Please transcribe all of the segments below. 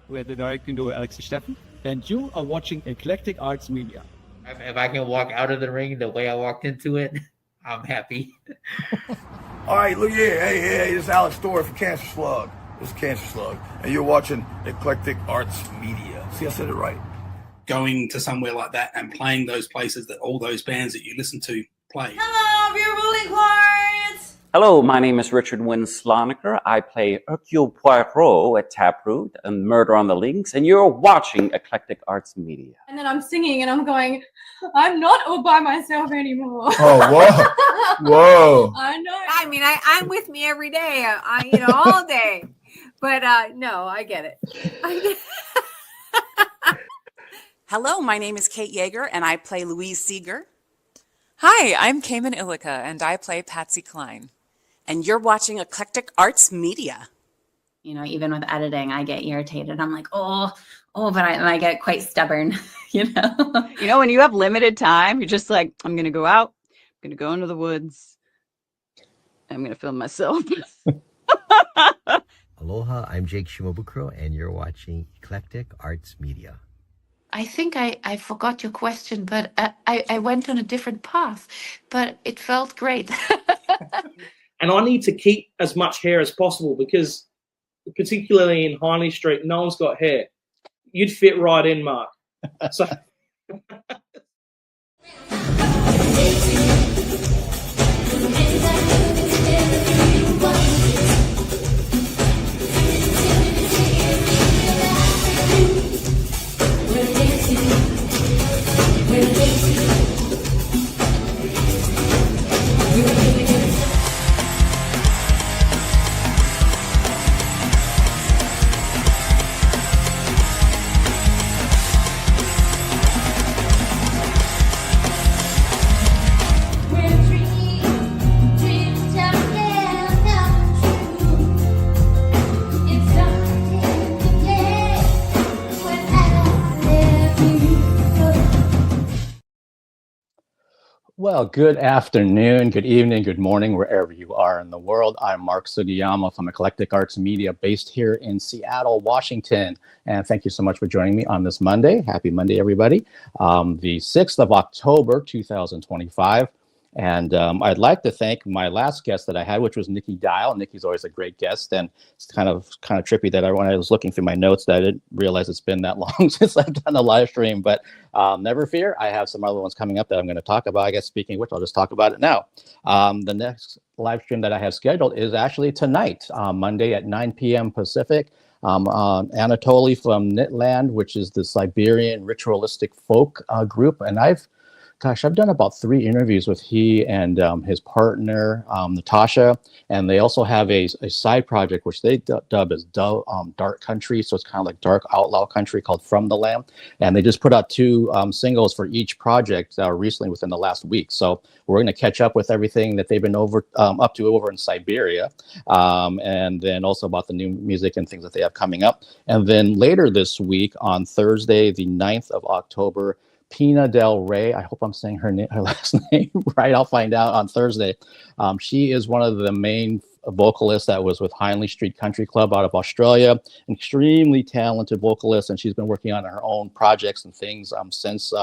with the directing duo Alex and Steffen, and you are watching Eclectic Arts Media. If I can walk out of the ring the way I walked into it, I'm happy. All right, look here. Hey, this is Alex Story for Cancer Slug. This is Cancer Slug. And you're watching Eclectic Arts Media. See, I said it right. Going to somewhere like that and playing those places that all those bands that you listen to play. Hello, Beer Bowling Cards! Hello, my name is Richard Winslonaker. I play Hercule Poirot at Taproot and Murder on the Links, and you're watching Eclectic Arts Media. And then I'm singing and I'm going, I'm not all by myself anymore. Oh, whoa. Whoa. I know. I mean, I'm with me every day, all day. But no, I get it. Hello, my name is Kate Yeager, and I play Louise Seeger. Hi, I'm Cayman Illica, and I play Patsy Cline. And you're watching Eclectic Arts Media. You know, even with editing, I get irritated. I'm like, but I get quite stubborn, you know? You know, when you have limited time, you're just like, I'm going to go out, I'm going to go into the woods, I'm going to film myself. Aloha, I'm Jake Shimobukuro, and you're watching Eclectic Arts Media. I think I forgot your question, but I went on a different path, but it felt great. And I need to keep as much hair as possible because, particularly in Hindley Street, no one's got hair. You'd fit right in, Mark. So. Well, good afternoon, good evening, good morning, wherever you are in the world. I'm Mark Sugiyama from Eclectic Arts Media, based here in Seattle, Washington. And thank you so much for joining me on this Monday. Happy Monday, everybody. The 6th of October, 2025. And I'd like to thank my last guest that I had, which was Nikki Dial. Nikki's always a great guest, and it's kind of trippy that when I was looking through my notes that I didn't realize it's been that long since I've done a live stream. But never fear, I have some other ones coming up that I'm going to talk about. I guess speaking of which, I'll just talk about it now. The next live stream that I have scheduled is actually tonight, Monday at 9 p.m. Pacific. Anatoly from Knitland, which is the Siberian ritualistic folk group, and I've done about 3 interviews with he and his partner, Natasha, and they also have a side project which they dub as Dark Country, so it's kind of like dark outlaw country, called From the Land, and they just put out 2 singles for each project recently within the last week. So we're going to catch up with everything that they've been up to over in Siberia, and then also about the new music and things that they have coming up. And then later this week on Thursday, the 9th of October, Pina Del Rey, I hope I'm saying her last name right. I'll find out on Thursday. She is one of the main vocalist that was with Hindley Street Country Club out of Australia. Extremely talented vocalist, and she's been working on her own projects and things since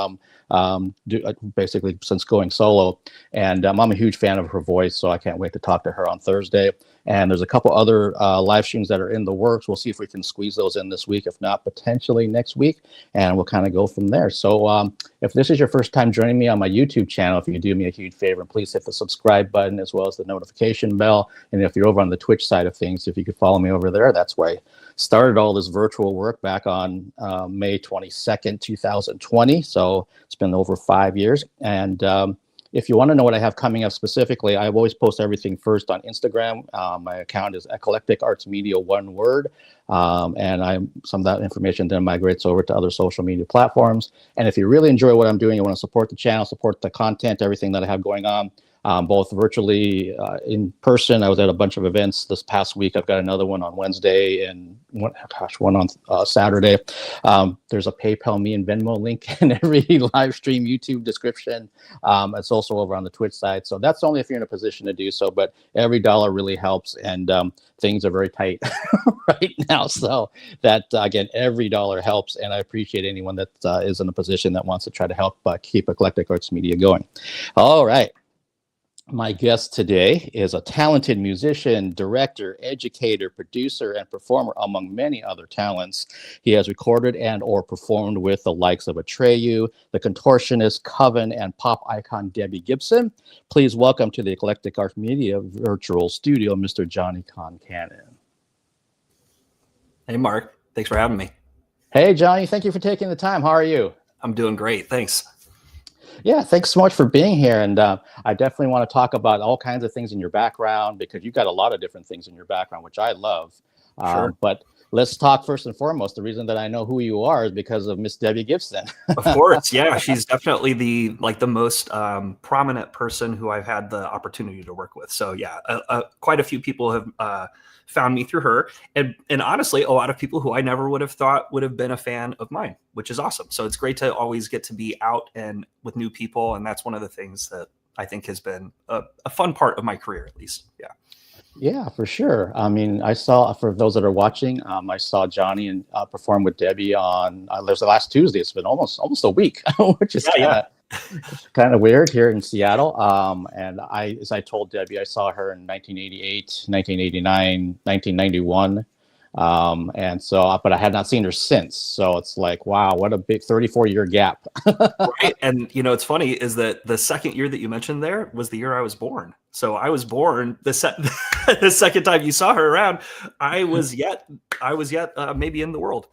basically since going solo. And I'm a huge fan of her voice, so I can't wait to talk to her on Thursday. And there's a couple other live streams that are in the works. We'll see if we can squeeze those in this week. If not, potentially next week. And we'll kind of go from there. So if this is your first time joining me on my YouTube channel, if you do me a huge favor, please hit the subscribe button as well as the notification bell. And if you're over on the Twitch side of things, if you could follow me over there, that's where I started all this virtual work back on May 22nd, 2020. So it's been over 5 years. And if you want to know what I have coming up specifically, I always post everything first on Instagram. My account is Eclectic Arts Media, one word. And some of that information then migrates over to other social media platforms. And if you really enjoy what I'm doing, you want to support the channel, support the content, everything that I have going on, both virtually, in person. I was at a bunch of events this past week. I've got another one on Wednesday and one on Saturday. There's a PayPal, me, and Venmo link in every live stream YouTube description. It's also over on the Twitch side. So that's only if you're in a position to do so, but every dollar really helps. And things are very tight right now. So that, again, every dollar helps. And I appreciate anyone that is in a position that wants to try to help keep Eclectic Arts Media going. All right. My guest today is a talented musician, director, educator, producer, and performer, among many other talents. He has recorded and or performed with the likes of Atreyu, The Contortionist, Coven, and pop icon Debbie Gibson. Please welcome to the Eclectic Arts Media virtual studio, Mr. Johnny Concannon. Hey, Mark. Thanks for having me. Hey, Johnny. Thank you for taking the time. How are you? I'm doing great. Thanks. Yeah, thanks so much for being here. And I definitely want to talk about all kinds of things in your background, because you've got a lot of different things in your background, which I love. Sure. But let's talk first and foremost. The reason that I know who you are is because of Miss Debbie Gibson. Of course. Yeah. She's definitely the most prominent person who I've had the opportunity to work with. So yeah, quite a few people have found me through her, and honestly, a lot of people who I never would have thought would have been a fan of mine, which is awesome. So it's great to always get to be out and with new people, and that's one of the things that I think has been a fun part of my career, at least. Yeah. Yeah, for sure. I mean, I saw, for those that are watching, I saw Johnny and perform with Debbie on there's the last Tuesday. It's been almost a week, which is kind of weird here in Seattle. And as I told Debbie, I saw her in 1988, 1989, 1991. And so, but I had not seen her since. So it's like, wow, what a big 34-year gap. Right. And it's funny is that the second year that you mentioned there was the year I was born. So I was born the second time you saw her around. I was yet maybe in the world,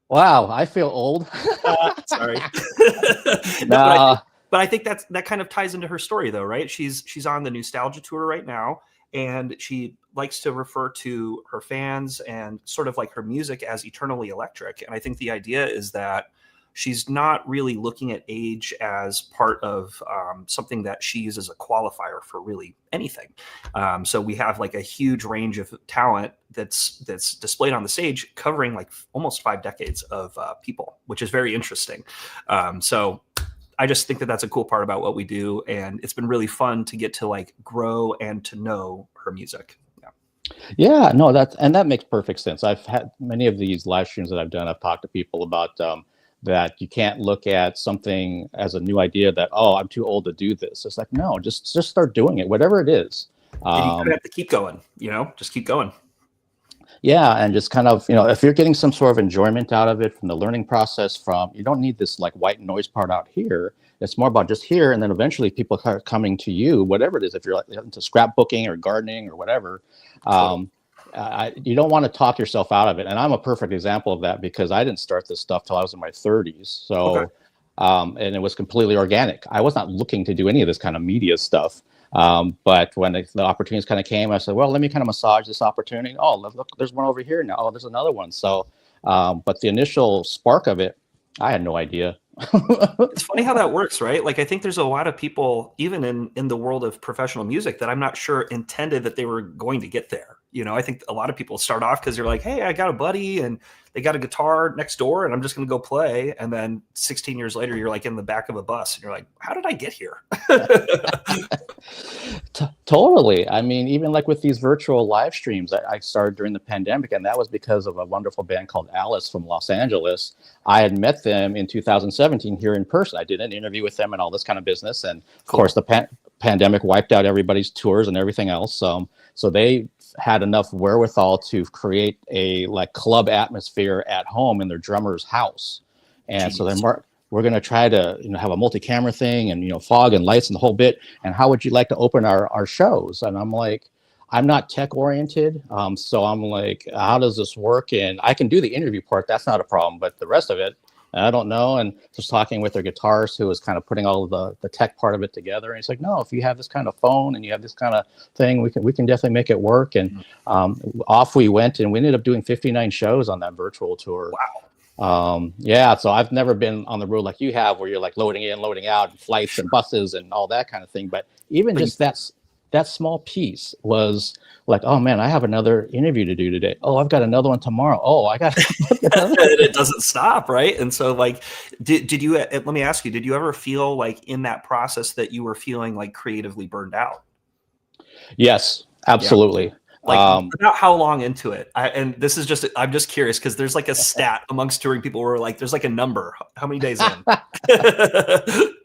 Wow, I feel old. Sorry. But I think that kind of ties into her story, though, right? She's on the Nostalgia Tour right now, and she likes to refer to her fans and sort of like her music as eternally electric. And I think the idea is that she's not really looking at age as part of something that she uses as a qualifier for really anything. So we have like a huge range of talent that's displayed on the stage, covering like almost 5 decades of people, which is very interesting. So I just think that that's a cool part about what we do, and it's been really fun to get to like grow and to know her music. Yeah, no, that makes perfect sense. I've had many of these live streams that I've done. I've talked to people about that you can't look at something as a new idea that, oh, I'm too old to do this. It's like, no, just start doing it, whatever it is. And you have to keep going, just keep going. Yeah, and just kind of, if you're getting some sort of enjoyment out of it from the learning process, you don't need this like white noise part out here. It's more about just here, and then eventually people are coming to you, whatever it is, if you're like into scrapbooking or gardening or whatever. You don't want to talk yourself out of it. And I'm a perfect example of that, because I didn't start this stuff till I was in my 30s. So, and it was completely organic. I was not looking to do any of this kind of media stuff. But when the opportunities kind of came, I said, well, let me kind of massage this opportunity. Oh, look, there's one over here now. Oh, there's another one. So, but the initial spark of it, I had no idea. It's funny how that works, right? Like, I think there's a lot of people, even in the world of professional music, that I'm not sure intended that they were going to get there. I think a lot of people start off because they're like, hey, I got a buddy and they got a guitar next door and I'm just going to go play. And then 16 years later, you're like in the back of a bus and you're like, how did I get here? Totally. I mean, even like with these virtual live streams, I started during the pandemic, and that was because of a wonderful band called Alice from Los Angeles. I had met them in 2017 here in person. I did an interview with them and all this kind of business. And of course, the pandemic wiped out everybody's tours and everything else. So they had enough wherewithal to create a like club atmosphere at home in their drummer's house. And so then we're going to try to have a multi-camera thing and fog and lights and the whole bit. And how would you like to open our shows? And I'm like, I'm not tech oriented. So I'm like, how does this work? And I can do the interview part. That's not a problem. But the rest of it, I don't know. And just talking with their guitarist, who was kind of putting all of the tech part of it together. And he's like, no, if you have this kind of phone and you have this kind of thing, we can definitely make it work. And off we went, and we ended up doing 59 shows on that virtual tour. Wow. Yeah, so I've never been on the road like you have, where you're like loading in, loading out, flights and buses and all that kind of thing. But even just that small piece was like, oh man, I have another interview to do today. Oh, I've got another one tomorrow. Oh, I got. It doesn't stop, right? And so, like, did you? Let me ask you: did you ever feel like in that process that you were feeling like creatively burned out? Yes, absolutely. Yeah. Like, about how long into it? And this is just, I'm just curious because there's like a stat amongst touring people where like there's like a number. How many days in?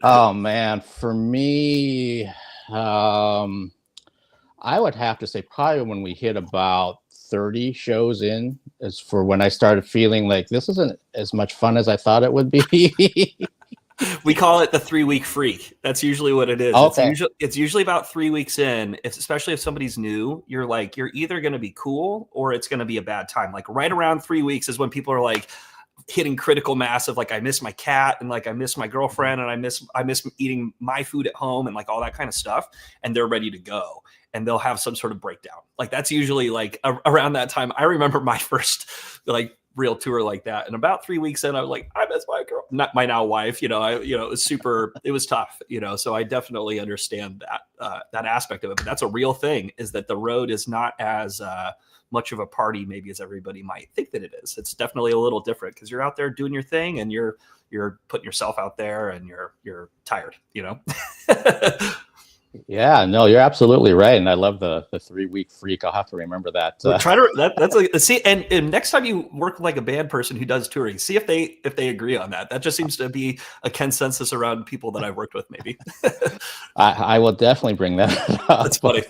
Oh man, for me, I would have to say probably when we hit about 30 shows in is for when I started feeling like this isn't as much fun as I thought it would be. We call it the 3-week freak. That's usually what it is. Okay. It's usually about 3 weeks in, especially if somebody's new, you're either going to be cool or it's going to be a bad time. Like right around 3 weeks is when people are like hitting critical mass of like, I miss my cat and like, I miss my girlfriend and I miss eating my food at home and like all that kind of stuff. And they're ready to go and they'll have some sort of breakdown. Like that's usually like around that time. I remember my first like real tour like that. And about 3 weeks in, I was like, I miss my girl, not my now wife, it was tough, so I definitely understand that aspect of it. But that's a real thing, is that the road is not as much of a party maybe as everybody might think that it is. It's definitely a little different because you're out there doing your thing and you're putting yourself out there and you're tired, Yeah, no, you're absolutely right, and I love the 3-week freak. I'll have to remember that. Try to that's like, see, and next time you work with like a band person who does touring, see if they agree on that. That just seems to be a consensus around people that I've worked with. Maybe I will definitely bring that up. That's funny.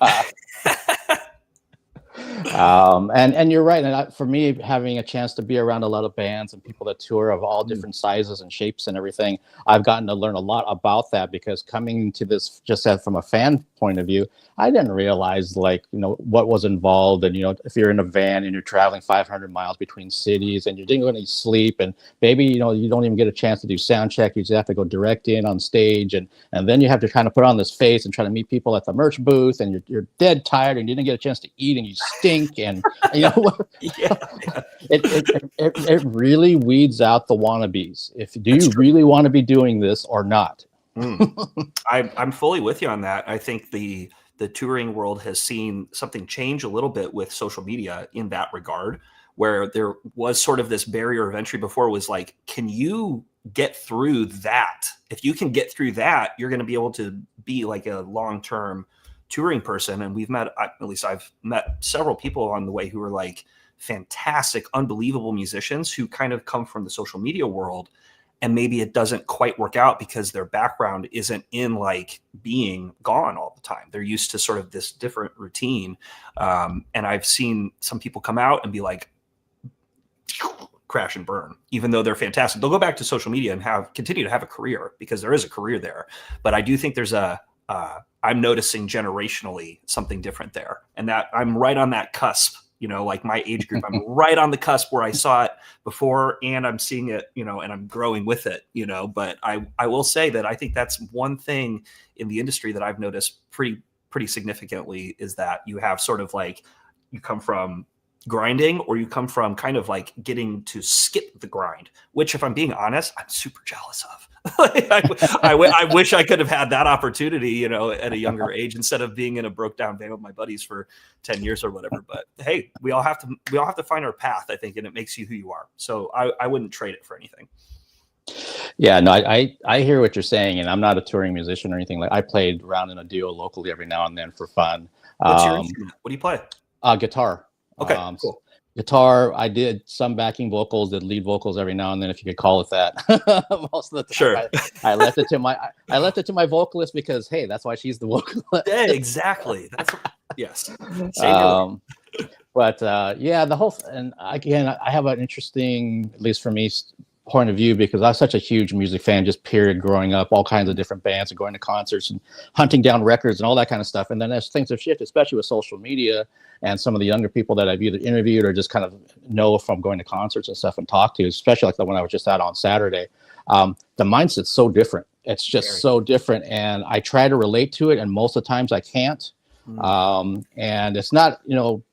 And you're right. And for me, having a chance to be around a lot of bands and people that tour of all different sizes and shapes and everything, I've gotten to learn a lot about that, because coming to this just from a fan point of view, I didn't realize what was involved. And, if you're in a van and you're traveling 500 miles between cities and you didn't get any sleep, and maybe, you don't even get a chance to do sound check. You just have to go direct in on stage. And then you have to kind of put on this face and try to meet people at the merch booth, and you're dead tired and you didn't get a chance to eat and you stink. And, it really weeds out the wannabes. Do you really want to be doing this or not? I'm fully with you on that. I think the touring world has seen something change a little bit with social media in that regard, where there was sort of this barrier of entry before. Was like, can you get through that? If you can get through that, you're going to be able to be like a long-term touring person. And I've met several people on the way who are like fantastic, unbelievable musicians who kind of come from the social media world. And maybe it doesn't quite work out because their background isn't in like being gone all the time. They're used to sort of this different routine. And I've seen some people come out and be like, crash and burn, even though they're fantastic. They'll go back to social media and continue to have a career, because there is a career there. But I do think there's I'm noticing generationally something different there. And that I'm right on that cusp. Like my age group, I'm right on the cusp where I saw it before and I'm seeing it, and I'm growing with it, but I will say that I think that's one thing in the industry that I've noticed pretty significantly, is that you have sort of like, you come from grinding or you come from kind of like getting to skip the grind, which, if I'm being honest, I'm super jealous of. I wish I could have had that opportunity, at a younger age, instead of being in a broke down van with my buddies for 10 years or whatever. But hey, we all have to find our path, I think, and it makes you who you are. So I wouldn't trade it for anything. Yeah, no, I hear what you're saying, and I'm not a touring musician or anything. Like, I played around in a duo locally every now and then for fun. What's your instrument? What do you play? Guitar. Okay, cool. Guitar. I did some backing vocals, did lead vocals every now and then, if you could call it that. Most of the time, sure. I left it to my vocalist, because hey, that's why she's the vocalist. Yeah, exactly. Yes. But yeah, and again, I have an interesting, at least for me, point of view, because I was such a huge music fan, just period, growing up, all kinds of different bands and going to concerts and hunting down records and all that kind of stuff. And then as things have shifted, especially with social media and some of the younger people that I've either interviewed or just kind of know from going to concerts and stuff and talk to, especially like the one I was just at on Saturday, the mindset's so different. It's just so different. And I try to relate to it, and most of the times I can't. And it's not,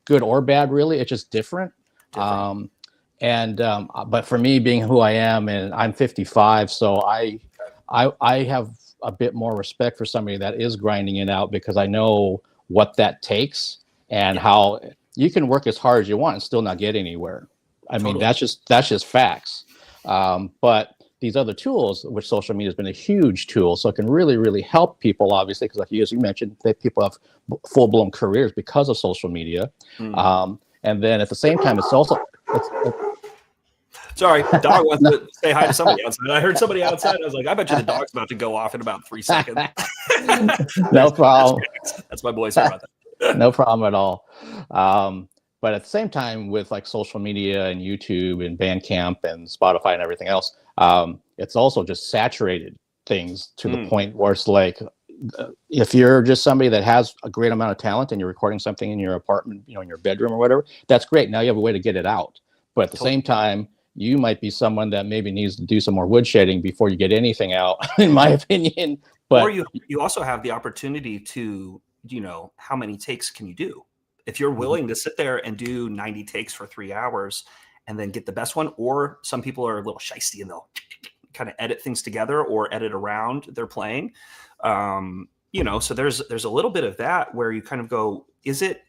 good or bad, really. It's just different. And but for me, being who I am, and I'm 55, so I have a bit more respect for somebody that is grinding it out, because I know what that takes and how you can work as hard as you want and still not get anywhere. I mean, that's just facts. But these other tools, which social media has been a huge tool, so it can really, really help people, obviously, because like as you mentioned, that people have full-blown careers because of social media. And then at the same time, it's also Sorry, dog wants to say hi to somebody outside. I heard somebody outside. I was like, I bet you the dog's about to go off in about 3 seconds. No problem. That's my boy. Sorry about that. No problem at all. But at the same time, with like social media and YouTube and Bandcamp and Spotify and everything else, it's also just saturated things to the point where it's like, if you're just somebody that has a great amount of talent and you're recording something in your apartment, you know, in your bedroom or whatever, that's great. Now you have a way to get it out. But at the same time, you might be someone that maybe needs to do some more woodshedding before you get anything out, in my opinion. But or you also have the opportunity to, you know, how many takes can you do? If you're willing to sit there and do 90 takes for 3 hours and then get the best one, or some people are a little shysty and they'll kind of edit things together or edit around their playing. You know, so there's a little bit of that where you kind of go, is it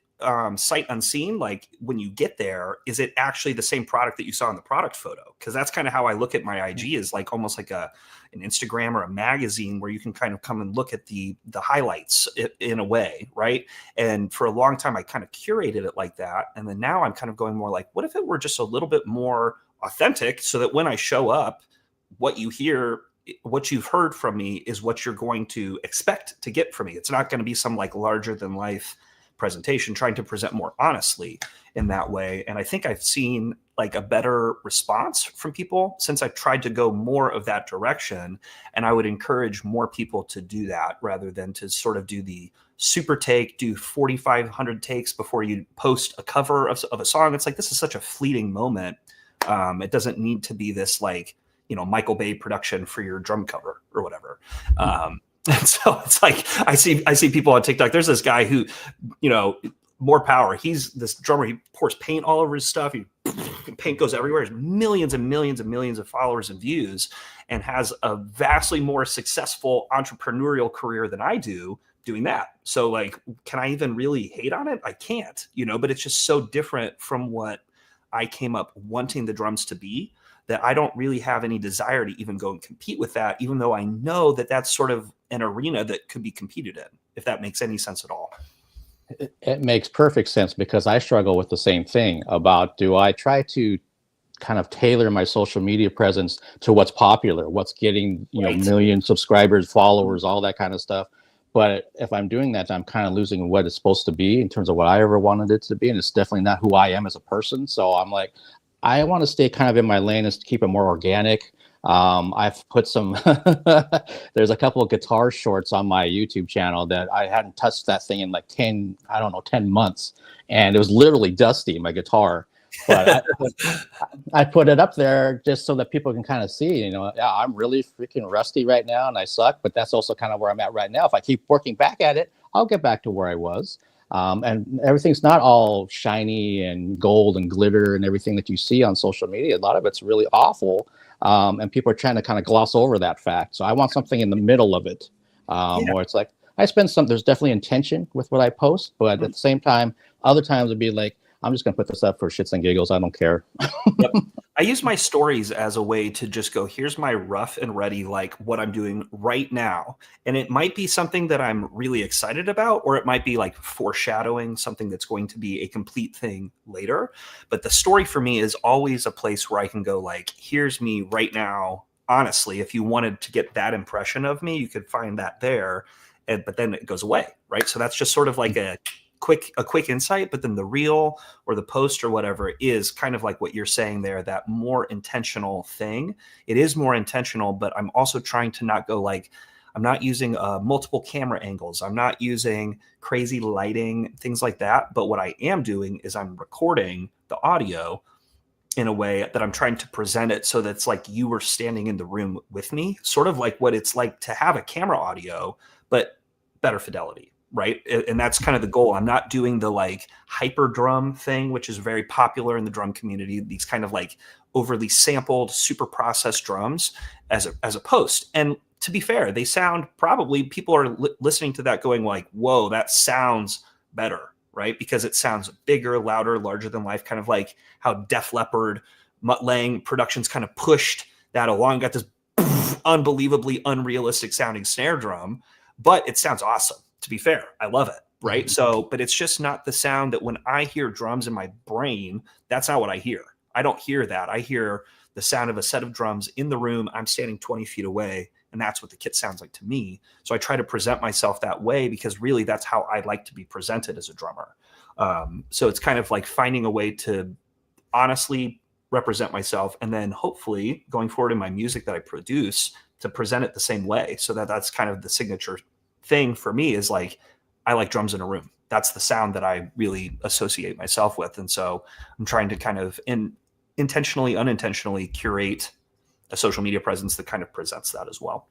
sight unseen? Like when you get there, is it actually the same product that you saw in the product photo? Because that's kind of how I look at my IG, is like almost like an Instagram or a magazine where you can kind of come and look at the highlights in a way, right? And for a long time, I kind of curated it like that. And then now I'm kind of going more like, what if it were just a little bit more authentic, so that when I show up, what you hear, what you've heard from me is what you're going to expect to get from me. It's not going to be some like larger than life presentation, trying to present more honestly in that way. And I think I've seen like a better response from people since I've tried to go more of that direction. And I would encourage more people to do that rather than to sort of do the super take, do 4,500 takes before you post a cover of a song. It's like, this is such a fleeting moment. It doesn't need to be this like, you know, Michael Bay production for your drum cover or whatever. And so it's like, I see people on TikTok. There's this guy who, you know, more power. He's this drummer. He pours paint all over his stuff. Paint goes everywhere. There's millions and millions and millions of followers and views, and has a vastly more successful entrepreneurial career than I do doing that. So like, can I even really hate on it? I can't, you know, but it's just so different from what I came up wanting the drums to be, that I don't really have any desire to even go and compete with that, even though I know that that's sort of an arena that could be competed in, if that makes any sense at all. it makes perfect sense, because I struggle with the same thing about, do I try to kind of tailor my social media presence to what's popular, what's getting, you know, million subscribers, followers, all that kind of stuff. But if I'm doing that, I'm kind of losing what it's supposed to be in terms of what I ever wanted it to be. And it's definitely not who I am as a person. So I'm like, I want to stay kind of in my lane and keep it more organic. I've put some, there's a couple of guitar shorts on my YouTube channel that I hadn't touched that thing in like 10 months. And it was literally dusty, my guitar. But I put it up there just so that people can kind of see, you know, yeah, I'm really freaking rusty right now and I suck, but that's also kind of where I'm at right now. If I keep working back at it, I'll get back to where I was. And everything's not all shiny and gold and glitter and everything that you see on social media. A lot of it's really awful. And people are trying to kind of gloss over that fact. So I want something in the middle of it, where it's like, there's definitely intention with what I post, but at the same time, other times it'd be like, I'm just going to put this up for shits and giggles. I don't care. Yep. I use my stories as a way to just go, here's my rough and ready, like what I'm doing right now. And it might be something that I'm really excited about, or it might be like foreshadowing something that's going to be a complete thing later. But the story for me is always a place where I can go like, here's me right now. Honestly, if you wanted to get that impression of me, you could find that there. But then it goes away, right? So that's just sort of like a quick insight, but then the reel or the post or whatever is kind of like what you're saying there, that more intentional thing. It is more intentional, but I'm also trying to not go like, I'm not using multiple camera angles. I'm not using crazy lighting, things like that. But what I am doing is I'm recording the audio in a way that I'm trying to present it so that it's like you were standing in the room with me, sort of like what it's like to have a camera audio, but better fidelity. right? And that's kind of the goal. I'm not doing the like hyper drum thing, which is very popular in the drum community. These kind of like overly sampled, super processed drums as a post. And to be fair, they sound probably people are listening to that going like, whoa, that sounds better, right? Because it sounds bigger, louder, larger than life, kind of like how Def Leppard, Mutt Lange Productions kind of pushed that along, got this unbelievably unrealistic sounding snare drum, but it sounds awesome. To be fair, I love it, right? So, but it's just not the sound that when I hear drums in my brain, that's not what I hear. I don't hear that. I hear the sound of a set of drums in the room. I'm standing 20 feet away, and that's what the kit sounds like to me. So I try to present myself that way because really that's how I like to be presented as a drummer. So it's kind of like finding a way to honestly represent myself, and then hopefully going forward in my music that I produce to present it the same way. So that's kind of the signature thing for me is like, I like drums in a room. That's the sound that I really associate myself with. And so I'm trying to kind of intentionally, unintentionally curate a social media presence that kind of presents that as well.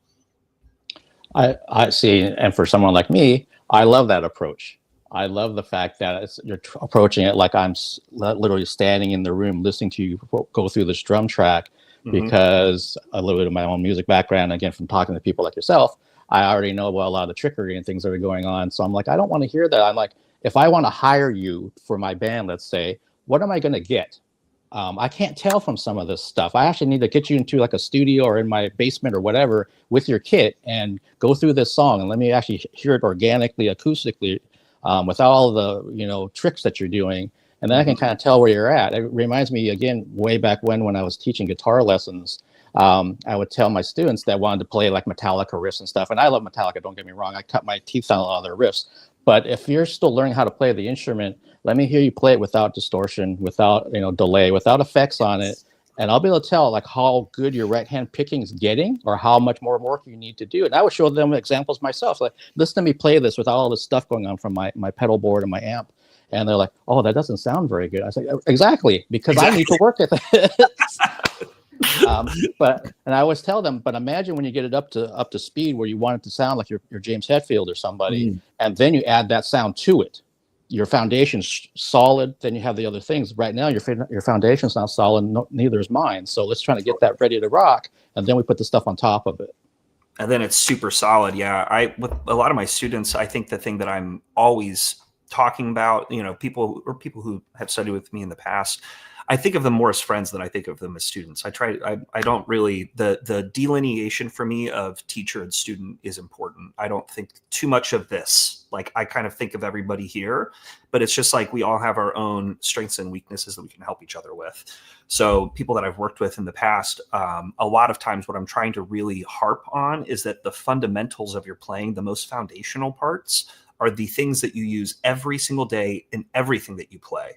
I see. And for someone like me, I love that approach. I love the fact that you're approaching it like I'm literally standing in the room listening to you go through this drum track, because a little bit of my own music background, again, from talking to people like yourself, I already know about a lot of the trickery and things that are going on. So I'm like, I don't want to hear that. I'm like, if I want to hire you for my band, let's say, what am I going to get? I can't tell from some of this stuff. I actually need to get you into like a studio or in my basement or whatever with your kit and go through this song and let me actually hear it organically, acoustically, without all the tricks that you're doing. And then I can kind of tell where you're at. It reminds me, again, way back when I was teaching guitar lessons, I would tell my students that wanted to play like Metallica riffs and stuff. And I love Metallica, don't get me wrong. I cut my teeth on a lot of their riffs. But if you're still learning how to play the instrument, let me hear you play it without distortion, without delay, without effects on it. And I'll be able to tell like how good your right hand picking is getting or how much more work you need to do. And I would show them examples myself. Like, listen to me play this without all this stuff going on from my pedal board and my amp. And they're like, oh, that doesn't sound very good. I say, exactly, because I need to work at it. And I always tell them, but imagine when you get it up to speed where you want it to sound like you're James Hetfield or somebody, and then you add that sound to it. Your foundation's solid, then you have the other things. Right now, your foundation's not solid, neither is mine. So let's try to get that ready to rock, and then we put the stuff on top of it. And then it's super solid. Yeah, with a lot of my students, I think the thing that I'm always talking about, people who have studied with me in the past, I think of them more as friends than I think of them as students. I don't really, the delineation for me of teacher and student is important. I don't think too much of this. Like, I kind of think of everybody here, but it's just like we all have our own strengths and weaknesses that we can help each other with. So people that I've worked with in the past, a lot of times what I'm trying to really harp on is that the fundamentals of your playing, the most foundational parts, are the things that you use every single day in everything that you play.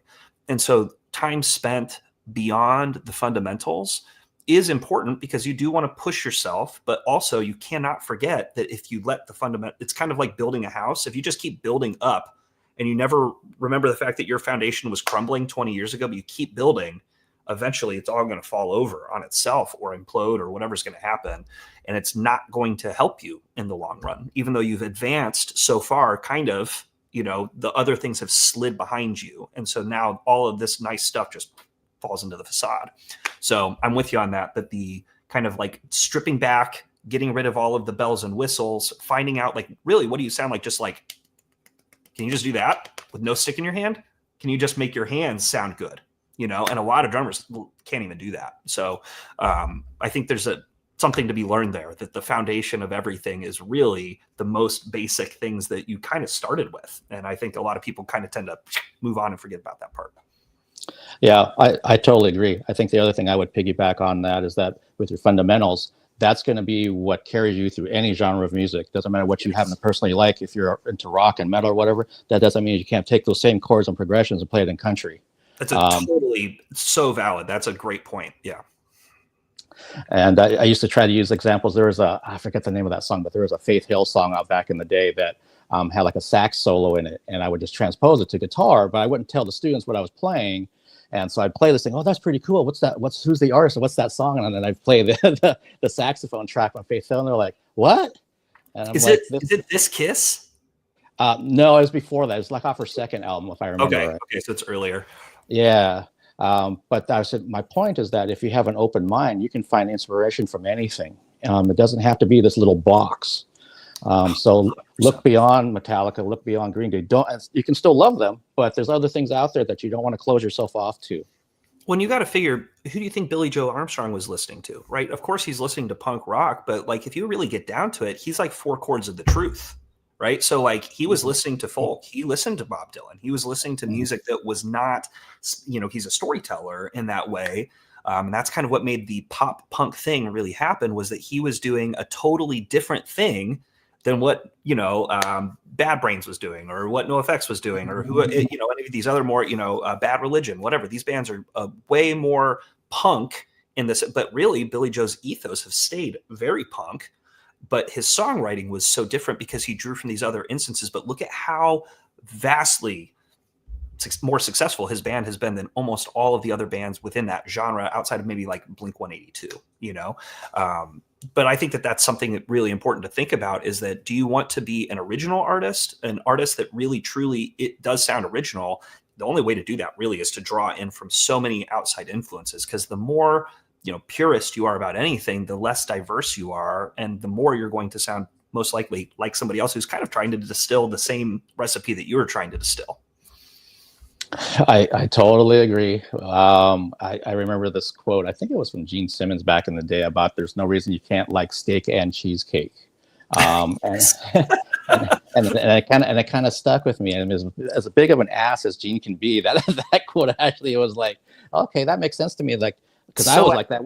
And so time spent beyond the fundamentals is important because you do want to push yourself, but also you cannot forget that if you let the fundament, it's kind of like building a house. If you just keep building up and you never remember the fact that your foundation was crumbling 20 years ago, but you keep building, eventually it's all going to fall over on itself or implode or whatever's going to happen. And it's not going to help you in the long run, even though you've advanced so far, kind of, the other things have slid behind you. And so now all of this nice stuff just falls into the facade. So I'm with you on that, but the kind of like stripping back, getting rid of all of the bells and whistles, finding out like, really, what do you sound like? Just like, can you just do that with no stick in your hand? Can you just make your hands sound good? And a lot of drummers can't even do that. So I think there's something to be learned there, that the foundation of everything is really the most basic things that you kind of started with. And I think a lot of people kind of tend to move on and forget about that part. Yeah, I totally agree. I think the other thing I would piggyback on that is that with your fundamentals, that's going to be what carries you through any genre of music. Doesn't matter what you happen to personally like. If you're into rock and metal or whatever, that doesn't mean you can't take those same chords and progressions and play it in country. That's totally so valid. That's a great point. Yeah. And I used to try to use examples. There was I forget the name of that song, but there was a Faith Hill song out back in the day that had like a sax solo in it. And I would just transpose it to guitar, but I wouldn't tell the students what I was playing. And so I'd play this thing. Oh, that's pretty cool. What's that? Who's the artist? And what's that song? And then I'd play the saxophone track on Faith Hill. And they're like, what? And I'm is it This Kiss? No, it was before that. It's like off her second album, if I remember Okay, right. okay, so it's earlier. Yeah. But I said my point is that if you have an open mind, you can find inspiration from anything. It doesn't have to be this little box. So look beyond Metallica, look beyond Green Day. You can still love them, but there's other things out there that you don't want to close yourself off to. When you got to figure, who do you think Billy Joe Armstrong was listening to, right? Of course, he's listening to punk rock, but like if you really get down to it, he's like 4 chords of the truth, right? So like he was listening to folk, he listened to Bob Dylan, he was listening to music that was not, he's a storyteller in that way. And that's kind of what made the pop punk thing really happen, was that he was doing a totally different thing than what Bad Brains was doing, or what NoFX was doing, or who any of these other more Bad Religion, whatever. These bands are way more punk in this, but really Billy Joe's ethos have stayed very punk, but his songwriting was so different because he drew from these other instances. But look at how vastly more successful his band has been than almost all of the other bands within that genre, outside of maybe like Blink 182, but I think that that's something that really important to think about, is that, do you want to be an original artist, an artist that really truly it does sound original? The only way to do that really is to draw in from so many outside influences, because the more purist you are about anything, the less diverse you are, and the more you're going to sound most likely like somebody else who's kind of trying to distill the same recipe that you're trying to distill. I totally agree. I remember this quote. I think it was from Gene Simmons back in the day about there's no reason you can't like steak and cheesecake. And it kind of stuck with me. And as big of an ass as Gene can be, that quote actually was like, okay, that makes sense to me. Like, because I was like that.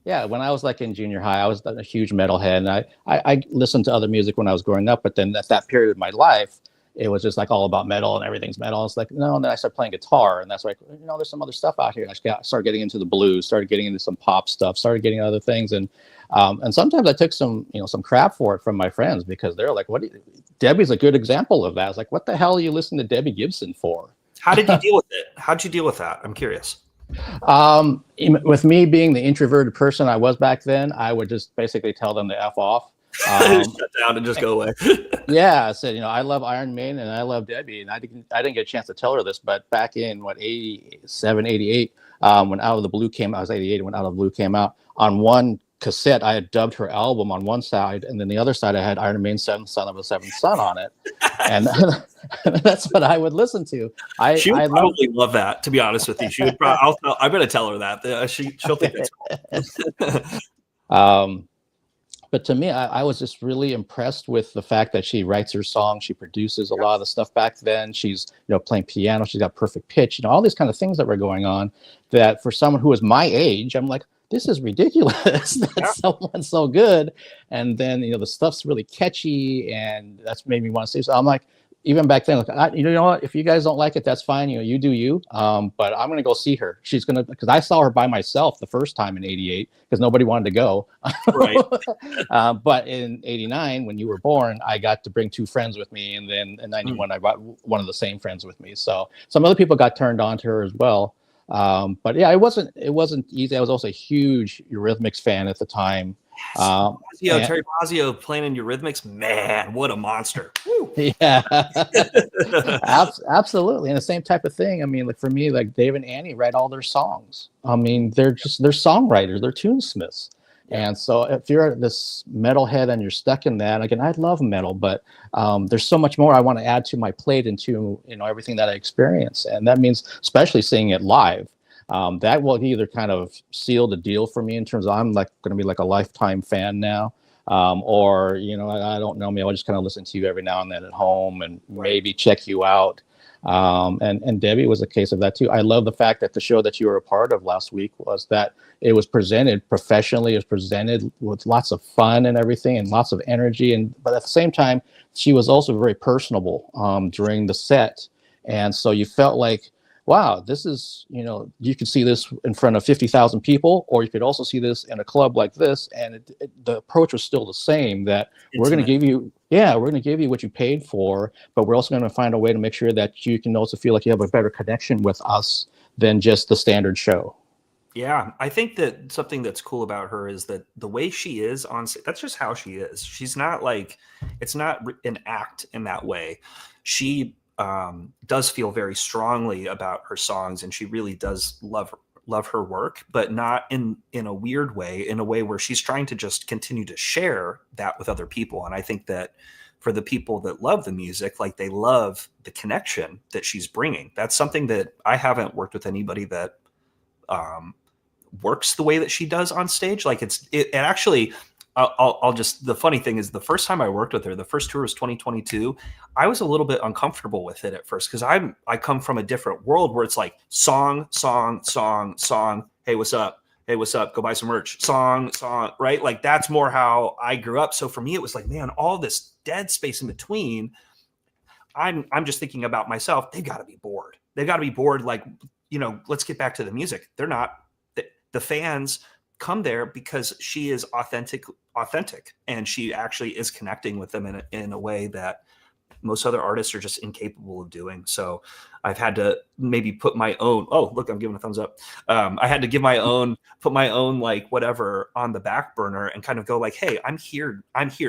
Yeah, when I was like in junior high, I was a huge metalhead, and I listened to other music when I was growing up. But then at that period of my life, it was just like all about metal and everything's metal. It's like, no, and then I started playing guitar, and that's like, there's some other stuff out here. And I started getting into the blues, started getting into some pop stuff, started getting other things. And sometimes I took some crap for it from my friends, because they're like, Debbie's a good example of that. I was like, what the hell are you listening to Debbie Gibson for? How did you deal with it? How'd you deal with that? I'm curious. With me being the introverted person I was back then, I would just basically tell them to F off. Shut down and just go away. Yeah, I said, I love Iron Maiden and I love Debbie, and I didn't get a chance to tell her this, but back in 87, 88, when Out of the Blue came out, I was 88 when Out of the Blue came out, on one cassette I had dubbed her album on one side, and then the other side I had Iron Maiden 7th Son of a Seventh Son on it, and that's what I would listen to. She would probably love that, to be honest with you. She would probably. I'm going to tell her that. She'll think it's cool. But to me, I was just really impressed with the fact that she writes her songs, she produces a lot of the stuff back then. She's playing piano, she's got perfect pitch, all these kind of things that were going on. That for someone who was my age, I'm like, this is ridiculous. That's someone so good. And then the stuff's really catchy, and that's made me want to see. So I'm like, even back then, like, you know what? If you guys don't like it, that's fine. You do you. But I'm gonna go see her. She's gonna, because I saw her by myself the first time in '88 because nobody wanted to go. Right. But in '89, when you were born, I got to bring 2 friends with me, and then in '91, I brought one of the same friends with me. So some other people got turned on to her as well. But yeah, it wasn't easy. I was also a huge Eurythmics fan at the time. Terry Bozzio playing in Eurythmics, man, what a monster. Yeah. Absolutely. And the same type of thing. I mean, like for me, like Dave and Annie write all their songs. I mean, they're songwriters, they're tunesmiths. And so if you're this metalhead and you're stuck in that, again, I love metal, but there's so much more I want to add to my plate and to everything that I experience. And that means especially seeing it live. That will either kind of seal the deal for me in terms of I'm like going to be like a lifetime fan now, or I don't know, maybe I'll just kind of listen to you every now and then at home and maybe check you out. And Debbie was a case of that too. I love the fact that the show that you were a part of last week was that it was presented professionally, it was presented with lots of fun and everything and lots of energy, but at the same time she was also very personable during the set, and so you felt like, wow, this is, you could see this in front of 50,000 people, or you could also see this in a club like this. And the approach was still the same, that we're going to give you, what you paid for, but we're also going to find a way to make sure that you can also feel like you have a better connection with us than just the standard show. Yeah, I think that something that's cool about her is that the way she is on stage, that's just how she is. She's not like, it's not an act in that way. She does feel very strongly about her songs, and she really does love her work, but not in a weird way, in a way where she's trying to just continue to share that with other people. And I think that for the people that love the music, like they love the connection that she's bringing. That's something that I haven't worked with anybody that works the way that she does on stage. Like it actually, I'll just, the funny thing is the first time I worked with her, the first tour was 2022. I was a little bit uncomfortable with it at first, because I come from a different world where it's like song, song, song, song. Hey, what's up? Hey, what's up? Go buy some merch. Song, song, right? Like that's more how I grew up. So for me, it was like, man, all this dead space in between. I'm just thinking about myself. They've got to be bored. They've got to be bored. Like, you know, let's get back to the music. They're not. The fans come there because she is authentic, and she actually is connecting with them in a way that most other artists are just incapable of doing. So I've had to maybe put my own, oh, look, I'm giving a thumbs up. I had to give my own, put my own, like whatever on the back burner and kind of go like, hey, I'm here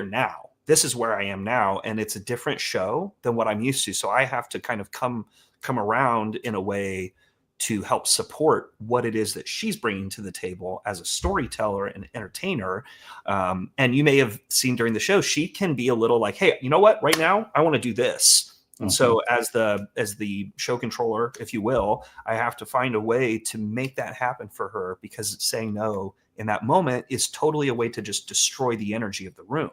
now. This is where I am now. And it's a different show than what I'm used to. So I have to kind of come around in a way to help support what it is that she's bringing to the table as a storyteller and entertainer. And you may have seen during the show, she can be a little like, hey, you know what, right now I want to do this. And so as the show controller, if you will, I have to find a way to make that happen for her, because saying no in that moment is totally a way to just destroy the energy of the room.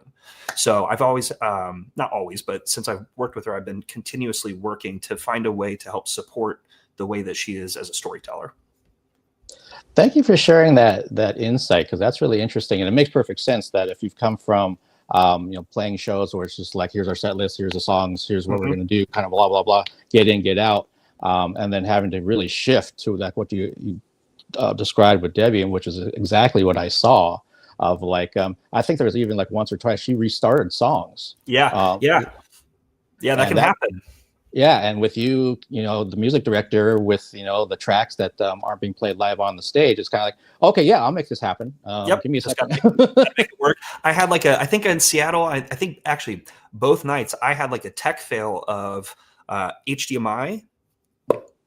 So I've always, not always, but since I've worked with her, I've been continuously working to find a way to help support the way that she is as a storyteller. Thank you for sharing that insight, because that's really interesting, and it makes perfect sense that if you've come from playing shows where it's just like, here's our set list, here's the songs, here's what we're going to do, kind of blah blah blah, get in, get out, and then having to really shift to like what you described with Debbie, and which is exactly what I saw of like I think there was even like once or twice she restarted songs. That can happen. Yeah, and with you, the music director, with the tracks that aren't being played live on the stage, it's kind of like, okay, yeah, I'll make this happen. Give me a second. Gotta make it work. I had like I think in Seattle, I think actually both nights I had like a tech fail of HDMI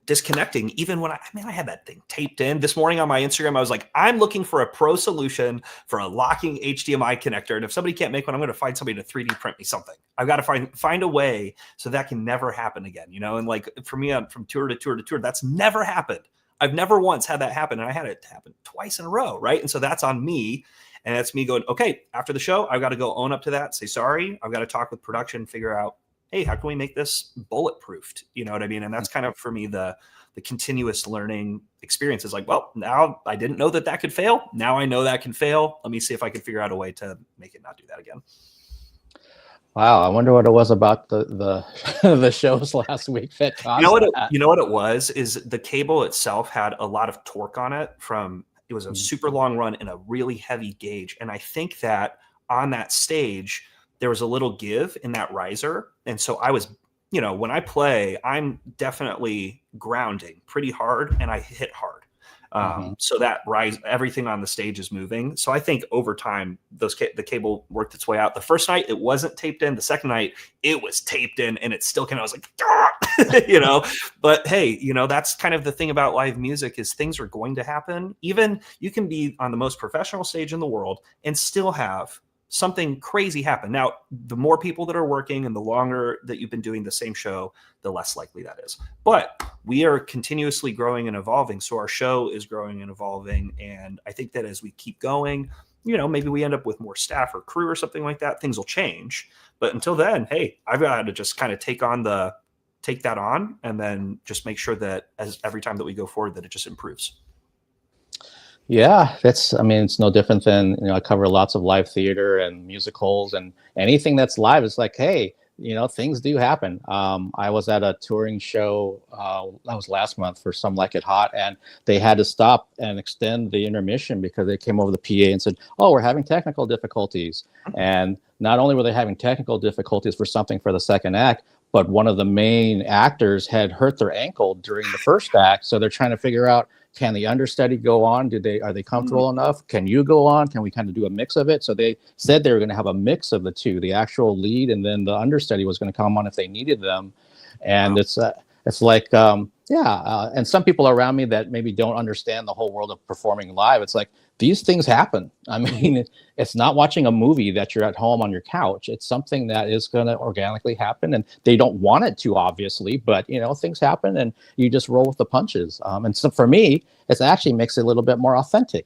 disconnecting, even when I had that thing taped in. This morning on my Instagram, I was like, I'm looking for a pro solution for a locking HDMI connector. And if somebody can't make one, I'm going to find somebody to 3D print me something. I've got to find a way so that can never happen again, And like for me, from tour to tour to tour, that's never happened. I've never once had that happen. And I had it happen twice in a row. Right. And so that's on me. And that's me going, okay, after the show, I've got to go own up to that, say sorry. I've got to talk with production, figure out, hey, how can we make this bulletproofed? You know what I mean? And that's kind of, for me, the continuous learning experience is like, well, now I didn't know that could fail. Now I know that can fail. Let me see if I can figure out a way to make it not do that again. Wow, I wonder what it was about the the shows last week that caused that. You know what it was is the cable itself had a lot of torque on it it was a super long run in a really heavy gauge. And I think that on that stage, there was a little give in that riser. And so I was, when I play, I'm definitely grounding pretty hard and I hit hard. So that everything on the stage is moving. So I think over time, the cable worked its way out. The first night it wasn't taped in. The second night it was taped in, and it still kind of was like, but hey, that's kind of the thing about live music is things are going to happen. Even you can be on the most professional stage in the world and still have something crazy happen. Now, the more people that are working and the longer that you've been doing the same show, the less likely that is. But we are continuously growing and evolving. So our show is growing and evolving. And I think that as we keep going, maybe we end up with more staff or crew or something like that, things will change. But until then, hey, I've got to just kind of take that on and then just make sure that every time that we go forward, that it just improves. Yeah, it's no different than, I cover lots of live theater and musicals, and anything that's live is like, hey, things do happen. I was at a touring show, that was last month for Some Like It Hot, and they had to stop and extend the intermission because they came over the PA and said, oh, we're having technical difficulties. And not only were they having technical difficulties for something for the second act, but one of the main actors had hurt their ankle during the first act. So they're trying to figure out, can the understudy go on? Are they comfortable enough? Can you go on? Can we kind of do a mix of it? So they said they were going to have a mix of the two, the actual lead, and then the understudy was going to come on if they needed them. And it's like, and some people around me that maybe don't understand the whole world of performing live. It's like, these things happen. I mean, it's not watching a movie that you're at home on your couch. It's something that is going to organically happen, and they don't want it to, obviously, but you know, things happen and you just roll with the punches. And so for me, it actually makes it a little bit more authentic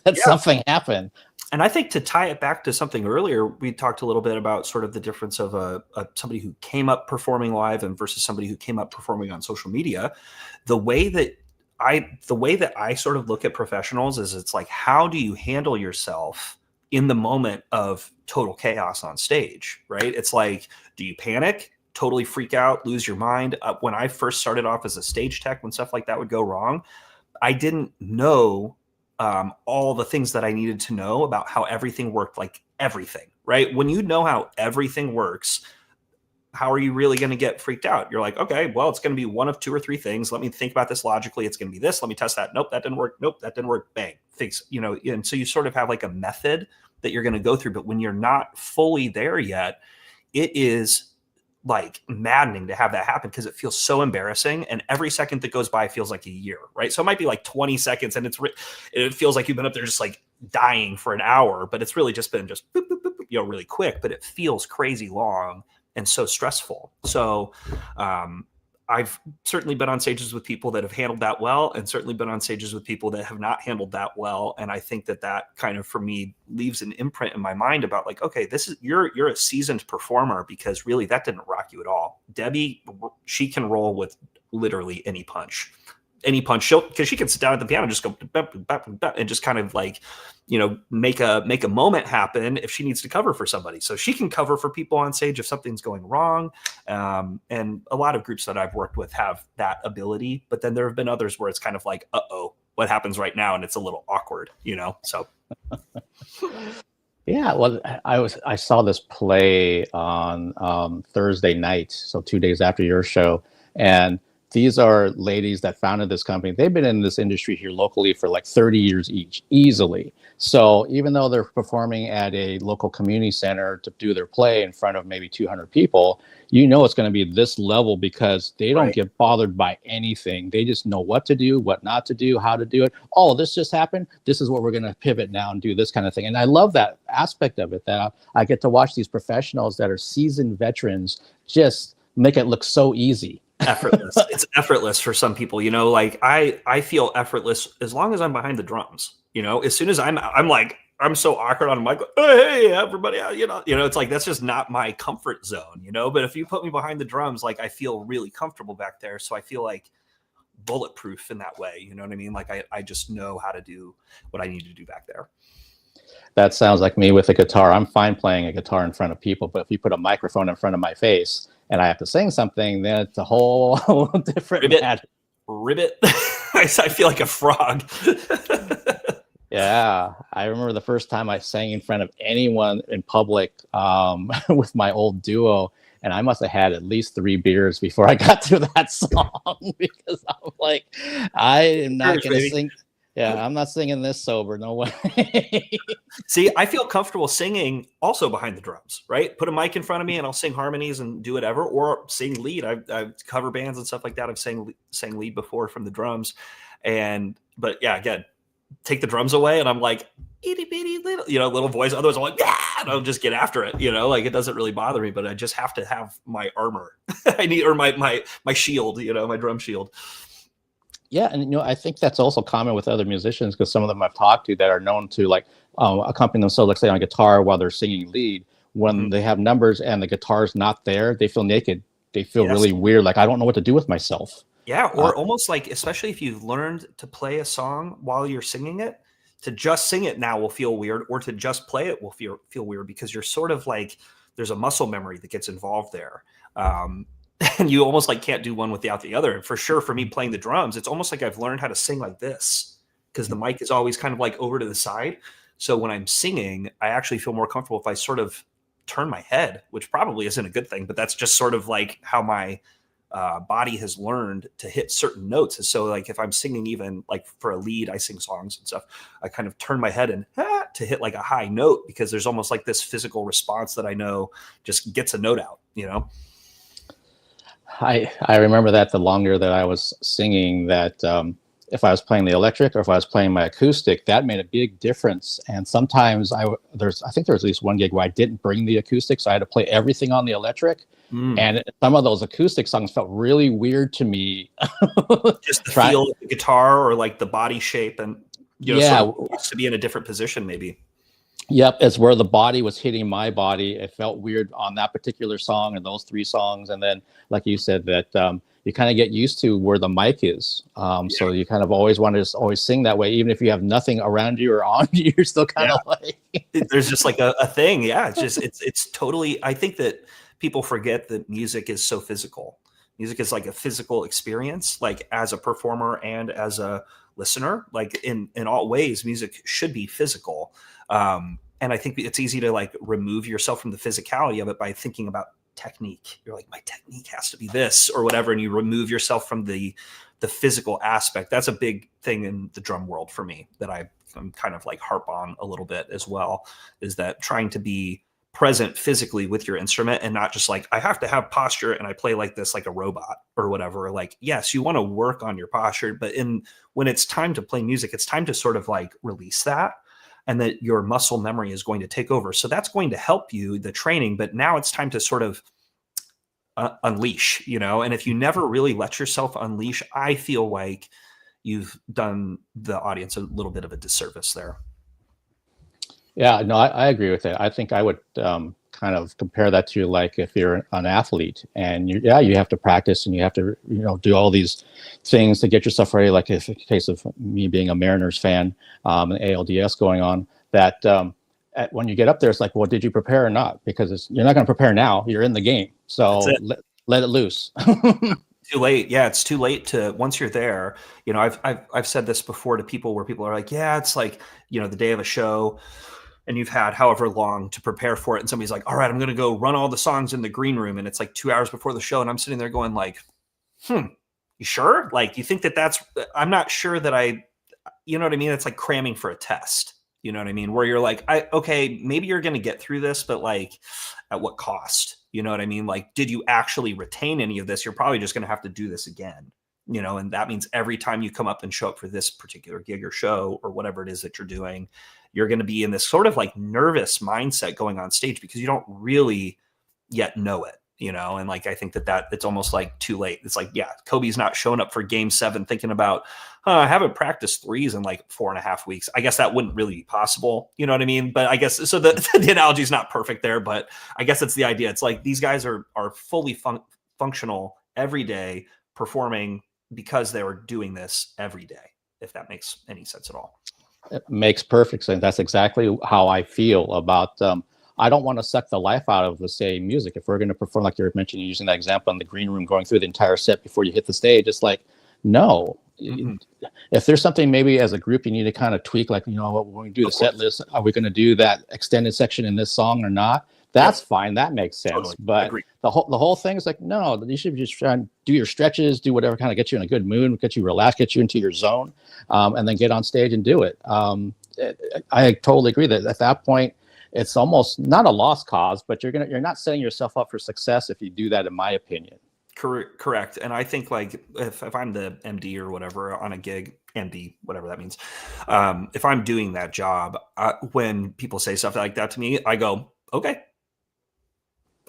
that something happened. And I think to tie it back to something earlier, we talked a little bit about sort of the difference of somebody who came up performing live and versus somebody who came up performing on social media. The way that I sort of look at professionals is, it's like, how do you handle yourself in the moment of total chaos on stage, right? It's like, do you panic, totally freak out, lose your mind? When I first started off as a stage tech, when stuff like that would go wrong, I didn't know all the things that I needed to know about how everything worked, like everything, right? When you know how everything works, how are you really going to get freaked out? You're like, okay, well, it's going to be one of two or three things. Let me think about this logically. It's going to be this. Let me test that. Nope, that didn't work. Nope, that didn't work. Bang, things, you know. And so you sort of have like a method that you're going to go through. But when you're not fully there yet, it is like maddening to have that happen, because it feels so embarrassing, and every second that goes by feels like a year, right? So it might be like 20 seconds, and it feels like you've been up there just like dying for an hour, but it's really just been just boop, boop, boop, you know, really quick. But it feels crazy long and so stressful. So I've certainly been on stages with people that have handled that well, and certainly been on stages with people that have not handled that well. And I think that kind of, for me, leaves an imprint in my mind about like, okay, this is, you're a seasoned performer, because really that didn't rock you at all. Debbie, she can roll with literally any punch. Because she can sit down at the piano and just go and just kind of like, you know, make a moment happen if she needs to cover for somebody. So she can cover for people on stage if something's going wrong. And a lot of groups that I've worked with have that ability. But then there have been others where it's kind of like, uh-oh, what happens right now? And it's a little awkward, you know? So. Yeah, well, I saw this play on Thursday night, so 2 days after your show, and these are ladies that founded this company. They've been in this industry here locally for like 30 years each, easily. So even though they're performing at a local community center to do their play in front of maybe 200 people, you know it's going to be this level, because they don't get bothered by anything. They just know what to do, what not to do, how to do it. Oh, this just happened. This is what we're going to pivot now and do, this kind of thing. And I love that aspect of it, that I get to watch these professionals that are seasoned veterans just make it look so easy. Effortless. It's effortless for some people, you know, like I feel effortless as long as I'm behind the drums, you know. As soon as I'm like, I'm so awkward on a mic, hey, everybody, you know, it's like, that's just not my comfort zone, you know. But if you put me behind the drums, like, I feel really comfortable back there. So I feel like bulletproof in that way, you know what I mean? Like I just know how to do what I need to do back there. That sounds like me with a guitar. I'm fine playing a guitar in front of people, but if you put a microphone in front of my face and I have to sing something, then it's a whole different matter. Ribbit. I feel like a frog. Yeah, I remember the first time I sang in front of anyone in public with my old duo, and I must have had at least 3 beers before I got through that song, because I'm like, I am not going to sing. Yeah, I'm not singing this sober. No way. See, I feel comfortable singing also behind the drums, right? Put a mic in front of me and I'll sing harmonies and do whatever, or sing lead. I've cover bands and stuff like that. I've sang lead before from the drums. But yeah, again, take the drums away and I'm like, itty bitty little, you know, little voice. Otherwise I'm like, yeah, and I'll just get after it, you know, like it doesn't really bother me, but I just have to have my armor. I need, or my shield, you know, my drum shield. Yeah, and you know, I think that's also common with other musicians, because some of them I've talked to that are known to like accompany themselves, like say on a guitar while they're singing lead. When they have numbers and the guitar's not there, they feel naked. They feel really weird, like I don't know what to do with myself. Yeah, or almost like, especially if you've learned to play a song while you're singing it, to just sing it now will feel weird, or to just play it will feel weird, because you're sort of like, there's a muscle memory that gets involved there. And you almost like can't do one without the other. And for sure, for me playing the drums, it's almost like I've learned how to sing like this, because the mic is always kind of like over to the side. So when I'm singing, I actually feel more comfortable if I sort of turn my head, which probably isn't a good thing, but that's just sort of like how my body has learned to hit certain notes. And so like if I'm singing, even like for a lead, I sing songs and stuff, I kind of turn my head and to hit like a high note, because there's almost like this physical response that I know just gets a note out, you know? I remember that the longer that I was singing, that if I was playing the electric or if I was playing my acoustic, that made a big difference. And sometimes I think there was at least one gig where I didn't bring the acoustic, so I had to play everything on the electric. And some of those acoustic songs felt really weird to me. Just the feel of the guitar, or like the body shape, and you know, yeah, sort of to be in a different position maybe. Yep, it's where the body was hitting my body. It felt weird on that particular song and those 3 songs. And then, like you said, that you kind of get used to where the mic is. So you kind of always want to just always sing that way, even if you have nothing around you or on you. You're still kind of like there's just like a thing. Yeah, it's just it's totally. I think that people forget that music is so physical. Music is like a physical experience, like as a performer and as a listener. Like in all ways, music should be physical. And I think it's easy to like remove yourself from the physicality of it by thinking about technique. You're like, my technique has to be this or whatever, and you remove yourself from the physical aspect. That's a big thing in the drum world for me that I'm kind of like harp on a little bit as well, is that trying to be present physically with your instrument and not just like, I have to have posture and I play like this, like a robot or whatever. Like, yes, you want to work on your posture, but when it's time to play music, it's time to sort of like release that, and that your muscle memory is going to take over. So that's going to help you, the training, but now it's time to sort of unleash, you know? And if you never really let yourself unleash, I feel like you've done the audience a little bit of a disservice there. Yeah, no, I agree with that. I think I would kind of compare that to like if you're an athlete and you have to practice and you have to, you know, do all these things to get yourself ready. Like if in the case of me being a Mariners fan, and ALDS going on, that when you get up there, it's like, well, did you prepare or not? Because you're not going to prepare now. You're in the game, so let it loose. Too late. Yeah, it's too late to, once you're there. You know, I've said this before to people where people are like, yeah, it's like, you know, the day of a show, and you've had however long to prepare for it. And somebody's like, all right, I'm going to go run all the songs in the green room. And it's like 2 hours before the show. And I'm sitting there going like, you sure? Like, you think I'm not sure that you know what I mean? It's like cramming for a test. You know what I mean? Where you're like, okay, maybe you're going to get through this, but like at what cost? You know what I mean? Like, did you actually retain any of this? You're probably just going to have to do this again. You know, and that means every time you come up and show up for this particular gig or show or whatever it is that you're doing, you're going to be in this sort of like nervous mindset going on stage because you don't really yet know it, you know? And like, I think that it's almost like too late. It's like, yeah, Kobe's not showing up for game 7 thinking about, I haven't practiced threes in like 4.5 weeks. I guess that wouldn't really be possible. You know what I mean? But I guess, so the analogy is not perfect there, but I guess it's the idea. It's like, these guys are fully functional every day, performing because they were doing this every day, if that makes any sense at all. It makes perfect sense. That's exactly how I feel about, I don't want to suck the life out of, let's say, music. If we're going to perform, like you were mentioning, using that example in the green room, going through the entire set before you hit the stage, it's like, no. If there's something maybe as a group you need to kind of tweak, like, you know, when we do the set list, are we going to do that extended section in this song or not? That's fine. That makes sense. Totally. But the whole thing is like, no, you should just try and do your stretches, do whatever kind of gets you in a good mood, get you relaxed, get you into your zone, and then get on stage and do it. I totally agree that at that point, it's almost not a lost cause, but you're not setting yourself up for success if you do that, in my opinion. Correct. And I think like if I'm the MD or whatever on a gig, MD, whatever that means, if I'm doing that job, when people say stuff like that to me, I go, okay.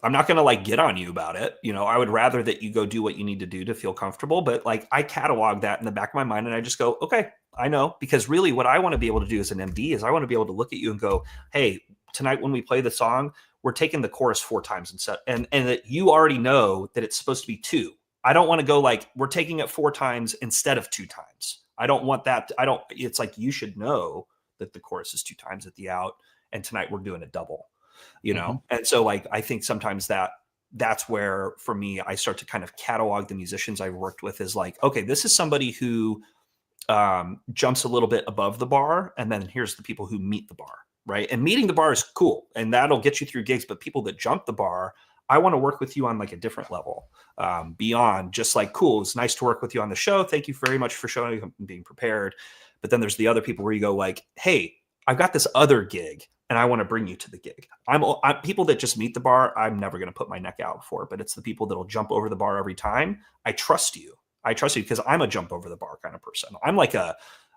I'm not going to like get on you about it. You know, I would rather that you go do what you need to do to feel comfortable. But like I catalog that in the back of my mind and I just go, okay, I know. Because really what I want to be able to do as an MD is I want to be able to look at you and go, hey, tonight when we play the song, we're taking the chorus 4 times and that you already know that it's supposed to be 2. I don't want to go like we're taking it 4 times instead of 2 times. I don't want that. It's like you should know that the chorus is 2 times at the out and tonight we're doing a double. You know, and so like I think sometimes that's where for me I start to kind of catalog the musicians I've worked with is like, okay, this is somebody who jumps a little bit above the bar, and then here's the people who meet the bar. right? And meeting the bar is cool, and that'll get you through gigs. But people that jump the bar, I want to work with you on like a different level, beyond just like, cool, it's nice to work with you on the show. Thank you very much for showing up and being prepared. But then there's the other people where you go like, hey, I've got this other gig and I want to bring you to the gig. I'm people that just meet the bar, I'm never going to put my neck out for, but it's the people that'll jump over the bar every time. I trust you because I'm a jump over the bar kind of person. I'm like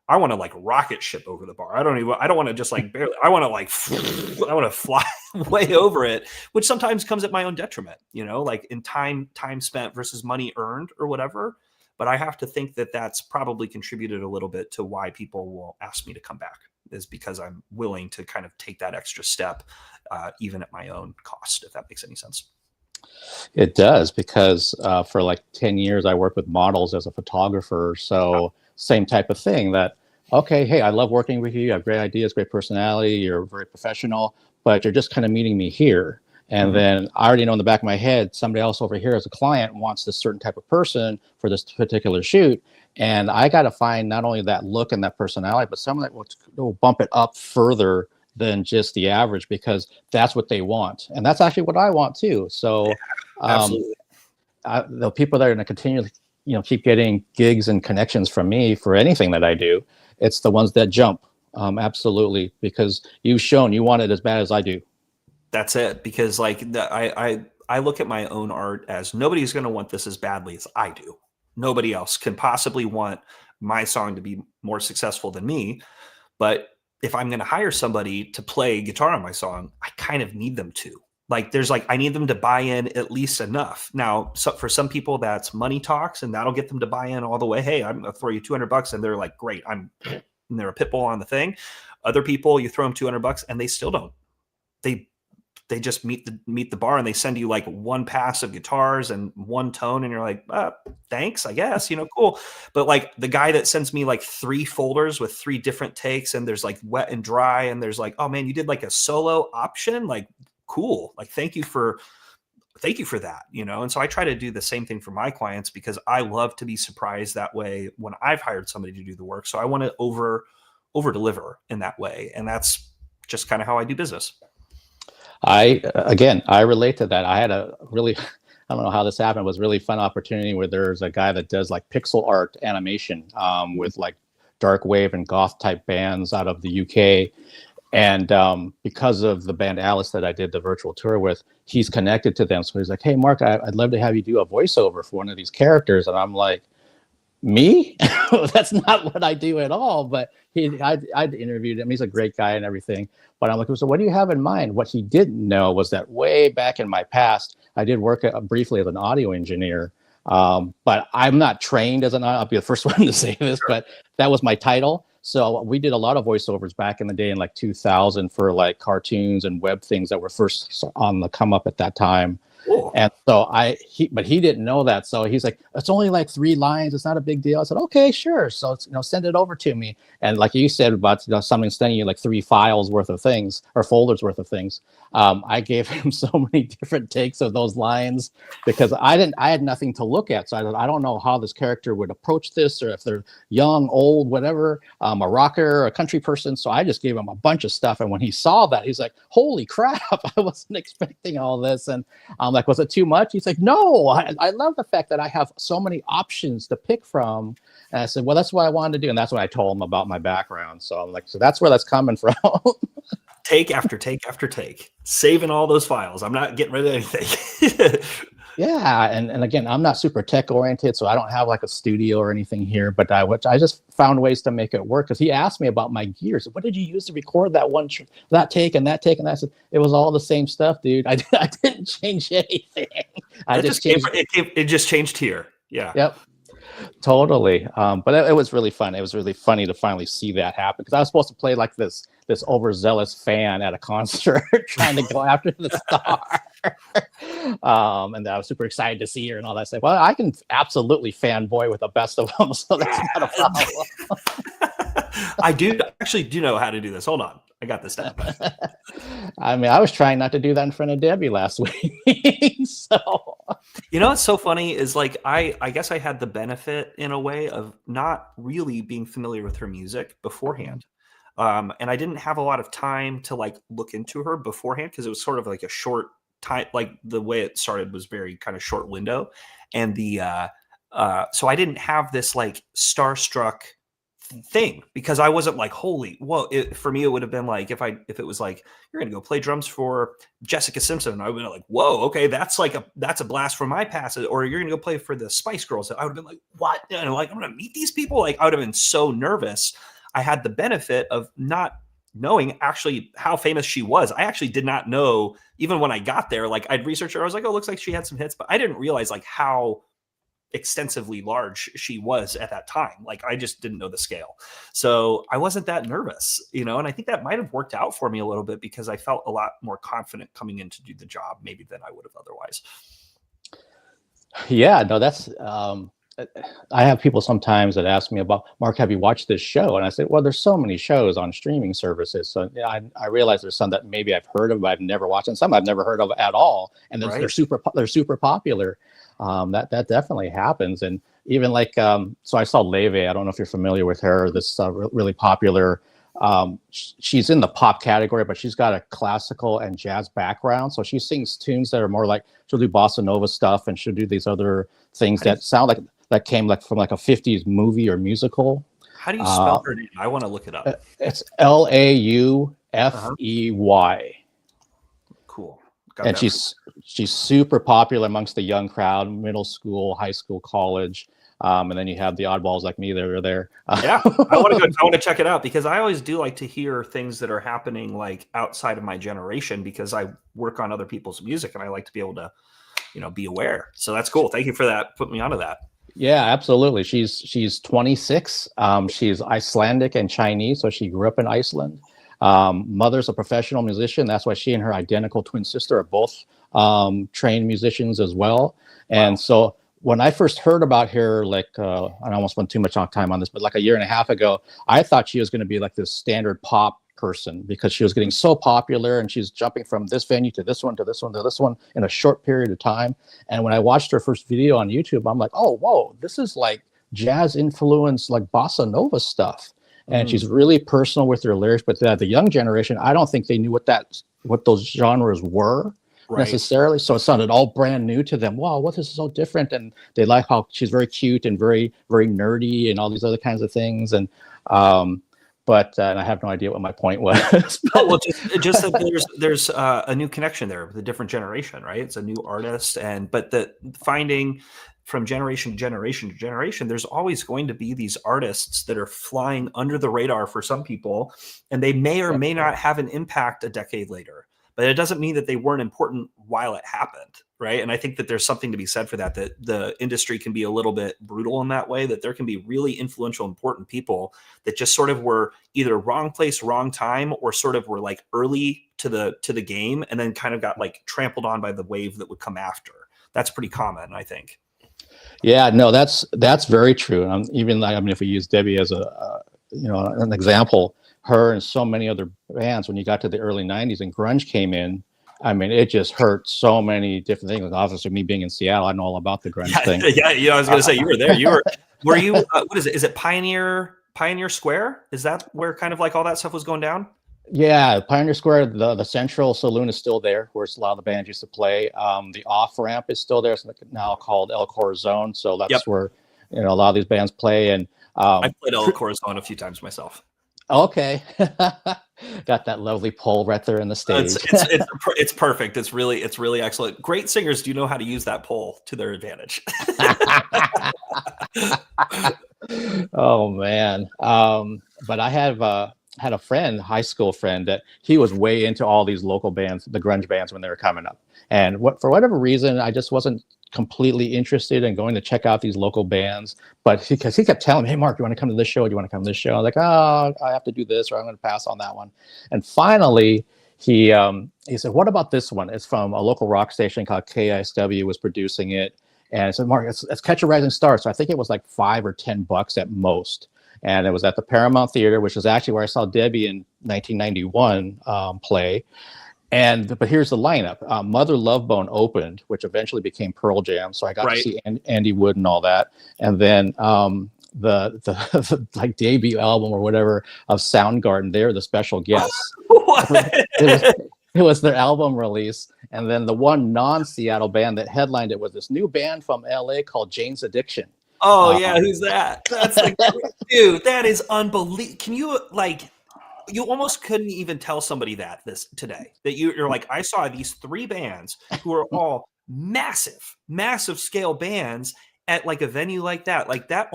I want to like rocket ship over the bar. I don't want to just like barely, I want to fly way over it, which sometimes comes at my own detriment, like in time spent versus money earned or whatever. But I have to think that that's probably contributed a little bit to why people will ask me to come back, is because I'm willing to kind of take that extra step, even at my own cost, if that makes any sense. It does, because for like 10 years, I worked with models as a photographer. So same type of thing that, okay, hey, I love working with you. You have great ideas, great personality. You're very professional, but you're just kind of meeting me here. And then I already know in the back of my head, somebody else over here as a client wants this certain type of person for this particular shoot. And I got to find not only that look and that personality, but someone that will bump it up further than just the average, because that's what they want. And that's actually what I want too. So the people that are going to continually, keep getting gigs and connections from me for anything that I do, it's the ones that jump. Absolutely. Because you've shown you want it as bad as I do. That's it. Because like I look at my own art as nobody's going to want this as badly as I do. Nobody else can possibly want my song to be more successful than me. But if I'm going to hire somebody to play guitar on my song, I kind of need them to. Like, I need them to buy in at least enough. Now, for some people, that's money talks, and that'll get them to buy in all the way. Hey, I'm going to throw you $200, and they're like, great, and they're a pit bull on the thing. Other people, you throw them $200, and they still don't. They just meet the bar, and they send you like one pass of guitars and one tone, and you're like, thanks, I guess, cool. But like the guy that sends me like 3 folders with 3 different takes, and there's like wet and dry, and there's like, oh man, you did like a solo option, like cool, like thank you for that, and so I try to do the same thing for my clients, because I love to be surprised that way when I've hired somebody to do the work. So I want to over deliver in that way, and that's just kind of how I do business. I relate to that. I had a really, I don't know how this happened. It was a really fun opportunity where there's a guy that does like pixel art animation with like dark wave and goth type bands out of the UK. And because of the band Alice that I did the virtual tour with, he's connected to them. So he's like, hey, Mark, I'd love to have you do a voiceover for one of these characters. And I'm like, me? That's not what I do at all. But I'd interviewed him. He's a great guy and everything. But I'm like, so what do you have in mind? What he didn't know was that way back in my past, I did work briefly as an audio engineer. But I'm not trained as I'll be the first one to say this, but that was my title. So we did a lot of voiceovers back in the day in like 2000 for like cartoons and web things that were first on the come up at that time. Cool. And so but he didn't know that. So he's like, it's only like 3 lines. It's not a big deal. I said, okay, sure. So send it over to me. And like you said about something sending you like 3 files worth of things or folders worth of things. I gave him so many different takes of those lines because I had nothing to look at. So I don't know how this character would approach this, or if they're young, old, whatever, a rocker, a country person. So I just gave him a bunch of stuff. And when he saw that, he's like, holy crap, I wasn't expecting all this. And I'm like, was it too much? He's like, no, I love the fact that I have so many options to pick from. And I said, well, that's what I wanted to do. And that's when I told him about my background. So I'm like, so that's where that's coming from. Take after take after take, saving all those files. I'm not getting rid of anything. Yeah. And again, I'm not super tech oriented, so I don't have like a studio or anything here, but I just found ways to make it work. Because he asked me about my gear. So what did you use to record that that take and that take? And I said, it was all the same stuff, dude. I didn't change anything. It just changed here. Yeah. Yep. Totally. But it was really fun. It was really funny to finally see that happen, because I was supposed to play like this overzealous fan at a concert trying to go after the star. And I was super excited to see her and all that stuff. Well, I can absolutely fanboy with the best of them, so that's not a problem. I actually do know how to do this. Hold on. I got this down. I mean, I was trying not to do that in front of Debbie last week. So, what's so funny is like, I guess I had the benefit in a way of not really being familiar with her music beforehand. And I didn't have a lot of time to like look into her beforehand because it was sort of like a short time. Like the way it started was very kind of short window, and so I didn't have this like starstruck thing because I wasn't like, holy, well, for me, it would have been like, if it was like, you're going to go play drums for Jessica Simpson. And I would have been like, whoa, okay. That's a blast from my past. Or you're going to go play for the Spice Girls. I would have been like, what? And like, I'm going to meet these people. Like I would have been so nervous. I had the benefit of not knowing actually how famous she was. I actually did not know, even when I got there, like I'd researched her. I was like, oh, looks like she had some hits, but I didn't realize like how extensively large she was at that time. Like I just didn't know the scale. So I wasn't that nervous, and I think that might have worked out for me a little bit because I felt a lot more confident coming in to do the job maybe than I would have otherwise. Yeah, no, that's I have people sometimes that ask me about, Mark, have you watched this show? And I say, well, there's so many shows on streaming services. So yeah, I realize there's some that maybe I've heard of, but I've never watched, and some I've never heard of at all. And they're super popular. That definitely happens. And even like, so I saw Leve, I don't know if you're familiar with her, this really popular, she's in the pop category, but she's got a classical and jazz background. So she sings tunes that are more like, she'll do bossa nova stuff, and she'll do these other things that sound like, that came like from like a 50s movie or musical. How do you spell her name? I want to look it up. It's Laufey. Cool. And she's super popular amongst the young crowd, middle school, high school, college. And then you have the oddballs like me that are there. Yeah, I want to check it out because I always do like to hear things that are happening like outside of my generation because I work on other people's music and I like to be able to, be aware. So that's cool. Thank you for that. Put me onto that. Yeah, absolutely. She's 26. She's Icelandic and Chinese, so she grew up in Iceland. Mother's a professional musician. That's why she and her identical twin sister are both trained musicians as well. And so when I first heard about her, like I almost spent too much time on this, but like a year and a half ago, I thought she was going to be like this standard pop person because she was getting so popular and she's jumping from this venue to this one to this one to this one in a short period of time. And when I watched her first video on YouTube, I'm like, oh, whoa, this is like jazz influence, like bossa nova stuff. And she's really personal with her lyrics, but the young generation, I don't think they knew what those genres were necessarily. So it sounded all brand new to them. Wow, what is so different? And they like how she's very cute and very, very nerdy and all these other kinds of things. And but I have no idea what my point was. Oh, well, just that there's a new connection there with a different generation, right? It's a new artist, but the finding from generation to generation to generation, there's always going to be these artists that are flying under the radar for some people, and they may or may not have an impact a decade later. But it doesn't mean that they weren't important while it happened, right? And I think that there's something to be said for that the industry can be a little bit brutal in that way, that there can be really influential, important people that just sort of were either wrong place, wrong time, or sort of were like early to the game and then kind of got like trampled on by the wave that would come after. That's pretty common, I think. Yeah, no, that's very true. Even like, I mean, if we use Debbie as an example, her and so many other bands, when you got to the early 90s and grunge came in, I mean, it just hurt so many different things. Obviously, me being in Seattle, I know all about the grunge thing. Yeah, I was going to say, you were there. Were you, what is it? Is it Pioneer Square? Is that where kind of like all that stuff was going down? Yeah, Pioneer Square, the Central Saloon is still there, where a lot of the bands used to play. The off-ramp is still there, so now called El Corazon. So that's where a lot of these bands play. And I played El Corazon a few times myself. Okay. Got that lovely pole right there in the stage. It's perfect. It's really excellent. Great singers do know how to use that pole to their advantage. Oh man. But I have had a friend, high school friend, that he was way into all these local bands, the grunge bands when they were coming up. And for whatever reason, I just wasn't completely interested in going to check out these local bands. But because he kept telling me, hey, Mark, you want to come to this show? Do you want to come to this show? I was like, oh, I have to do this, or I'm going to pass on that one. And finally, he said, what about this one? It's from a local rock station called KISW was producing it. And I said, Mark, it's Catch a Rising Star. So I think it was like $5 or $10 at most. And it was at the Paramount Theater, which is actually where I saw Debbie in 1991 play. But here's the lineup. Mother Love Bone opened, which eventually became Pearl Jam. So I got to see Andy Wood and all that. And then the like debut album or whatever of Soundgarden. They were the special guests. It was their album release, and then the one non-Seattle band that headlined it was this new band from LA called Jane's Addiction. Oh yeah, who's that? That's like, dude, that is unbelievable. Can you like? You almost couldn't even tell somebody that today that you're like, I saw these 3 bands who are all massive scale bands at like a venue like that. Like that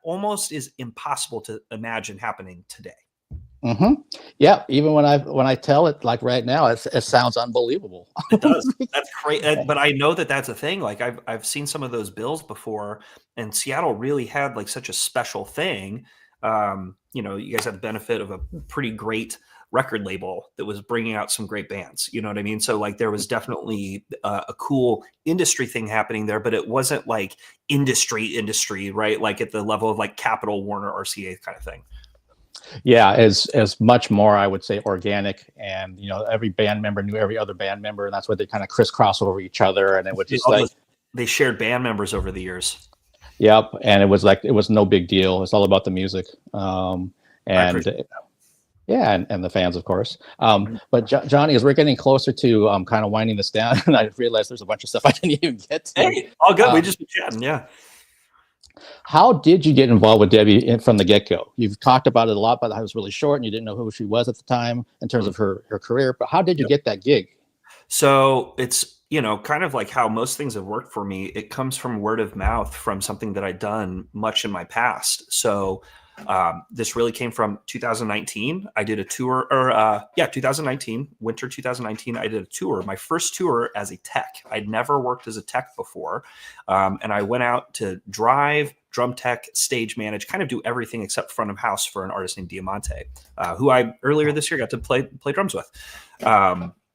almost is impossible to imagine happening today. Mm-hmm. Yeah, even when I tell it like right now, it sounds unbelievable. It does. That's great. But I know that that's a thing. Like I've seen some of those bills before, and Seattle really had like such a special thing. You guys had the benefit of a pretty great record label that was bringing out some great bands. You know what I mean? So like there was definitely a cool industry thing happening there, but it wasn't like industry, right? Like at the level of like Capitol, Warner, RCA kind of thing. Yeah, as much more, I would say, organic, and every band member knew every other band member, and that's why they kind of crisscross over each other, and it would just like they shared band members over the years. Yep, and it was no big deal. It's all about the music, and the fans, of course. But Johnny, as we're getting closer to kind of winding this down, and I realized there's a bunch of stuff I didn't even get to. Hey, all good. We just been chatting, yeah. How did you get involved with Debbie from the get-go? You've talked about it a lot, but I was really short and you didn't know who she was at the time in terms of her career. But how did you get that gig? So it's, kind of like how most things have worked for me. It comes from word of mouth from something that I'd done much in my past. So this really came from 2019. I did a tour, 2019, winter 2019. I did a tour, my first tour as a tech. I'd never worked as a tech before. And I went out to drive, drum tech, stage manage, kind of do everything except front of house for an artist named Diamante, who I earlier this year got to play drums with.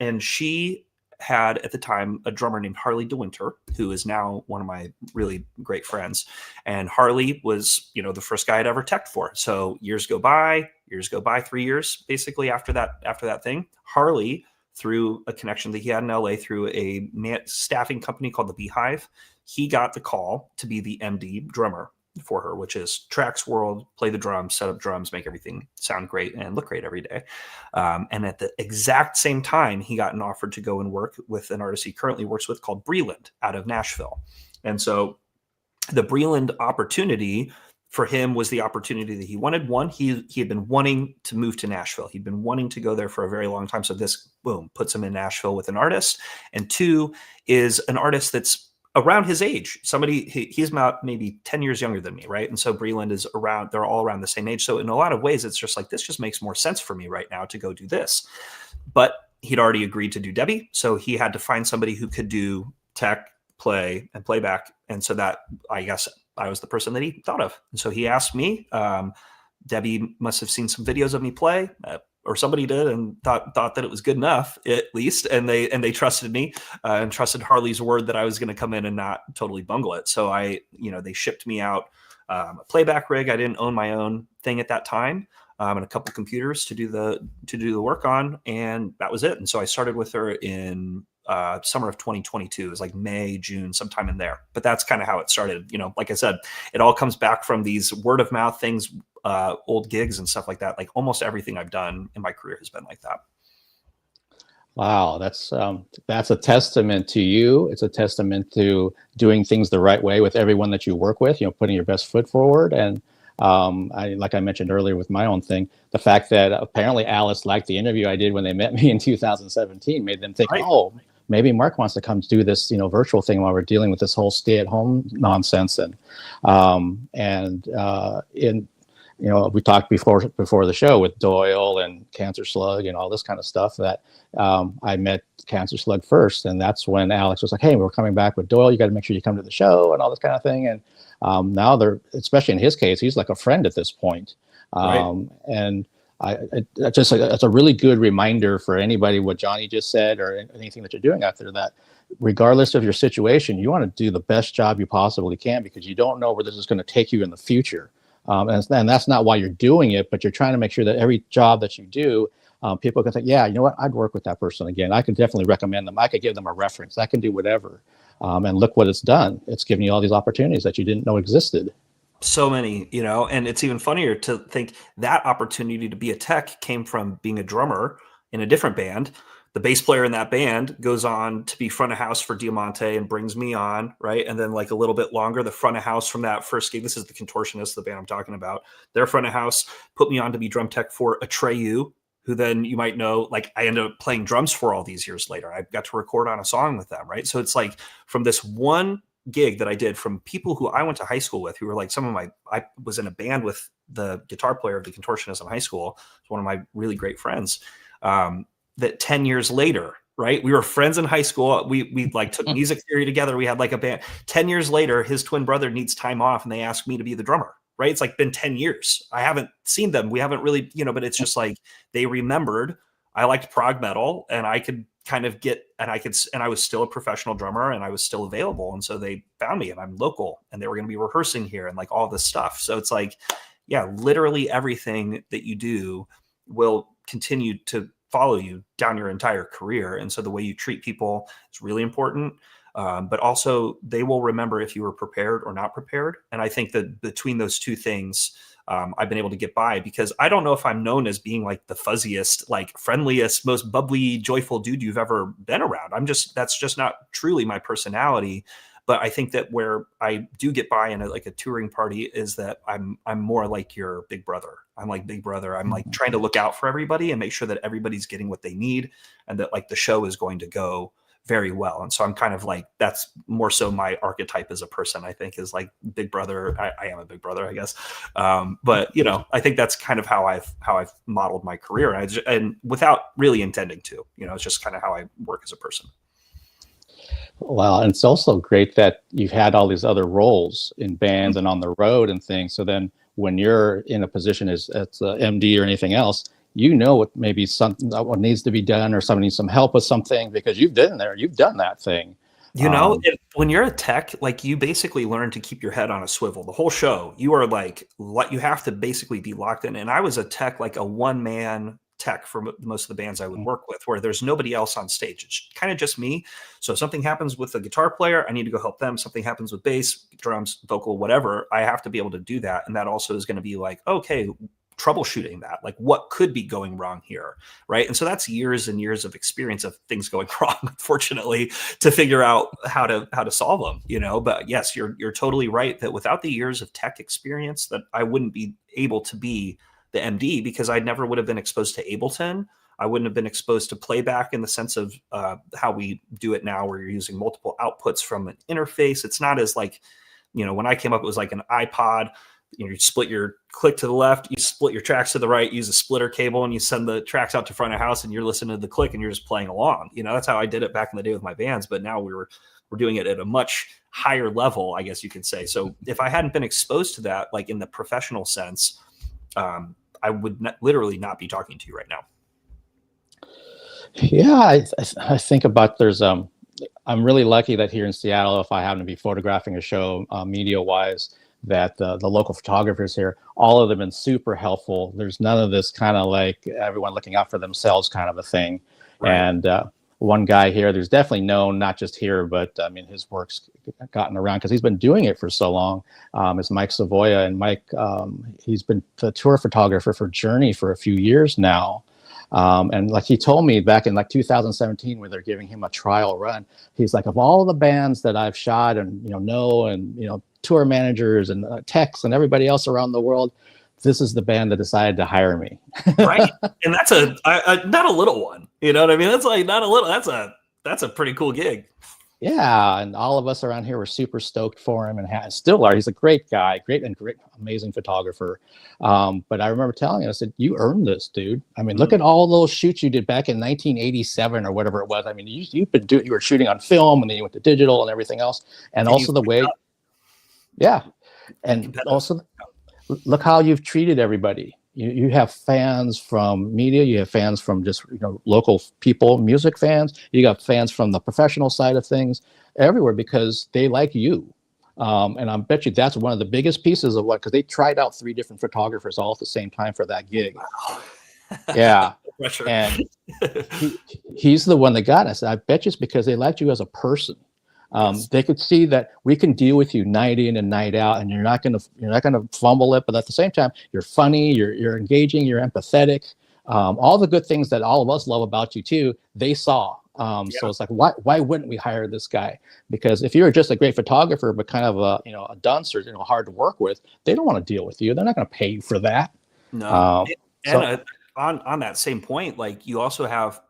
And she had at the time a drummer named Harley DeWinter, who is now one of my really great friends. And Harley was, the first guy I'd ever teched for. So years go by, 3 years basically after that thing. Harley, through a connection that he had in LA through a staffing company called the Beehive, he got the call to be the MD drummer for her, which is tracks world, play the drums, set up drums, make everything sound great and look great every day. And at the exact same time, he got an offer to go and work with an artist he currently works with called Breland out of Nashville. And so the Breland opportunity for him was the opportunity that he wanted. One, he had been wanting to move to Nashville. He'd been wanting to go there for a very long time. So this, boom, puts him in Nashville with an artist. And 2 is an artist that's around his age. He's about maybe 10 years younger than me, right? And so Breland is around, they're all around the same age. So in a lot of ways, it's just like, this just makes more sense for me right now to go do this. But he'd already agreed to do Debbie. So he had to find somebody who could do tech, play, and playback. And so that, I guess, I was the person that he thought of. And so he asked me. Debbie must have seen some videos of me play, or somebody did, and thought that it was good enough, at least. And they trusted me and trusted Harley's word that I was going to come in and not totally bungle it. So they shipped me out a playback rig. I didn't own my own thing at that time, and a couple computers to do the work on, and that was it. And so I started with her in summer of 2022. It was like May, June, sometime in there. But that's kind of how it started. Like I said, it all comes back from these word of mouth things, old gigs and stuff like that. Like almost everything I've done in my career has been like that. Wow, that's a testament to you. It's a testament to doing things the right way with everyone that you work with. Putting your best foot forward. And like I mentioned earlier with my own thing, the fact that apparently Alice liked the interview I did when they met me in 2017 made them think, oh, maybe Mark wants to come do this, virtual thing while we're dealing with this whole stay-at-home nonsense. And we talked before the show with Doyle and Cancer Slug and all this kind of stuff that I met Cancer Slug first. And that's when Alex was like, hey, we're coming back with Doyle. You got to make sure you come to the show and all this kind of thing. And now they're, especially in his case, he's like a friend at this point. And it's a really good reminder for anybody what Johnny just said or anything that you're doing out there, that regardless of your situation, you want to do the best job you possibly can, because you don't know where this is going to take you in the future. And that's not why you're doing it, but you're trying to make sure that every job that you do, people can think, yeah, you know what, I'd work with that person again. I can definitely recommend them. I could give them a reference. I can do whatever. And look what it's done. It's given you all these opportunities that you didn't know existed. So many, you know, and it's even funnier to think that opportunity to be a tech came from being a drummer in a different band. The bass player in that band goes on to be front of house for Diamante and brings me on, right? And then like a little bit longer, the front of house from that first gig, this is the Contortionists, the band I'm talking about. Their front of house put me on to be drum tech for Atreyu, who then you might know, like I ended up playing drums for all these years later. I got to record on a song with them, right? So it's like from this one gig that I did from people who I went to high school with, who were like I was in a band with the guitar player of the Contortionists in high school. It's one of my really great friends. That 10 years later, right? We were friends in high school. We like took music theory together. We had like a band. 10 years later, his twin brother needs time off and they asked me to be the drummer, right? It's like been 10 years. I haven't seen them. We haven't really, you know, but it's just like they remembered I liked prog metal and I could kind of and I was still a professional drummer and I was still available. And so they found me and I'm local and they were going to be rehearsing here and like all this stuff. So it's like, yeah, literally everything that you do will continue to follow you down your entire career. And so the way you treat people is really important. But also they will remember if you were prepared or not prepared. And I think that between those two things, I've been able to get by because I don't know if I'm known as being like the fuzziest, like friendliest, most bubbly, joyful dude you've ever been around. That's just not truly my personality. But I think that where I do get by in like a touring party is that I'm more like your big brother. I'm like big brother. I'm like trying to look out for everybody and make sure that everybody's getting what they need and that like the show is going to go very well. And so I'm kind of like, that's more so my archetype as a person, I think, is like big brother. I am a big brother, I guess. But you know, I think that's kind of how I've modeled my career and without really intending to, you know, it's just kind of how I work as a person. Well, and it's also great that you've had all these other roles in bands and on the road and things. So then when you're in a position as MD or anything else, you know what maybe something what needs to be done or somebody needs some help with something because you've been there, you've done that thing. You know, when you're a tech, like you basically learn to keep your head on a swivel. The whole show, you are like, you have to basically be locked in. And I was a tech, like a one-man tech for most of the bands I would work with, where there's nobody else on stage. It's kind of just me. So if something happens with the guitar player, I need to go help them. Something happens with bass, drums, vocal, whatever. I have to be able to do that. And that also is going to be like, okay, troubleshooting that, like what could be going wrong here, right? And so that's years and years of experience of things going wrong, unfortunately, to figure out how to solve them, you know. But yes, you're totally right that without the years of tech experience, that I wouldn't be able to be the MD because I never would have been exposed to Ableton. I wouldn't have been exposed to playback in the sense of how we do it now, where you're using multiple outputs from an interface. It's not as like, you know, when I came up, it was like an iPod. You split your click to the left, you split your tracks to the right, use a splitter cable, and you send the tracks out to front of house, and you're listening to the click, and you're just playing along. You know, that's how I did it back in the day with my bands. But now we're doing it at a much higher level, I guess you could say. So if I hadn't been exposed to that, like in the professional sense, I would literally not be talking to you right now. Yeah, I think about I'm really lucky that here in Seattle, if I happen to be photographing a show media wise, that the local photographers here, all of them have been super helpful. There's none of this kind of like everyone looking out for themselves kind of a thing. Right. And one guy here, there's definitely known, not just here, but I mean, his work's gotten around because he's been doing it for so long, is Mike Savoya. And Mike, he's been the tour photographer for Journey for a few years now. And like he told me back in like 2017, where they're giving him a trial run, he's like, of all the bands that I've shot and, and, tour managers and techs and everybody else around the world, this is the band that decided to hire me. Right. And that's not a little one, you know what I mean? That's like not a little, that's a pretty cool gig. Yeah. And all of us around here were super stoked for him and still are. He's a great guy, great, amazing photographer. But I remember telling him, I said, you earned this, dude. I mean, look at all those shoots you did back in 1987 or whatever it was. I mean, you were shooting on film and then you went to digital and everything else. And also the way, yeah. And also look how you've treated everybody. You have fans from media, you have fans from just local people, music fans, you got fans from the professional side of things everywhere because they like you. And I bet you that's one of the biggest pieces of because they tried out 3 different photographers all at the same time for that gig. Wow. Yeah. And he's the one that got us. I bet you it's because they liked you as a person. They could see that we can deal with you night in and night out, and you're not gonna fumble it. But at the same time, you're funny, you're engaging, you're empathetic. All the good things that all of us love about you too, they saw. So it's like, why wouldn't we hire this guy? Because if you're just a great photographer, but kind of a dunce or hard to work with, they don't want to deal with you. They're not going to pay you for that. No. On that same point, like you also have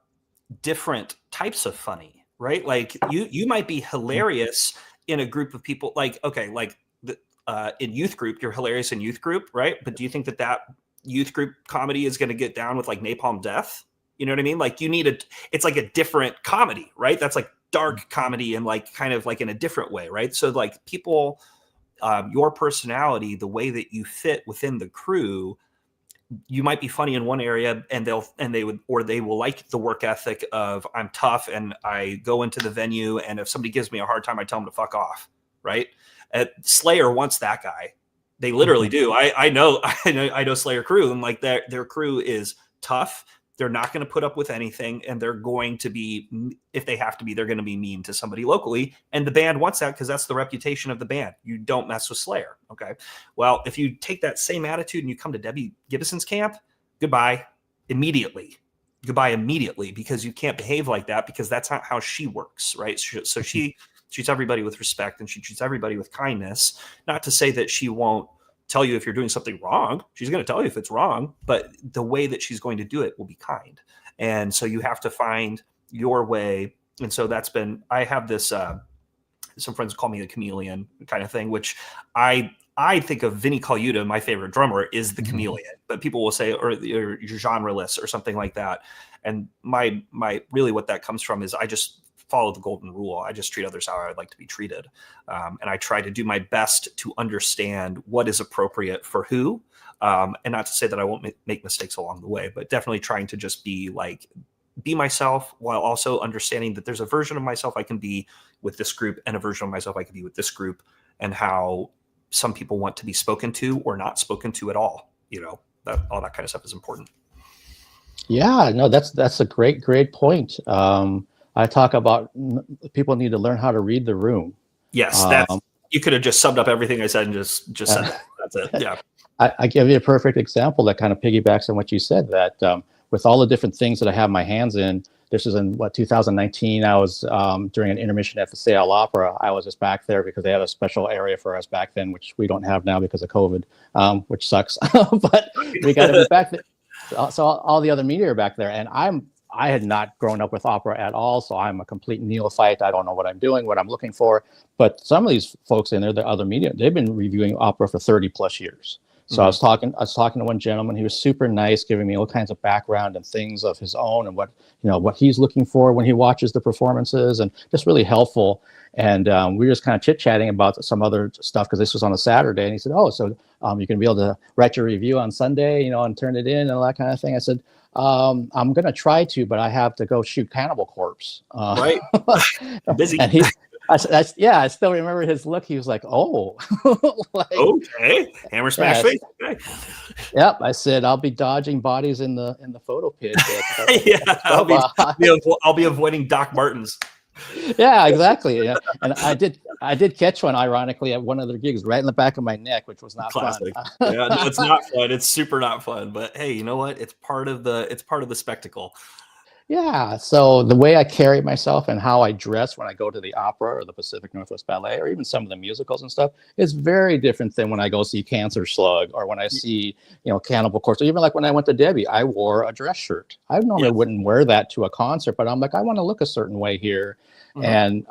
different types of funny, right? Like you might be hilarious in a group of people. Like in youth group, you're hilarious in youth group, right? But do you think that youth group comedy is going to get down with like Napalm Death? You know what I mean? Like it's like a different comedy, right? That's like dark comedy and like kind of like in a different way, right? So like people, your personality, the way that you fit within the crew, you might be funny in one area and they will like the work ethic of I'm tough and I go into the venue and if somebody gives me a hard time, I tell them to fuck off, right? Slayer wants that guy. They literally do. I know Slayer crew, and like their crew is tough. They're not going to put up with anything, and they're going to be, if they have to be, they're going to be mean to somebody locally. And the band wants that because that's the reputation of the band. You don't mess with Slayer. Okay. Well, if you take that same attitude and you come to Debbie Gibson's camp, goodbye immediately. Goodbye immediately, because you can't behave like that, because that's not how she works, right? So she treats everybody with respect and she treats everybody with kindness. Not to say that she won't tell you if you're doing something wrong. She's going to tell you if it's wrong, but the way that she's going to do it will be kind. And so you have to find your way. And so I have this, some friends call me the chameleon kind of thing, which I think of Vinnie Colaiuta, my favorite drummer, is the chameleon, but people will say, or you're genreless or something like that. And my really what that comes from is I just follow the golden rule. I just treat others how I'd like to be treated. And I try to do my best to understand what is appropriate for who. And not to say that I won't make mistakes along the way, but definitely trying to just be myself, while also understanding that there's a version of myself I can be with this group and a version of myself I can be with this group, and how some people want to be spoken to or not spoken to at all. All that kind of stuff is important. Yeah, no, that's a great point. I talk about people need to learn how to read the room. Yes, you could have just summed up everything I said and just said that. That's it. Yeah. I give you a perfect example that kind of piggybacks on what you said, that with all the different things that I have my hands in, this is in 2019, I was during an intermission at the Seattle Opera. I was just back there because they had a special area for us back then, which we don't have now because of COVID, which sucks. But we got to be back there. So all the other media are back there, and I had not grown up with opera at all, so I'm a complete neophyte. I don't know what I'm doing, what I'm looking for. But some of these folks in there, the other media, they've been reviewing opera for 30 plus years. So I was talking to one gentleman. He was super nice, giving me all kinds of background and things of his own, and what he's looking for when he watches the performances, and just really helpful. And we were just kind of chit chatting about some other stuff, because this was on a Saturday. And he said, "Oh, so you're gonna be able to write your review on Sunday, and turn it in and all that kind of thing." I said, "I'm gonna try to, but I have to go shoot Cannibal Corpse." Right. Busy. And I still remember his look. He was like, "Oh, okay, hammer smash face." Okay. Yep. I said, "I'll be dodging bodies in the photo pit." Yeah, I'll be avoiding Doc Martens. Yeah, exactly. Yeah. And I did catch one, ironically, at one of their gigs, right in the back of my neck, which was not Classic. fun. Yeah, no, it's not fun. It's super not fun. But hey, you know what? It's part of the spectacle. Yeah. So the way I carry myself and how I dress when I go to the opera or the Pacific Northwest Ballet, or even some of the musicals and stuff, is very different than when I go see Cancer Slug, or when I see, Cannibal Corpse, or even like when I went to Debbie, I wore a dress shirt. I normally wouldn't wear that to a concert, but I'm like, I want to look a certain way here. And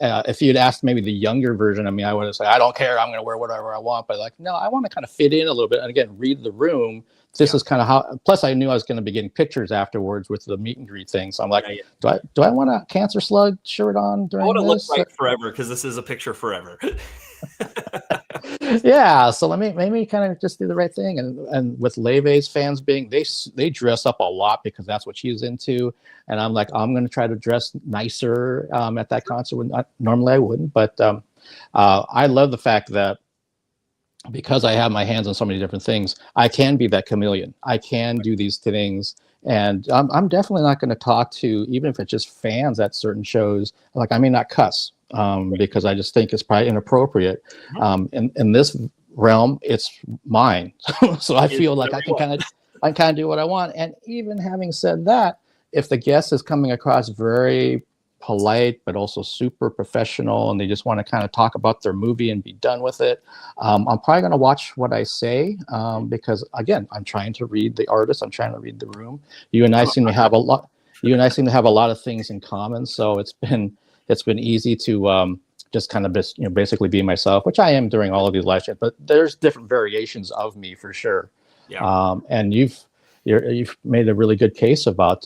if you'd asked maybe the younger version of me, I would have said, I don't care, I'm going to wear whatever I want. But no, I want to kind of fit in a little bit. And again, read the room. This is kind of how, plus I knew I was going to be getting pictures afterwards with the meet and greet thing. So I'm like, do I want a Cancer Slug shirt on during this? I want to look right forever, because this is a picture forever. Yeah, so let me kind of just do the right thing. And with Leve's fans being, they dress up a lot because that's what she's into. And I'm like, I'm going to try to dress nicer at that concert. Normally I wouldn't, but I love the fact that because I have my hands on so many different things, I can be that chameleon. I can do these things And I'm definitely not going to talk to, even if it's just fans at certain shows. Like, I may not cuss because I just think it's probably inappropriate. In this realm, it's mine. So I feel like I can kind of do what I want. And even having said that, if the guest is coming across very polite, but also super professional, and they just want to kind of talk about their movie and be done with it, I'm probably going to watch what I say because, again, I'm trying to read the artist. I'm trying to read the room. You and I seem to have a lot. You and I seem to have a lot of things in common. So it's been easy to just kind of basically be myself, which I am during all of these live shows. But there's different variations of me for sure. Yeah. And you've made a really good case about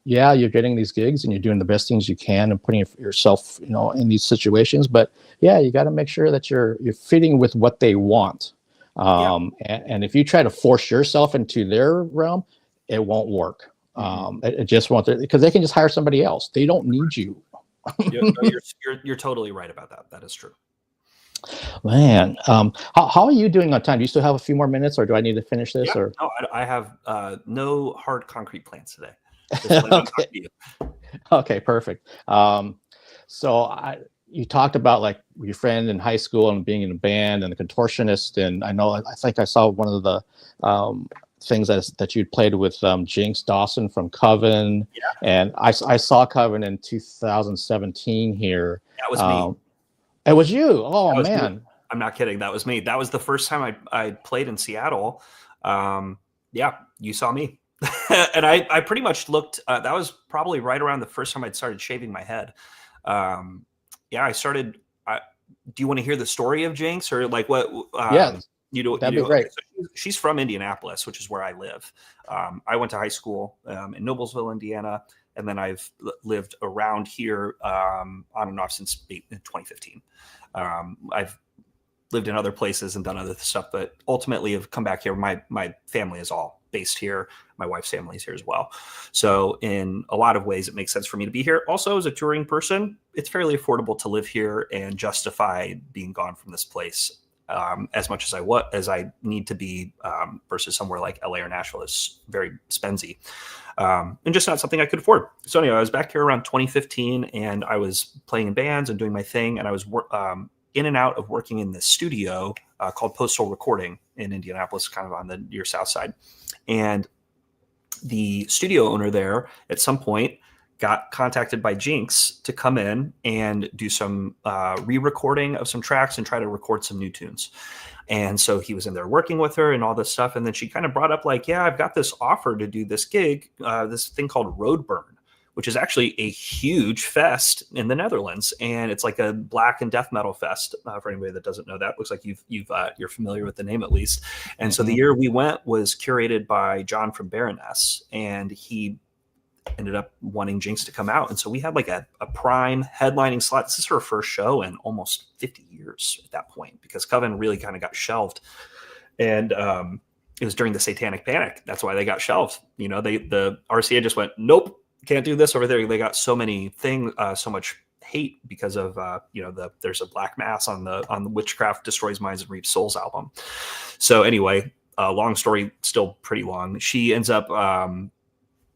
yeah, you're getting these gigs and you're doing the best things you can and putting yourself, in these situations. But yeah, you got to make sure that you're fitting with what they want. And if you try to force yourself into their realm, it won't work. It just won't, because they can just hire somebody else. They don't need you. You're totally right about that. That is true. Man, how are you doing on time? Do you still have a few more minutes, or do I need to finish this? Yeah, Or no, I have no hard concrete plans today. Okay, perfect. So you talked about like your friend in high school and being in a band and the contortionist, and I think I saw one of the things that you'd played with Jinx Dawson from Coven, and I saw Coven in 2017 here. That was me. It was you. Oh man, me. I'm not kidding. That was me. That was the first time I played in Seattle. Yeah, you saw me. And I pretty much looked, that was probably right around the first time I'd started shaving my head. I started, do you want to hear the story of Jinx, or like what? Yeah, that'd be great. So she's from Indianapolis, which is where I live. I went to high school in Noblesville, Indiana, and then I've lived around here on and off since 2015. I've lived in other places and done other stuff, but ultimately have come back here. My family is all based here. My wife's family is here as well. So in a lot of ways, it makes sense for me to be here. Also, as a touring person, it's fairly affordable to live here and justify being gone from this place as much as I need to be versus somewhere like LA or Nashville is very spendy and just not something I could afford. So anyway, I was back here around 2015 and I was playing in bands and doing my thing. And I was in and out of working in this studio called Postal Recording in Indianapolis, kind of on near South Side. And the studio owner there at some point got contacted by Jinx to come in and do some re-recording of some tracks and try to record some new tunes. And so he was in there working with her and all this stuff. And then she kind of brought up like, yeah, I've got this offer to do this gig, this thing called Roadburn, which is actually a huge fest in the Netherlands. And it's like a black and death metal fest. For anybody that doesn't know that, looks like you're familiar with the name at least. And so the year we went was curated by John from Baroness, and he ended up wanting Jinx to come out. And so we had like a prime headlining slot. This is her first show in almost 50 years at that point, because Coven really kind of got shelved. And it was during the Satanic Panic. That's why they got shelved. The RCA just went, nope, can't do this over there. They got so many things, so much hate because of there's a Black Mass on the Witchcraft Destroys Minds and Reaps Souls album. So anyway, long story, still pretty long. She ends up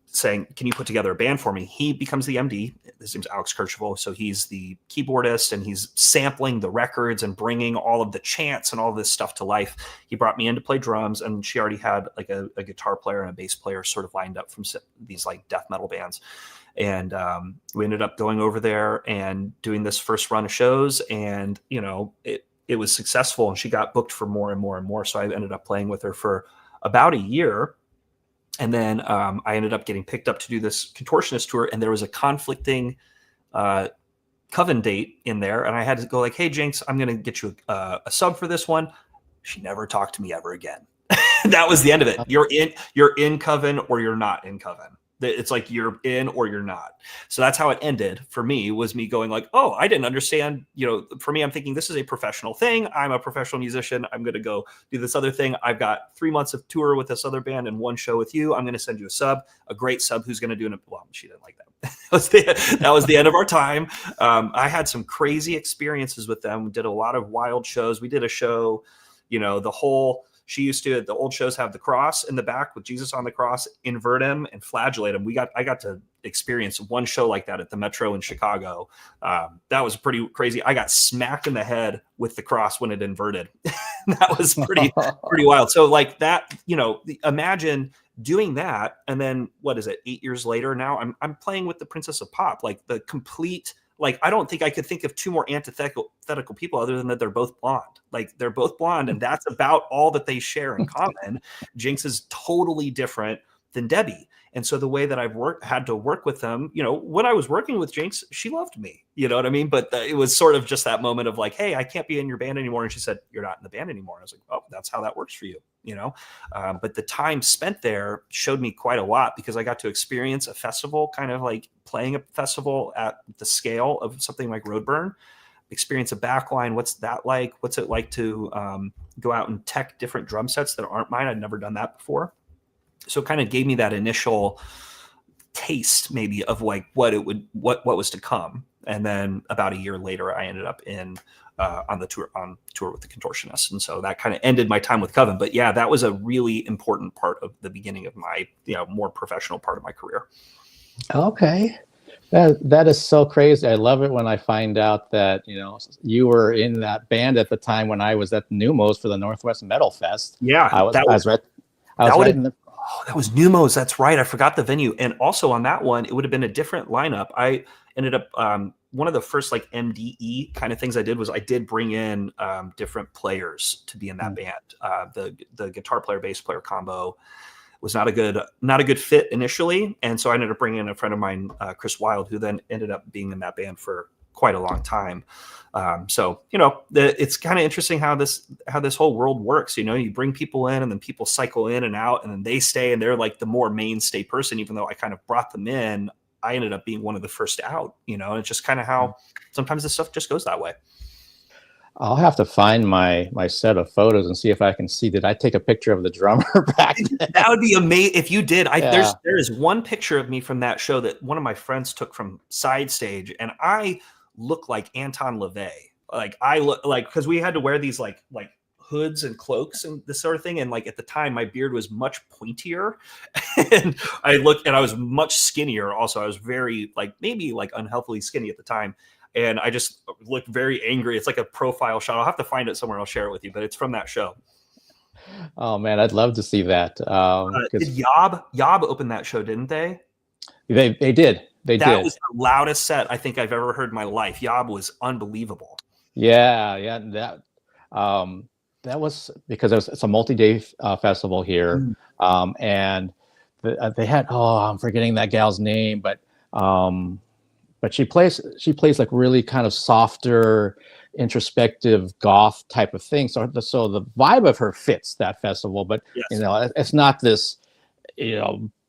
saying, can you put together a band for me? He becomes the MD. His name's Alex Kirchhoff. So he's the keyboardist and he's sampling the records and bringing all of the chants and all this stuff to life. He brought me in to play drums, and she already had like a guitar player and a bass player sort of lined up from these like death metal bands. And we ended up going over there and doing this first run of shows, and it was successful, and she got booked for more and more and more. So I ended up playing with her for about a year. And then I ended up getting picked up to do this contortionist tour, and there was a conflicting Coven date in there. And I had to go like, hey, Jinx, I'm going to get you a sub for this one. She never talked to me ever again. That was the end of it. You're in Coven or you're not in Coven. It's like you're in or you're not. So that's how it ended for me, was me going like, oh, I didn't understand. For me, I'm thinking this is a professional thing. I'm a professional musician. I'm going to go do this other thing. I've got 3 months of tour with this other band and 1 show with you. I'm going to send you a great sub who's going to do it. Well, she didn't like that. That was the end of our time. I had some crazy experiences with them. We did a lot of wild shows. We did a show, the whole She used to, at the old shows, have the cross in the back with Jesus on the cross, invert him and flagellate him. I got to experience one show like that at the Metro in Chicago. That was pretty crazy. I got smacked in the head with the cross when it inverted. That was pretty wild. So like that, imagine doing that, and then what is it? 8 years later now, I'm playing with the Princess of Pop, like the complete. Like, I don't think I could think of two more antithetical people other than that they're both blonde. Like, they're both blonde, and that's about all that they share in common. Jinx is totally different than Debbie. And so the way that I've had to work with them, when I was working with Jinx, she loved me. You know what I mean? But it was sort of just that moment of like, hey, I can't be in your band anymore. And she said, you're not in the band anymore. I was like, oh, that's how that works for you. But the time spent there showed me quite a lot, because I got to experience a festival, kind of like playing a festival at the scale of something like Roadburn, experience a backline. What's that like? What's it like to go out and tech different drum sets that aren't mine? I'd never done that before. So it kind of gave me that initial taste maybe of like what was to come. And then about a year later, I ended up on tour with the Contortionists. And so that kind of ended my time with Coven. But yeah, that was a really important part of the beginning of my, more professional part of my career. Okay. That is so crazy. I love it when I find out that, you were in that band at the time when I was at Numos for the Northwest Metal Fest. Yeah. That was Numos. That's right. I forgot the venue. And also on that one, it would have been a different lineup. I ended up, one of the first like MDE kind of things I did was I did bring in different players to be in that band. The guitar player, bass player combo was not a good fit initially. And so I ended up bringing in a friend of mine, Chris Wilde, who then ended up being in that band for quite a long time. So, it's kind of interesting how this whole world works. You bring people in and then people cycle in and out, and then they stay and they're like the more mainstay person, even though I kind of brought them in. I ended up being one of the first out, and it's just kind of how sometimes this stuff just goes that way. I'll have to find my set of photos and see if I can see. Did I take a picture of the drummer back then? That would be amazing if you did. There is one picture of me from that show that one of my friends took from side stage, and I look like Anton LaVey. Like I look like, because we had to wear these like hoods and cloaks and this sort of thing. And like at the time, my beard was much pointier, and I was much skinnier. Also, I was very maybe unhealthily skinny at the time. And I just looked very angry. It's like a profile shot. I'll have to find it somewhere. I'll share it with you, but it's from that show. Oh man, I'd love to see that. Did Yob open that show, didn't they? They did. That was the loudest set I think I've ever heard in my life. Yob was unbelievable. Yeah. That was because it's a multi-day festival here. And they had, I'm forgetting that gal's name, but she plays like really kind of softer, introspective goth type of thing. So the vibe of her fits that festival, but yes. It's not this,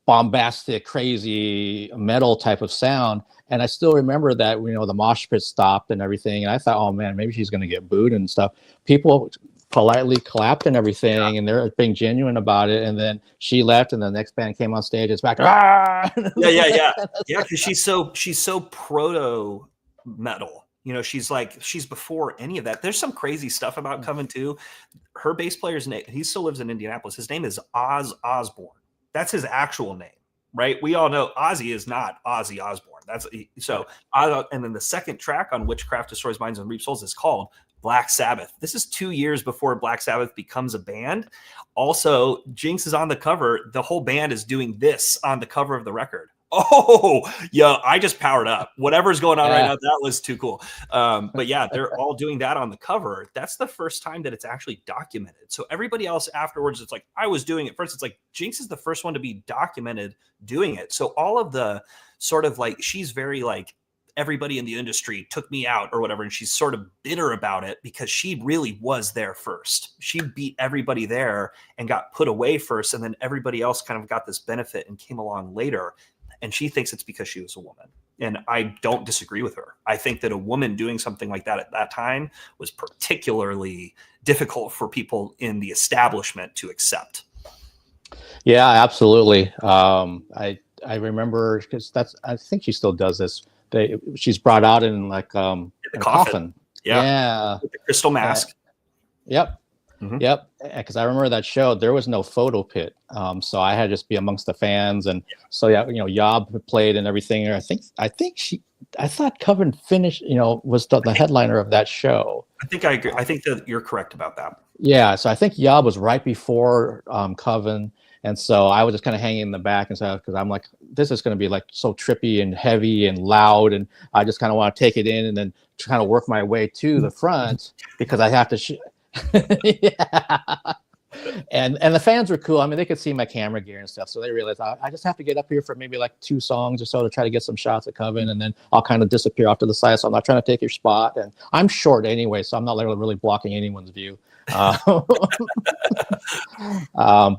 bombastic, crazy metal type of sound. And I still remember that, the mosh pit stopped and everything. And I thought, oh man, maybe she's going to get booed and stuff. People politely clapped and everything, and they're being genuine about it. And then she left, and the next band came on stage. It's back. Yeah. Because she's so proto metal. She's before any of that. There's some crazy stuff about Coven too. Her bass player's name, he still lives in Indianapolis. His name is Oz Osborne. That's his actual name, right? We all know Ozzy is not Ozzy Osbourne. And then the second track on Witchcraft Destroys Minds and Reaps Souls is called Black Sabbath. This is 2 years before Black Sabbath becomes a band. Also, Jinx is on the cover. The whole band is doing this on the cover of the record. Oh, yeah, I just powered up. Whatever's going on right now, that was too cool. But yeah, they're all doing that on the cover. That's the first time that it's actually documented. So everybody else afterwards, it's like, I was doing it first. It's like Jinx is the first one to be documented doing it. So all of the sort of she's very everybody in the industry took me out or whatever. And she's sort of bitter about it because she really was there first. She beat everybody there and got put away first. And then everybody else kind of got this benefit and came along later. And she thinks it's because she was a woman. And I don't disagree with her. I think that a woman doing something like that at that time was particularly difficult for people in the establishment to accept. Yeah, absolutely. I remember, because I think she still does this. She's brought out in a coffin. Yeah. With the crystal mask. Yep. Yep, because I remember that show. There was no photo pit, so I had to just be amongst the fans, and so yeah, Yob played and everything. I thought Coven finished, was the headliner of that show. I think I agree. I think that you're correct about that. Yeah, so I think Yob was right before Coven, and so I was just kind of hanging in the back and stuff because I'm like, this is going to be like so trippy and heavy and loud, and I just kind of want to take it in and then kind of work my way to the front because I have to. Yeah. And the fans were cool. I mean, they could see my camera gear and stuff, so they realized I just have to get up here for maybe like 2 songs or so to try to get some shots at Coven, and then I'll kind of disappear off to the side. So I'm not trying to take your spot, and I'm short anyway, so I'm not really blocking anyone's view. But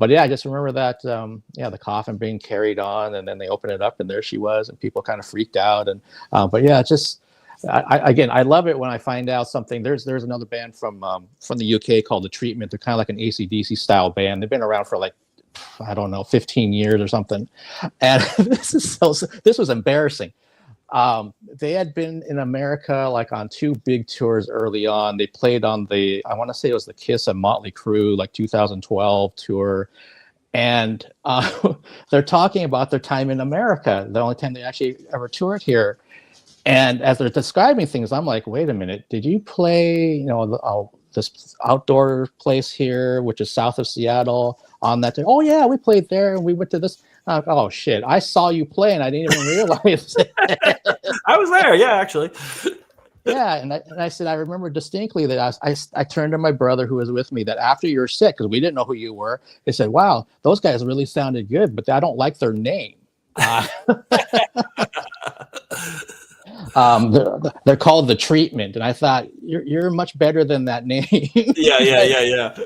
yeah, I just remember that the coffin being carried on, and then they open it up, and there she was, and people kind of freaked out. And but yeah, just. I love it when I find out something. There's another band from the UK called The Treatment. They're kind of like an AC/DC style band. They've been around for like, I don't know, 15 years or something. And this was embarrassing. They had been in America like on 2 big tours early on. They played on I want to say it was the Kiss and Motley Crue like 2012 tour. And they're talking about their time in America, the only time they actually ever toured here. And as they're describing things, I'm like, wait a minute, did you play, this outdoor place here, which is south of Seattle on that day? Oh yeah, we played there and we went to this. Oh shit, I saw you play and I didn't even realize it. I was there, yeah, actually. Yeah, and I said, I remember distinctly that I turned to my brother who was with me that after your set, because we didn't know who you were, they said, wow, those guys really sounded good, but I don't like their name. They're called The Treatment, and I thought you're much better than that name. Yeah.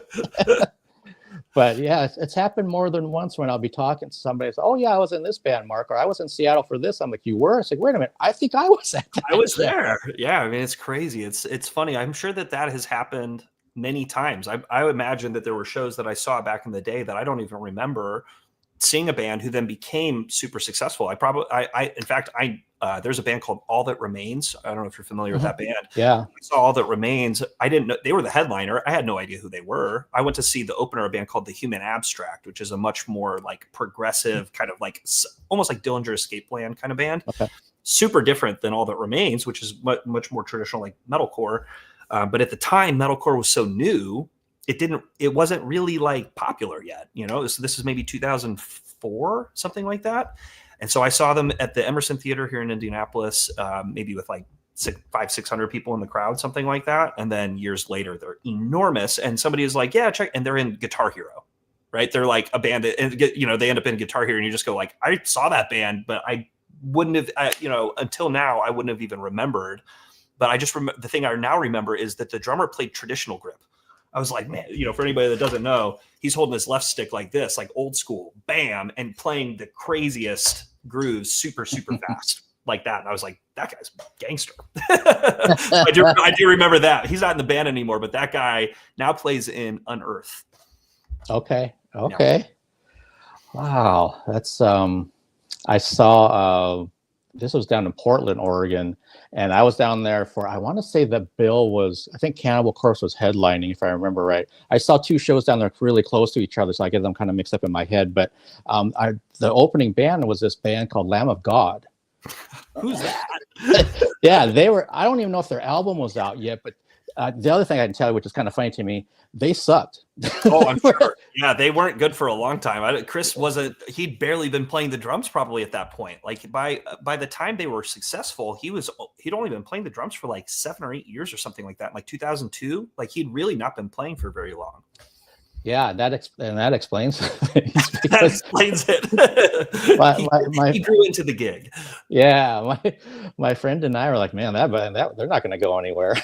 But yeah, it's happened more than once when I'll be talking to somebody. Oh yeah, I was in this band, Mark, or I was in Seattle for this. I'm like, you were? I said, wait a minute, I think I was at that. I was there. Yeah, I mean, it's crazy. It's funny. I'm sure that has happened many times. I imagine that there were shows that I saw back in the day that I don't even remember seeing a band who then became super successful. In fact, there's a band called All That Remains. I don't know if you're familiar with that band. Yeah. I saw All That Remains. I didn't know they were the headliner. I had no idea who they were. I went to see the opener of a band called The Human Abstract, which is a much more like progressive kind of like almost like Dillinger Escape Plan kind of band. Okay. Super different than All That Remains, which is much more traditional like metalcore. But at the time, metalcore was so new. It wasn't really like popular yet, so this is maybe 2004, something like that. And so I saw them at the Emerson Theater here in Indianapolis, maybe with like 600 people in the crowd, something like that. And then years later, they're enormous. And somebody is like, yeah, check. And they're in Guitar Hero, right? They're like a band and they end up in Guitar Hero and you just go like, I saw that band, but I wouldn't have, until now, I wouldn't have even remembered. But I just remember the thing I now remember is that the drummer played traditional grip. I was like, man, for anybody that doesn't know, he's holding his left stick like this, like old school, bam, and playing the craziest grooves super, super fast like that. And I was like, that guy's gangster. I do remember that. He's not in the band anymore, but that guy now plays in Unearth. Okay. Yeah. Wow. That's, I saw, this was down in Portland, Oregon. And I was down there for, I want to say that Bill was, I think Cannibal Corpse was headlining, if I remember right. I saw 2 shows down there really close to each other, so I get them kind of mixed up in my head. But the opening band was this band called Lamb of God. Who's that? Yeah, they were, I don't even know if their album was out yet, but the other thing I can tell you, which is kind of funny to me, they sucked. Oh, I'm sure. Yeah, they weren't good for a long time. Chris he'd barely been playing the drums probably at that point. Like by the time they were successful, he'd only been playing the drums for like 7 or 8 years or something like that. Like 2002, like he'd really not been playing for very long. Yeah, that explains things. That explains it. He grew into the gig. Yeah, my friend and I were like, man, that they're not going to go anywhere.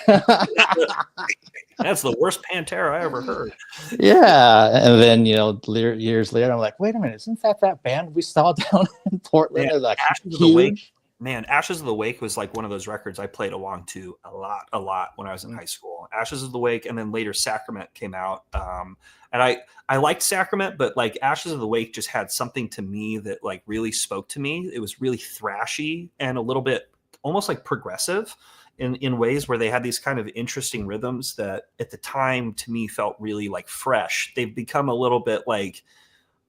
That's the worst Pantera I ever heard. Yeah, and then years later, I'm like, wait a minute, isn't that band we saw down in Portland? Man, like Ashes of the Wake. Man, Ashes of the Wake was like one of those records I played along to a lot when I was in high school. Ashes of the Wake, and then later Sacrament came out. And I liked Sacrament, but like Ashes of the Wake just had something to me that like really spoke to me. It was really thrashy and a little bit almost like progressive in ways where they had these kind of interesting rhythms that at the time to me felt really like fresh. They've become a little bit like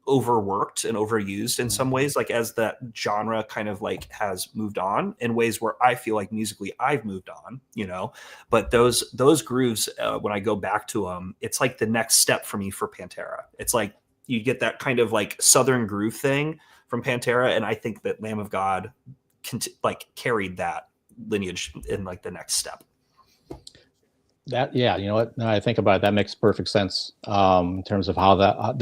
overworked and overused in some ways, like as that genre kind of like has moved on in ways where I feel like musically I've moved on, you know. But those grooves, when I go back to them, it's like the next step for me for Pantera. It's like you get that kind of like Southern groove thing from Pantera, and I think that Lamb of God like carried that lineage in like the next step. That, yeah, you know what? Now I think about it, that makes perfect sense in terms of how that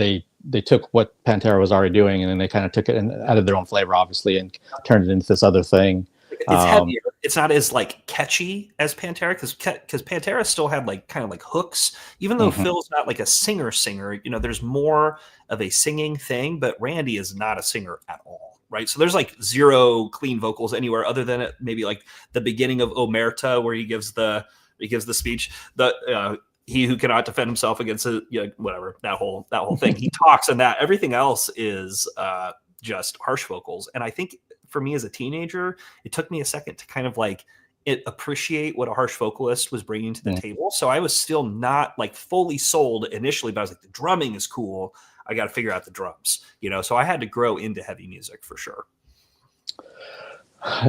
they took what Pantera was already doing, and then they kind of took it and added their own flavor, obviously, and turned it into this other thing. It's heavier. It's not as like catchy as Pantera, because Pantera still had like kind of like hooks, even though Phil's not like a singer. You know, there's more of a singing thing, but Randy is not a singer at all, right? So there's like zero clean vocals anywhere other than it, maybe like the beginning of Omerta, where he gives the speech, he who cannot defend himself against a, you know, whatever, that whole thing. He talks, and that everything else is just harsh vocals. And I think for me as a teenager, it took me a second to kind of like appreciate what a harsh vocalist was bringing to the table. So I was still not like fully sold initially, but I was like, the drumming is cool. I got to figure out the drums, you know? So I had to grow into heavy music for sure.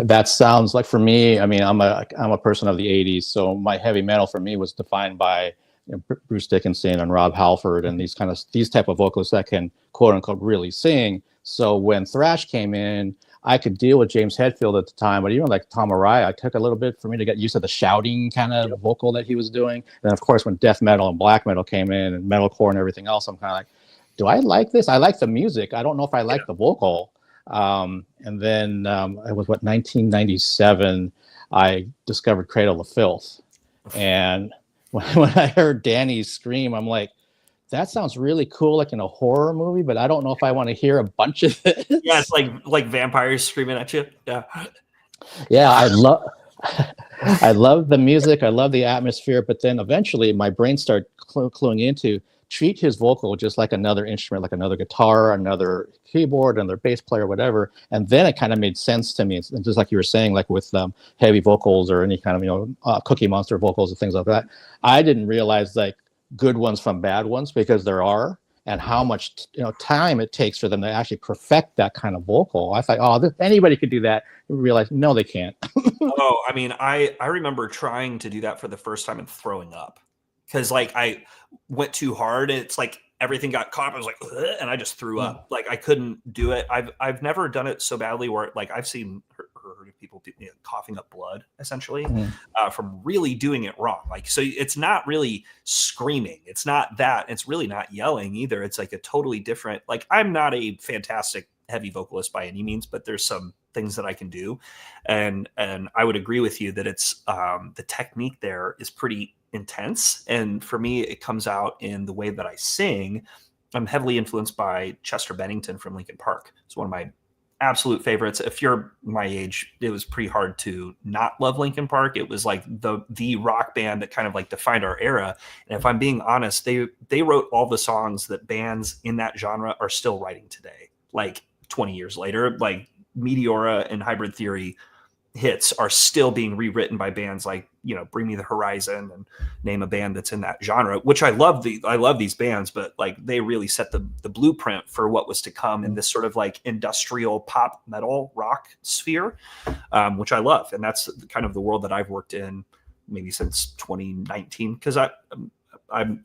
That sounds like, for me, I mean, I'm a person of the 80s, so my heavy metal for me was defined by, you know, Bruce Dickinson and Rob Halford and these type of vocalists that can quote unquote really sing. So when thrash came in, I could deal with James Hetfield at the time, but even like Tom Araya, it took a little bit for me to get used to the shouting kind of vocal that he was doing. And of course, when death metal and black metal came in and metalcore and everything else, I'm kind of like, do I like this? I like the music. I don't know if I like the vocal. And then it was 1997, I discovered Cradle of Filth. And when I heard Danny scream, I'm like, that sounds really cool, like in a horror movie, but I don't know if I want to hear a bunch of it. Yeah, it's like vampires screaming at you. Yeah. Yeah, I love the music. I love the atmosphere. But then eventually my brain started cluing into treat his vocal just like another instrument, like another guitar, another keyboard, another bass player, whatever. And then it kind of made sense to me. It's just like you were saying, like with heavy vocals or any kind of, you know, Cookie Monster vocals and things like that. I didn't realize like good ones from bad ones, because there are, and how much, you know, time it takes for them to actually perfect that kind of vocal. I thought, oh, anybody could do that. Realize, no, they can't. Oh, I mean, I remember trying to do that for the first time and throwing up, because like I went too hard and it's like everything got caught. I was like, ugh, and I just threw up. Like I couldn't do it. I've never done it so badly where like I've seen heard people, you know, coughing up blood essentially from really doing it wrong. Like, so it's not really screaming. It's not that. It's really not yelling either. It's like a totally different, like I'm not a fantastic heavy vocalist by any means, but there's some things that I can do. And I would agree with you that it's the technique there is pretty intense. And for me, it comes out in the way that I sing. I'm heavily influenced by Chester Bennington from Linkin Park. It's one of my absolute favorites. If you're my age, it was pretty hard to not love Linkin Park. It was like the rock band that kind of like defined our era. And if I'm being honest, they wrote all the songs that bands in that genre are still writing today. Like 20 years later, like Meteora and Hybrid Theory hits are still being rewritten by bands like, you know, Bring Me the Horizon, and name a band that's in that genre, which I love these bands, but like they really set the blueprint for what was to come in this sort of like industrial pop metal rock sphere, which I love. And that's kind of the world that I've worked in maybe since 2019. Because I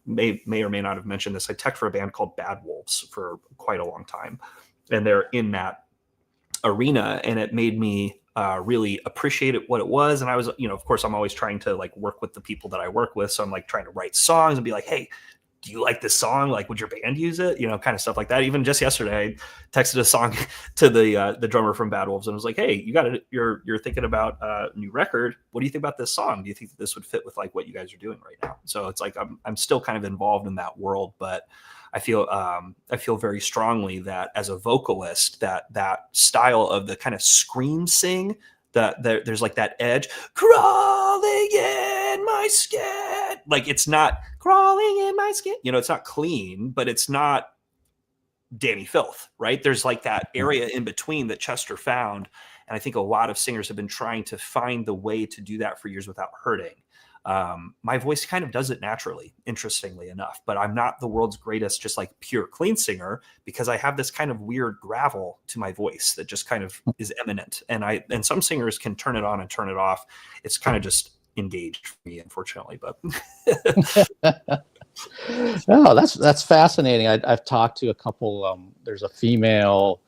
may or may not have mentioned this. I teched for a band called Bad Wolves for quite a long time, and they're in that arena, and it made me really appreciate it, what it was. And I was, you know, of course, I'm always trying to like work with the people that I work with. So I'm like trying to write songs and be like, hey, do you like this song? Like, would your band use it? You know, kind of stuff like that. Even just yesterday, I texted a song to the drummer from Bad Wolves and was like, hey, you're thinking about a new record. What do you think about this song? Do you think that this would fit with like what you guys are doing right now? So it's like I'm still kind of involved in that world, but I feel very strongly that as a vocalist, that style of the kind of scream sing, that there's like that edge, crawling in my skin. Like it's not crawling in my skin. You know, it's not clean, but it's not Danny Filth, right? There's like that area in between that Chester found. And I think a lot of singers have been trying to find the way to do that for years without hurting. My voice kind of does it naturally, interestingly enough, but I'm not the world's greatest, just like pure clean singer, because I have this kind of weird gravel to my voice that just kind of is eminent. And some singers can turn it on and turn it off. It's kind of just engaged for me, unfortunately, but. Oh, that's fascinating. I've talked to a couple. There's a female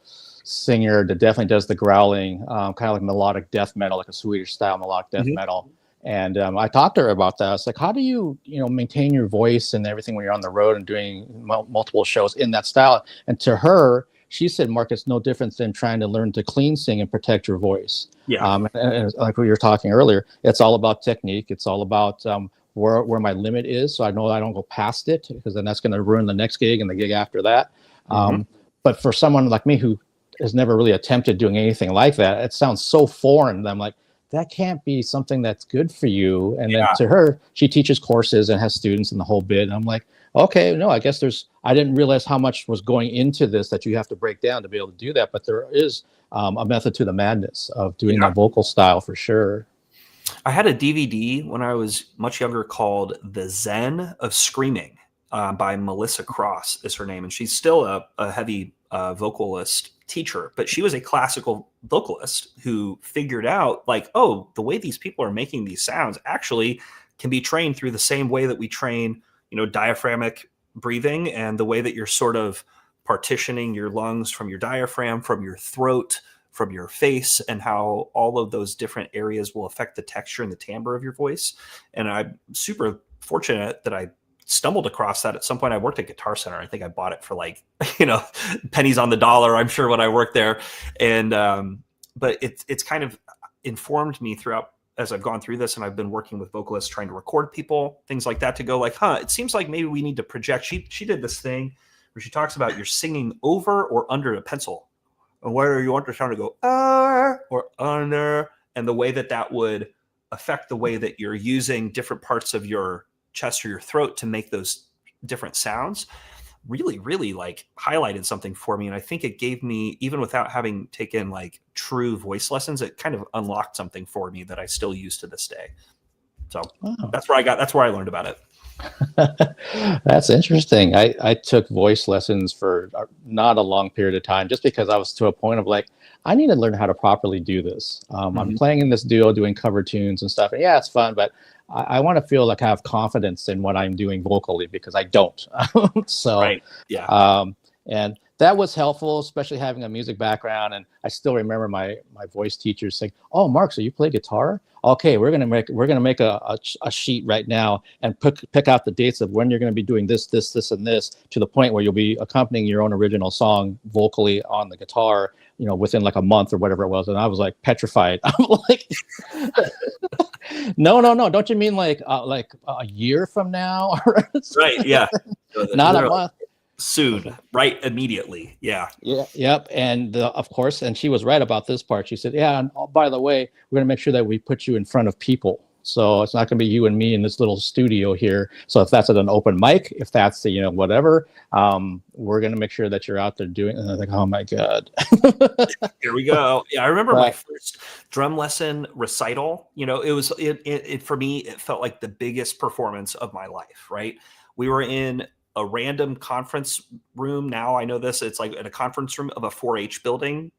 singer that definitely does the growling, kind of like melodic death metal, like a Swedish style melodic death metal. And I talked to her about that. It's like, how do you maintain your voice and everything when you're on the road and doing multiple shows in that style? And to her, she said, Mark, it's no different than trying to learn to clean sing and protect your voice. Yeah. And like we were talking earlier, it's all about technique. It's all about where my limit is, so I know I don't go past it, because then that's going to ruin the next gig and the gig after that. But for someone like me who has never really attempted doing anything like that, it sounds so foreign that I'm like, that can't be something that's good for you. And then to her, she teaches courses and has students and the whole bit. And I'm like, okay, no, I guess I didn't realize how much was going into this that you have to break down to be able to do that. But there is a method to the madness of doing that vocal style for sure. I had a DVD when I was much younger called The Zen of Screaming by Melissa Cross is her name. And she's still a heavy vocalist teacher, but she was a classical vocalist who figured out like, oh, the way these people are making these sounds actually can be trained through the same way that we train, diaphragmatic breathing, and the way that you're sort of partitioning your lungs from your diaphragm, from your throat, from your face, and how all of those different areas will affect the texture and the timbre of your voice. And I'm super fortunate that I stumbled across that at some point. I worked at Guitar Center. I think I bought it for like, pennies on the dollar, I'm sure, when I worked there. And, but it's kind of informed me throughout as I've gone through this, and I've been working with vocalists trying to record people, things like that, to go like, it seems like maybe we need to project. She did this thing where she talks about you're singing over or under a pencil, and whether you want the sound to go or under, and the way that would affect the way that you're using different parts of your chest or your throat to make those different sounds, really, really like highlighted something for me. And I think it gave me, even without having taken like true voice lessons, it kind of unlocked something for me that I still use to this day. So that's where I learned about it. That's interesting. I took voice lessons for not a long period of time, just because I was to a point of like, I need to learn how to properly do this. I'm playing in this duo, doing cover tunes and stuff. And yeah, it's fun, but I want to feel like I have confidence in what I'm doing vocally, because I don't. So, right. Yeah. And that was helpful, especially having a music background. And I still remember my voice teacher saying, "Oh, Mark, so you play guitar? Okay, we're gonna make a sheet right now and pick out the dates of when you're gonna be doing this, and this, to the point where you'll be accompanying your own original song vocally on the guitar, within like a month or whatever it was." And I was like petrified. I'm like, no, don't you mean like a year from now? Right. Yeah. Not a month. Soon, right? Immediately. Yeah. Yep. And of course, and she was right about this part. She said, yeah, and by the way, we're going to make sure that we put you in front of people. So it's not going to be you and me in this little studio here. So if that's at an open mic, if that's the, whatever, we're going to make sure that you're out there doing it. And I was like, oh my God. Here we go. Yeah. I remember my first drum lesson recital, it for me, it felt like the biggest performance of my life, right? We were in a random conference room. Now I know this, it's like in a conference room of a 4-H building.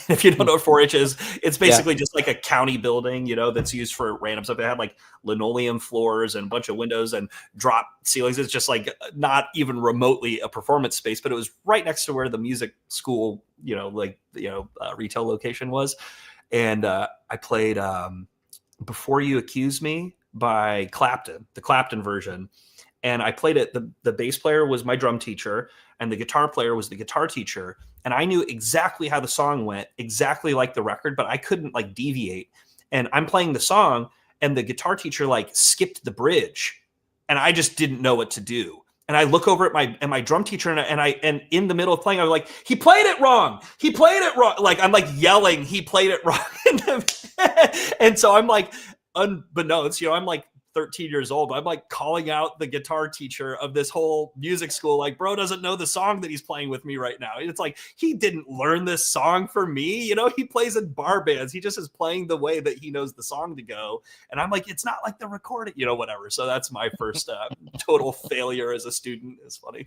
If you don't know what 4-H is, it's basically just like a county building, that's used for random stuff. It had like linoleum floors and a bunch of windows and drop ceilings. It's just like not even remotely a performance space, but it was right next to where the music school, retail location was. And I played Before You Accuse Me by Clapton, the Clapton version. And I played it. The bass player was my drum teacher, and the guitar player was the guitar teacher. And I knew exactly how the song went, exactly like the record, but I couldn't like deviate. And I'm playing the song, and the guitar teacher like skipped the bridge, and I just didn't know what to do. And I look over at my drum teacher, and in the middle of playing, I was like, he played it wrong. He played it wrong. Like I'm like yelling, he played it wrong. And so I'm like, unbeknownst, I'm like 13 years old. I'm like calling out the guitar teacher of this whole music school. Like, bro doesn't know the song that he's playing with me right now. It's like, he didn't learn this song for me. You know, he plays in bar bands. He just is playing the way that he knows the song to go. And I'm like, it's not like the recording, you know, whatever. So that's my first total failure as a student. It's funny.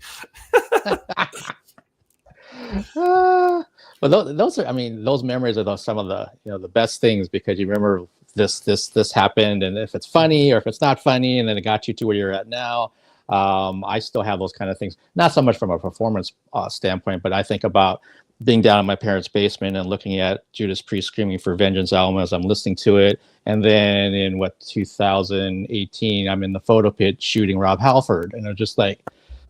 But those are, I mean, those memories are some of the, you know, the best things, because you remember this happened, and if it's funny or if it's not funny, and then it got you to where you're at now. I still have those kind of things, not so much from a performance standpoint, but I think about being down in my parents' basement and looking at Judas Priest Screaming for Vengeance album as I'm listening to it. And then in 2018, I'm in the photo pit shooting Rob Halford. And it's just like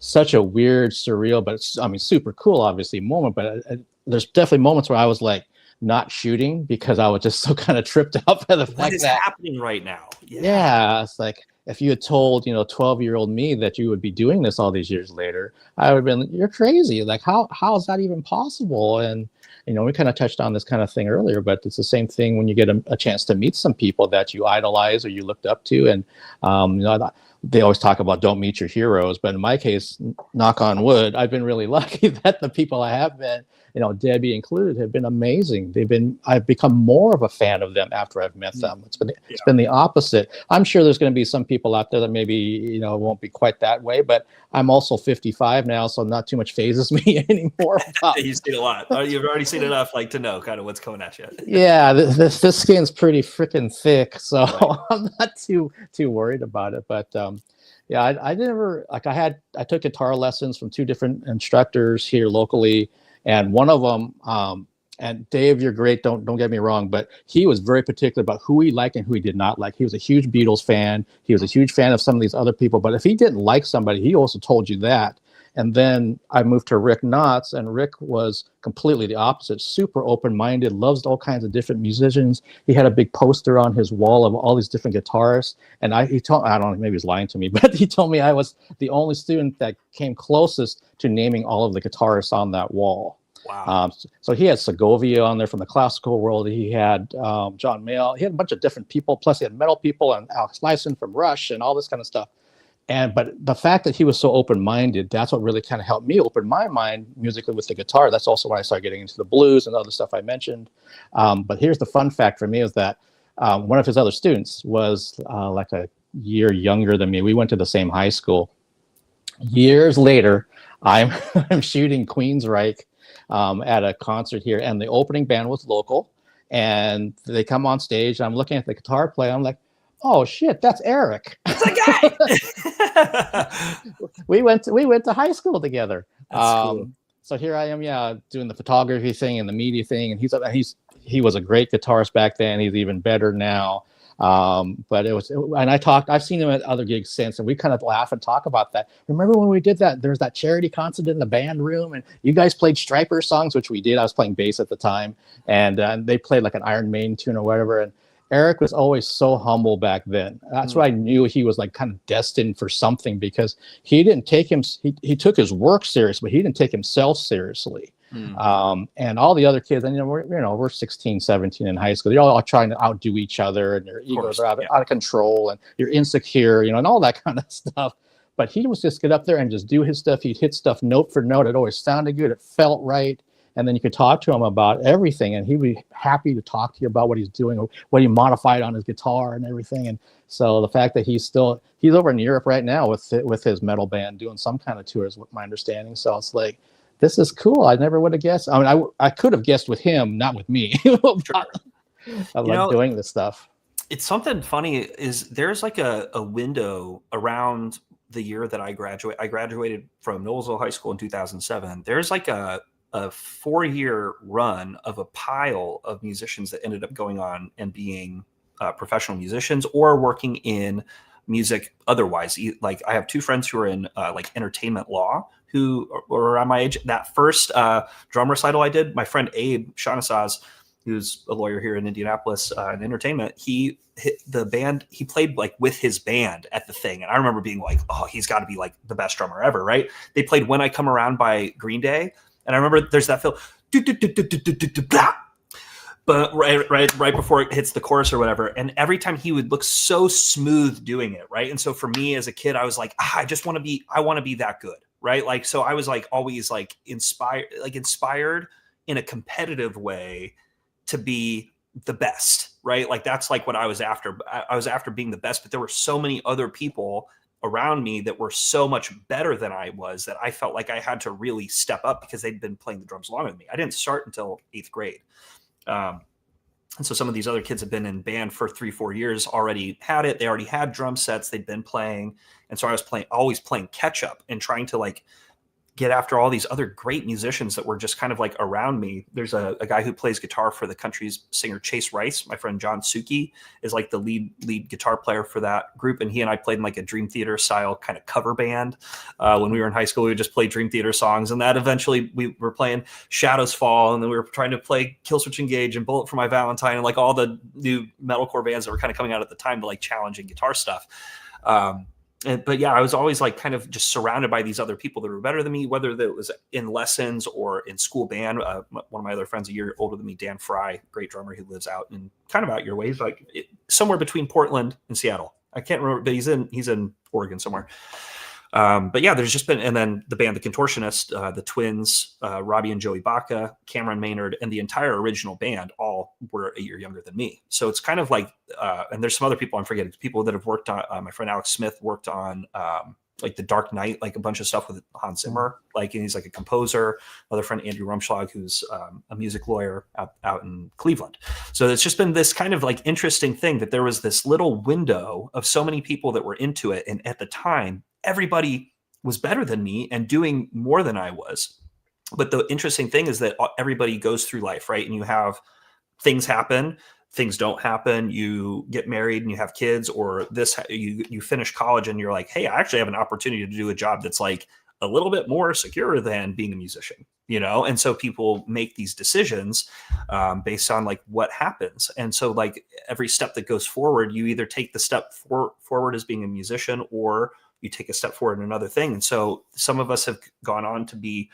such a weird, surreal, but I mean, super cool, obviously, moment. But there's definitely moments where I was like not shooting because I was just so kind of tripped up by the fact What is that happening right now? yeah, it's like, if you had told, you know, 12-year-old me that you would be doing this all these years later, I would have been, you're crazy. Like, how is that even possible? And, you know, we kind of touched on this kind of thing earlier, but it's the same thing when you get a chance to meet some people that you idolize or you looked up to. And, you know, they always talk about don't meet your heroes. But in my case, knock on wood, I've been really lucky that the people I have met, you know, Debbie included, have been amazing. I've become more of a fan of them after I've met them. It's been the opposite. I'm sure there's going to be some people out there that maybe, you know, won't be quite that way, but I'm also 55 now, so not too much phases me anymore. You've seen a lot. You've already seen enough, like, to know kind of what's coming at you. Yeah, this skin's pretty freaking thick, so right. I'm not too worried about it. But yeah, I never, like, I took guitar lessons from 2 different instructors here locally. And one of them, and Dave, you're great, don't get me wrong, but he was very particular about who he liked and who he did not like. He was a huge Beatles fan. He was a huge fan of some of these other people. But if he didn't like somebody, he also told you that. And then I moved to Rick Knotts, and Rick was completely the opposite, super open-minded, loves all kinds of different musicians. He had a big poster on his wall of all these different guitarists. And he told, I don't know, maybe he's lying to me, but he told me I was the only student that came closest to naming all of the guitarists on that wall. Wow. So he had Segovia on there from the classical world. He had John Mayall. He had a bunch of different people. Plus he had metal people and Alex Lifeson from Rush and all this kind of stuff. But the fact that he was so open-minded, that's what really kind of helped me open my mind musically with the guitar. That's also when I started getting into the blues and other stuff I mentioned. But here's the fun fact for me is that one of his other students was like a year younger than me. We went to the same high school. Years later, I'm shooting Queensryche at a concert here, and the opening band was local, and they come on stage. I'm looking at the guitar play. I'm like, oh shit, that's Eric. That's a guy. we went to high school together. Cool. So here I am, doing the photography thing and the media thing, and he was a great guitarist back then. He's even better now. But I've seen him at other gigs since, and we kind of laugh and talk about that. Remember when we did that? There was that charity concert in the band room, and you guys played Stryper songs, which we did. I was playing bass at the time, and they played like an Iron Maiden tune or whatever. And Eric was always so humble back then. That's why I knew he was like kind of destined for something, because he didn't take he took his work serious, but he didn't take himself seriously. And all the other kids, and we're 16, 17 in high school. They're all trying to outdo each other, and your egos are out of control, and you're insecure, and all that kind of stuff. But he was just get up there and just do his stuff. He'd hit stuff note for note. It always sounded good. It felt right. And then you could talk to him about everything, and he'd be happy to talk to you about what he's doing, or what he modified on his guitar and everything. And so the fact that he's over in Europe right now with his metal band doing some kind of tours, with my understanding. So it's like, this is cool. I never would have guessed. I mean, I could have guessed with him, not with me. I love doing this stuff. It's something funny is there's like a window around the year that I graduated. I graduated from Noblesville High School in 2007. There's like a 4-year run of a pile of musicians that ended up going on and being professional musicians or working in music otherwise. Like, I have 2 friends who are in like entertainment law, who were around my age. That first drum recital I did, my friend Abe Shahnazaz, who's a lawyer here in Indianapolis in entertainment, he hit the band. He played like with his band at the thing. And I remember being like, oh, he's got to be like the best drummer ever, right? They played When I Come Around by Green Day. And I remember there's that feel. but right before it hits the chorus or whatever. And every time he would look so smooth doing it, right? And so for me as a kid, I was like, I want to be that good, right? Like, so I was like always like inspired in a competitive way to be the best, right? Like that's like what I was after. I was after being the best, but there were so many other people around me that were so much better than I was that I felt like I had to really step up because they'd been playing the drums longer than me. I didn't start until 8th grade. And so some of these other kids have been in band for 3-4 years, already had it. They already had drum sets they'd been playing. And so I was always playing catch up and trying to like get after all these other great musicians that were just kind of like around me. There's a guy who plays guitar for the country's singer Chase Rice. My friend John Suki is like the lead guitar player for that group. And he and I played in like a Dream Theater style kind of cover band. When we were in high school, we would just play Dream Theater songs. And that eventually we were playing Shadows Fall. And then we were trying to play Killswitch Engage and Bullet for My Valentine and like all the new metalcore bands that were kind of coming out at the time to like challenging guitar stuff. But yeah, I was always like kind of just surrounded by these other people that were better than me, whether that was in lessons or in school band. One of my other friends, a year older than me, Dan Fry, great drummer who lives out in kind of out your ways, like somewhere between Portland and Seattle. I can't remember, but he's in Oregon somewhere. But yeah, there's just been, and then the band, The Contortionist, the twins, Robbie and Joey Baca, Cameron Maynard, and the entire original band all were a year younger than me. So it's kind of like, and there's some other people I'm forgetting, people that have worked on, my friend Alex Smith worked on like The Dark Knight, like a bunch of stuff with Hans Zimmer, like, and he's like a composer. Another friend, Andrew Rumschlag, who's a music lawyer out in Cleveland. So it's just been this kind of like interesting thing that there was this little window of so many people that were into it. And at the time, everybody was better than me and doing more than I was. But the interesting thing is that everybody goes through life, right? And you have things happen, things don't happen. You get married and you have kids, or you finish college and you're like, hey, I actually have an opportunity to do a job that's like a little bit more secure than being a musician, you know? And so people make these decisions based on like what happens. And so like every step that goes forward, you either take the step forward as being a musician, or you take a step forward in another thing. And so some of us have gone on to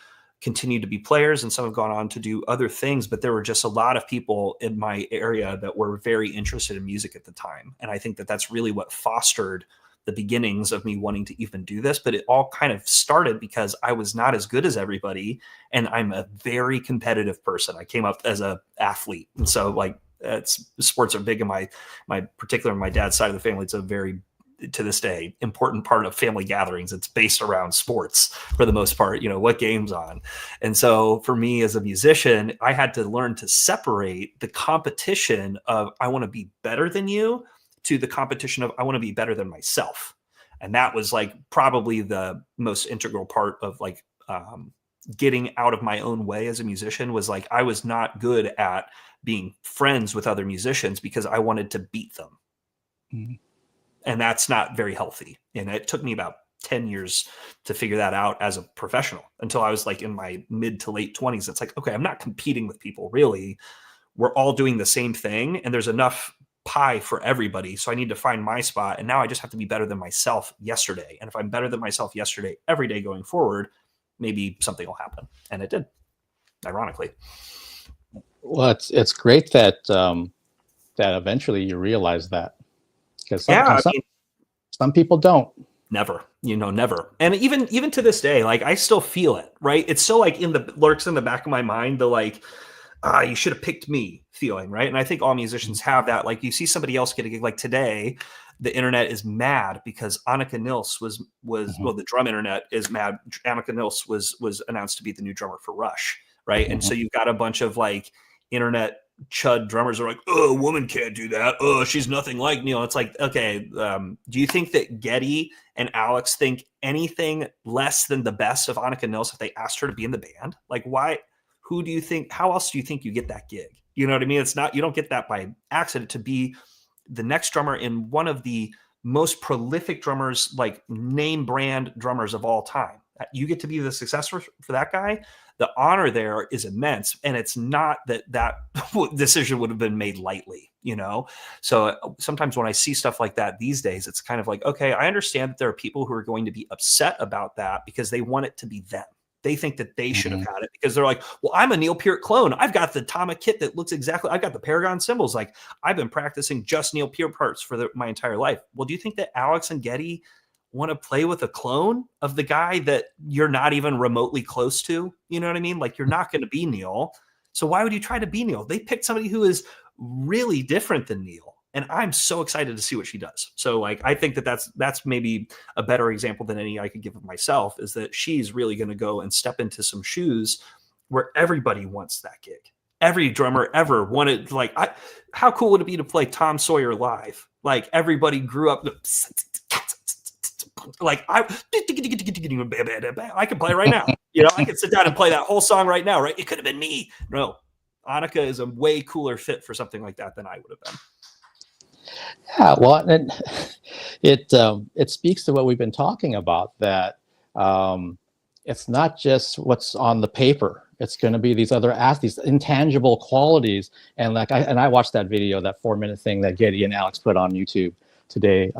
continue to be players, and some have gone on to do other things, but there were just a lot of people in my area that were very interested in music at the time. And I think that that's really what fostered the beginnings of me wanting to even do this. But it all kind of started because I was not as good as everybody, and I'm a very competitive person. I came up as a athlete. And so like sports are big in my dad's side of the family. It's a very, to this day, important part of family gatherings. It's based around sports for the most part, you know, what game's on. And so for me as a musician, I had to learn to separate the competition of I want to be better than you to the competition of I want to be better than myself. And that was like probably the most integral part of like getting out of my own way as a musician, was like I was not good at being friends with other musicians because I wanted to beat them. Mm-hmm. And that's not very healthy. And it took me about 10 years to figure that out as a professional, until I was like in my mid to late 20s. It's like, okay, I'm not competing with people really. We're all doing the same thing, and there's enough pie for everybody. So I need to find my spot. And now I just have to be better than myself yesterday. And if I'm better than myself yesterday, every day going forward, maybe something will happen. And it did, ironically. Well, it's great that that eventually you realize that. Because some people don't. Never. And even to this day, like I still feel it, right? It's still like lurks in the back of my mind, the like, you should have picked me feeling, right? And I think all musicians have that. Like you see somebody else get a gig, like today, the internet is mad because Annika Nils was mm-hmm. Well, the drum internet is mad. Annika Nils was announced to be the new drummer for Rush, right? Mm-hmm. And so you've got a bunch of like internet chud drummers are like, oh, a woman can't do that. Oh, she's nothing like Neil. It's like, okay, do you think that Getty and Alex think anything less than the best of Annika Nils if they asked her to be in the band? Like, why? Who do you think? How else do you think you get that gig? You know what I mean? It's not, you don't get that by accident to be the next drummer in one of the most prolific drummers, like name brand drummers of all time. You get to be the successor for that guy. The honor there is immense. And it's not that decision would have been made lightly, you know? So sometimes when I see stuff like that these days, it's kind of like, okay, I understand that there are people who are going to be upset about that because they want it to be them. They think that they should have had it because they're like, well, I'm a Neil Peart clone. I've got the atomic kit that looks exactly, I've got the Paragon symbols. Like, I've been practicing just Neil Peart parts for my entire life. Well, do you think that Alex and Geddy want to play with a clone of the guy that you're not even remotely close to? You know what I mean? Like, you're not going to be Neil. So why would you try to be Neil? They picked somebody who is really different than Neil. And I'm so excited to see what she does. So like, I think that that's maybe a better example than any I could give of myself, is that she's really going to go and step into some shoes where everybody wants that gig. Every drummer ever wanted, like, how cool would it be to play Tom Sawyer live? Like, everybody grew up like, I can play right now. You know, I could sit down and play that whole song right now, right? It could have been me. No, Annika is a way cooler fit for something like that than I would have been. Yeah, well, and it speaks to what we've been talking about, that it's not just what's on the paper. It's going to be these other these intangible qualities. And like I watched that video, that 4-minute thing that Geddy and Alex put on YouTube today.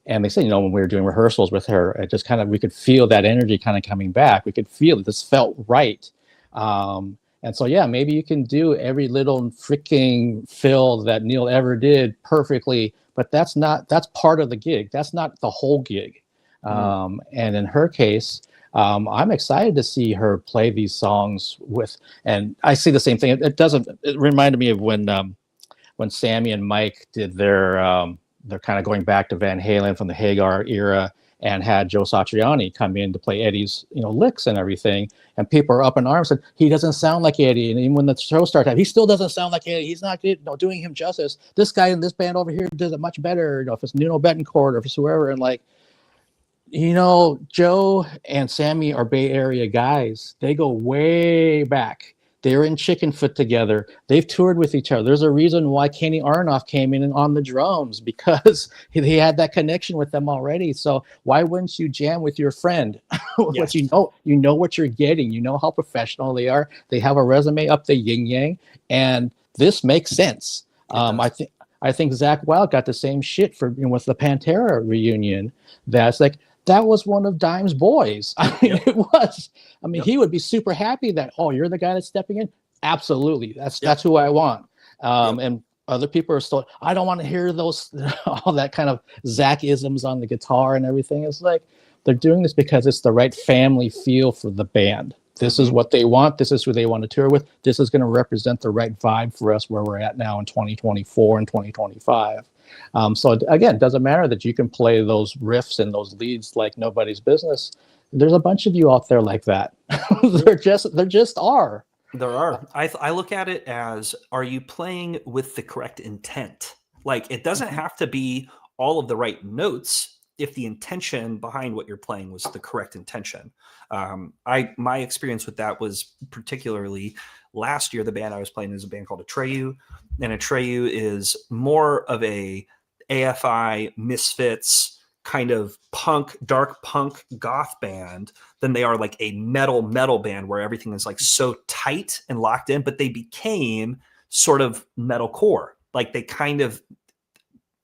And they said, you know, when we were doing rehearsals with her, it just kind of, we could feel that energy kind of coming back. We could feel it. This felt right. And so, yeah, maybe you can do every little freaking fill that Neil ever did perfectly, but that's part of the gig. That's not the whole gig. And in her case, I'm excited to see her play these songs with, and I see the same thing. It reminded me of when Sammy and Mike did they're kind of going back to Van Halen from the Hagar era, and had Joe Satriani come in to play Eddie's, you know, licks and everything. And people are up in arms and he doesn't sound like Eddie. And even when the show started, he still doesn't sound like Eddie. He's not doing him justice. This guy in this band over here does it much better. You know, if it's Nuno Betancourt or if it's whoever. And like, you know, Joe and Sammy are Bay Area guys. They go way back. They're in Chickenfoot together. They've toured with each other. There's a reason why Kenny Aronoff came in on the drums, because he had that connection with them already. So why wouldn't you jam with your friend? But you know what you're getting. You know how professional they are. They have a resume up the yin yang, and this makes sense. I think Zach Wild got the same shit with the Pantera reunion. That's like, that was one of Dime's boys. I mean, it was. I mean, he would be super happy that, oh, you're the guy that's stepping in. Absolutely, that's who I want. And other people are still. I don't want to hear those all that kind of Zach-isms on the guitar and everything. It's like they're doing this because it's the right family feel for the band. This is what they want. This is who they want to tour with. This is going to represent the right vibe for us where we're at now in 2024 and 2025. So again, it doesn't matter that you can play those riffs and those leads like nobody's business. There's a bunch of you out there like that. There just are. There are. I look at it as, are you playing with the correct intent? Like, it doesn't have to be all of the right notes if the intention behind what you're playing was the correct intention. My experience with that was particularly last year. The band I was playing is a band called Atreyu, and Atreyu is more of a AFI Misfits kind of punk, dark punk goth band than they are like a metal band where everything is like so tight and locked in, but they became sort of metalcore. Like, they kind of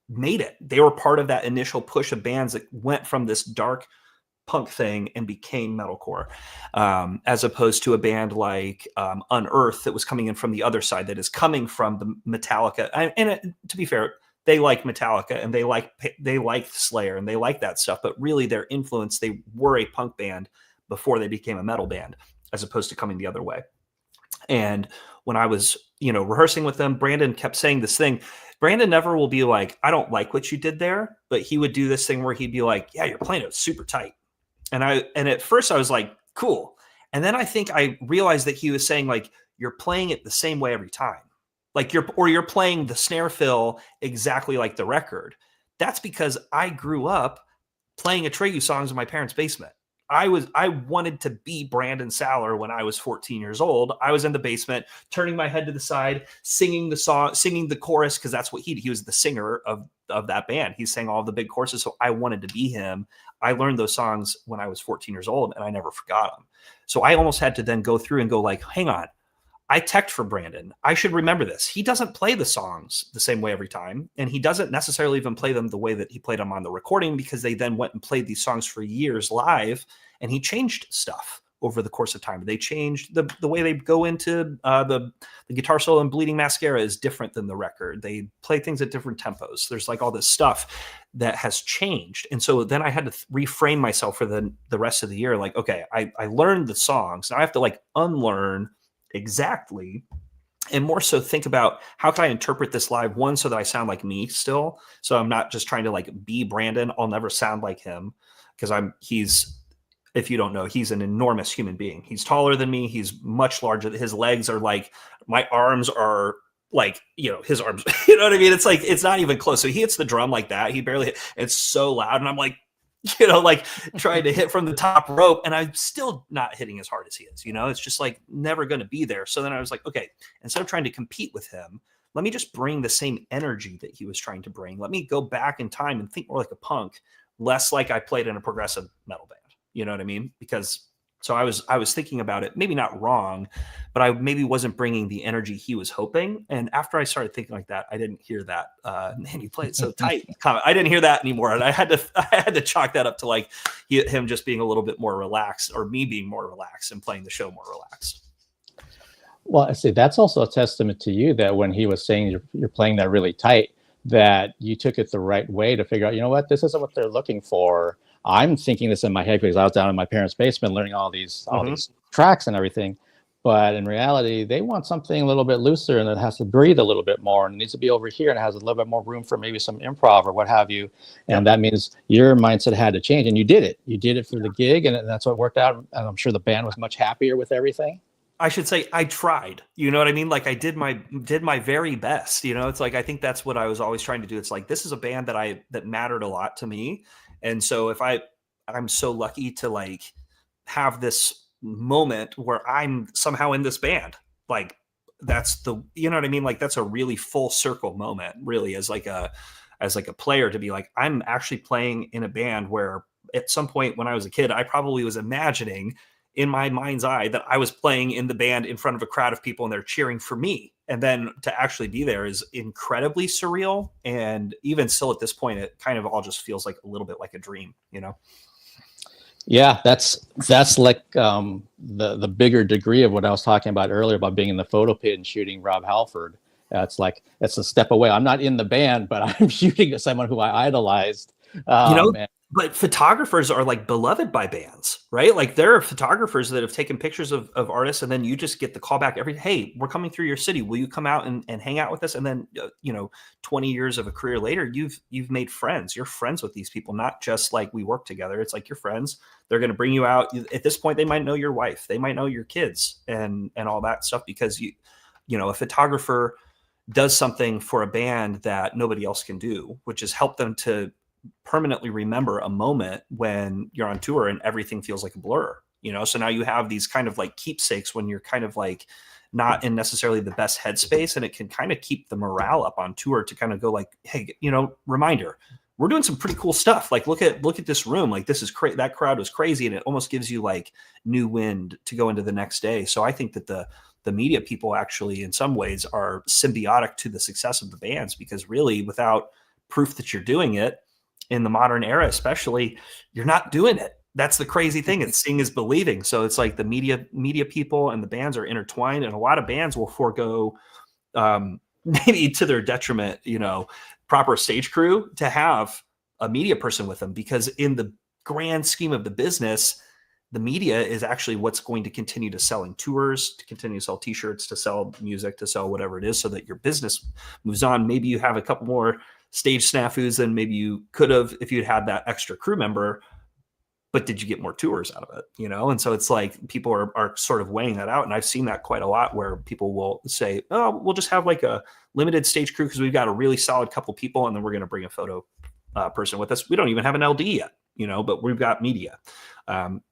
made it. They were part of that initial push of bands that went from this dark punk thing and became metalcore, as opposed to a band like Unearth that was coming in from the other side, that is coming from the Metallica. And to be fair, they like Metallica and they like Slayer and they like that stuff, but really their influence, they were a punk band before they became a metal band, as opposed to coming the other way. And when I was, rehearsing with them, Brandon kept saying this thing. Brandon never will be like, I don't like what you did there, but he would do this thing where he'd be like, yeah, you're playing it super tight. And at first I was like, cool. And then I think I realized that he was saying, like, you're playing it the same way every time. Like, you're playing the snare fill exactly like the record. That's because I grew up playing Atreyu songs in my parents' basement. I wanted to be Brandon Saller when I was 14 years old. I was in the basement, turning my head to the side, singing the song, singing the chorus, because that's what he was the singer of that band. He sang all the big choruses, so I wanted to be him. I learned those songs when I was 14 years old, and I never forgot them. So I almost had to then go through and go like, hang on, I teched for Brandon. I should remember this. He doesn't play the songs the same way every time, and he doesn't necessarily even play them the way that he played them on the recording, because they then went and played these songs for years live, and he changed stuff over the course of time. They changed the way they go into the guitar solo in Bleeding Mascara is different than the record. They play things at different tempos. There's like all this stuff that has changed. And so then I had to reframe myself for the rest of the year. Like, okay, I learned the songs. Now I have to like unlearn exactly, and more so think about how can I interpret this live, one, so that I sound like me still. So I'm not just trying to like be Brandon. I'll never sound like him because he's, if you don't know, he's an enormous human being. He's taller than me. He's much larger. His legs are like, my arms are like, you know, his arms, you know what I mean? It's like, it's not even close. So he hits the drum like that. He barely it's so loud. And I'm like, you know, like trying to hit from the top rope, and I'm still not hitting as hard as he is. You know, it's just like never going to be there. So then I was like, okay, instead of trying to compete with him, let me just bring the same energy that he was trying to bring. Let me go back in time and think more like a punk, less like I played in a progressive metal band. You know what I mean? Because so I was thinking about it, maybe not wrong, but I maybe wasn't bringing the energy he was hoping. And after I started thinking like that, I didn't hear that. Man, you played so tight. Comment. I didn't hear that anymore, and I had to chalk that up to like him just being a little bit more relaxed, or me being more relaxed and playing the show more relaxed. Well, I see that's also a testament to you that when he was saying you're playing that really tight, that you took it the right way to figure out, you know what, this isn't what they're looking for. I'm thinking this in my head because I was down in my parents' basement learning all these tracks and everything. But in reality, they want something a little bit looser and it has to breathe a little bit more, and it needs to be over here and it has a little bit more room for maybe some improv or what have you. And that means your mindset had to change, and you did it. You did it for the gig, and that's what worked out. And I'm sure the band was much happier with everything. I should say I tried, you know what I mean? Like I did my very best, you know, it's like, I think that's what I was always trying to do. It's like, this is a band that mattered a lot to me. And so if I'm so lucky to like have this moment where I'm somehow in this band, like that's you know what I mean? Like that's a really full circle moment, really, as like a player, to be like, I'm actually playing in a band where at some point when I was a kid, I probably was imagining in my mind's eye that I was playing in the band in front of a crowd of people and they're cheering for me. And then to actually be there is incredibly surreal. And even still at this point, it kind of all just feels like a little bit like a dream, you know? Yeah, that's like the bigger degree of what I was talking about earlier about being in the photo pit and shooting Rob Halford. It's like, it's a step away. I'm not in the band, but I'm shooting at someone who I idolized. You know, but photographers are like beloved by bands, right? Like there are photographers that have taken pictures of artists, and then you just get the call back hey, we're coming through your city. Will you come out and hang out with us? And then, 20 years of a career later, you've made friends. You're friends with these people, not just like we work together. It's like you're friends. They're going to bring you out. At this point, they might know your wife. They might know your kids and all that stuff, because a photographer does something for a band that nobody else can do, which is help them to permanently remember a moment when you're on tour and everything feels like a blur, so now you have these kind of like keepsakes when you're kind of like not in necessarily the best headspace, and it can kind of keep the morale up on tour to kind of go like, hey, reminder, we're doing some pretty cool stuff. Like, look at this room. Like, this is that crowd was crazy. And it almost gives you like new wind to go into the next day. So I think that the media people actually in some ways are symbiotic to the success of the bands, because really without proof that you're doing it, in the modern era, especially, you're not doing it. That's the crazy thing. It's seeing is believing. So it's like the media people and the bands are intertwined, and a lot of bands will forego, maybe to their detriment, proper stage crew to have a media person with them, because in the grand scheme of the business, the media is actually what's going to continue to selling tours, to continue to sell t-shirts, to sell music, to sell whatever it is, so that your business moves on. Maybe you have a couple more stage snafus than maybe you could have if you'd had that extra crew member, but did you get more tours out of it? And so it's like people are sort of weighing that out. And I've seen that quite a lot, where people will say, oh, we'll just have like a limited stage crew because we've got a really solid couple people, and then we're going to bring a photo person with us. We don't even have an LD yet, but we've got media,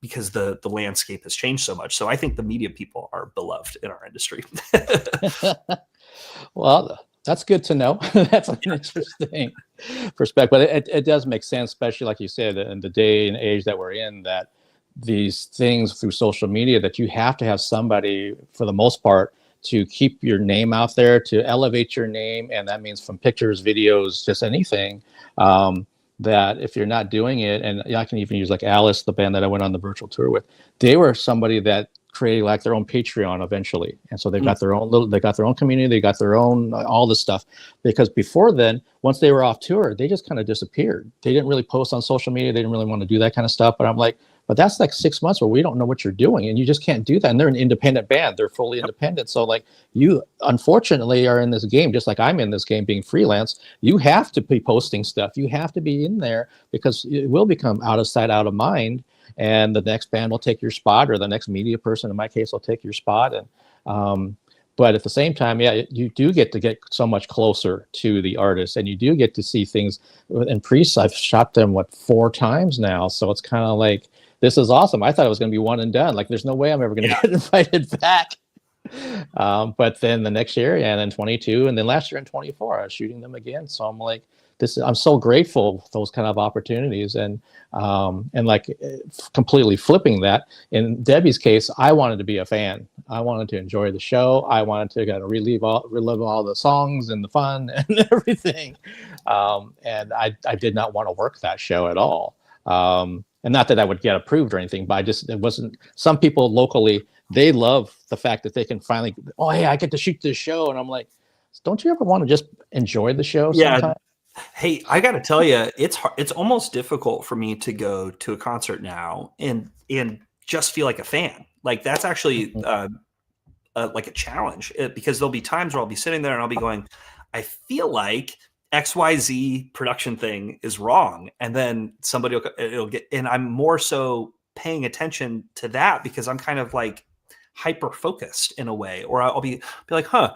because the landscape has changed so much. So I think the media people are beloved in our industry. Well, that's good to know. That's an interesting perspective. But it does make sense, especially like you said, in the day and age that we're in, that these things through social media, that you have to have somebody, for the most part, to keep your name out there, to elevate your name. And that means from pictures, videos, just anything. that if you're not doing it, and I can even use like Alice, the band that I went on the virtual tour with, they were somebody that created like their own Patreon eventually. And so they've got their own they got their own community, they got their own, all this stuff. Because before then, once they were off tour, they just kind of disappeared. They didn't really post on social media. They didn't really want to do that kind of stuff. But I'm like, but that's like 6 months where we don't know what you're doing, and you just can't do that. And they're an independent band. They're fully independent. So like, you unfortunately are in this game, just like I'm in this game being freelance. You have to be posting stuff. You have to be in there, because it will become out of sight, out of mind. And the next band will take your spot, or the next media person, in my case, will take your spot. And but at the same time, yeah, you do get to get so much closer to the artist, and you do get to see things. And Priests, I've shot them 4 times now, so it's kind of like, this is awesome. I thought it was going to be one and done. Like, there's no way I'm ever going to get invited back. But then the next year, and then 22, and then last year in 24, I was shooting them again. So I'm like, I'm so grateful for those kind of opportunities. And like completely flipping that, in Debbie's case, I wanted to be a fan. I wanted to enjoy the show. I wanted to kind of relive all the songs and the fun and everything. And I did not want to work that show at all. And not that I would get approved or anything, but it wasn't, some people locally, they love the fact that they can finally, oh, hey, I get to shoot this show. And I'm like, don't you ever want to just enjoy the show sometime? Hey, I got to tell you, it's almost difficult for me to go to a concert now and just feel like a fan. Like, that's actually like a challenge, because there'll be times where I'll be sitting there and I'll be going, I feel like XYZ production thing is wrong. And then somebody it'll get, and I'm more so paying attention to that because I'm kind of like hyper focused in a way, or I'll be like, huh,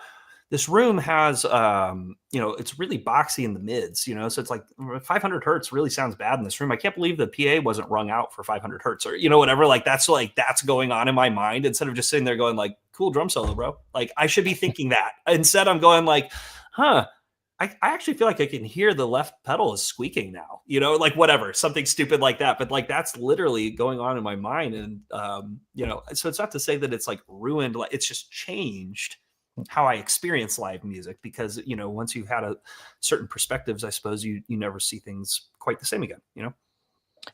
this room has, it's really boxy in the mids, so it's like 500 hertz really sounds bad in this room. I can't believe the PA wasn't rung out for 500 hertz, or, whatever. That's going on in my mind, instead of just sitting there going like, cool drum solo, bro. Like, I should be thinking that. Instead, I'm going like, huh, I actually feel like I can hear the left pedal is squeaking now, like whatever, something stupid like that. But like, that's literally going on in my mind. And, so it's not to say that it's like ruined, like it's just changed how I experience live music, because, once you've had a certain perspectives, I suppose you never see things quite the same again,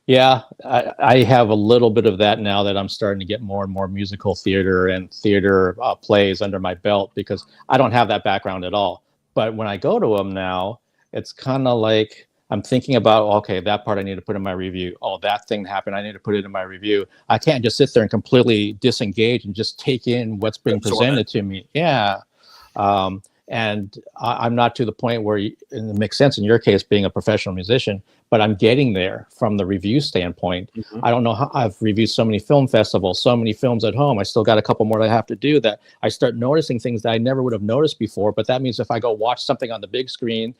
Yeah, I have a little bit of that now that I'm starting to get more and more musical theater and theater plays under my belt, because I don't have that background at all. But when I go to them now, it's kind of like I'm thinking about, okay, that part I need to put in my review. Oh, that thing happened, I need to put it in my review. I can't just sit there and completely disengage and just take in what's being presented to me. Yeah. And I'm not to the point where, and it makes sense in your case, being a professional musician, but I'm getting there from the review standpoint. Mm-hmm. I don't know how I've reviewed so many film festivals, so many films at home. I still got a couple more that I have to do, that I start noticing things that I never would have noticed before. But that means if I go watch something on the big screen,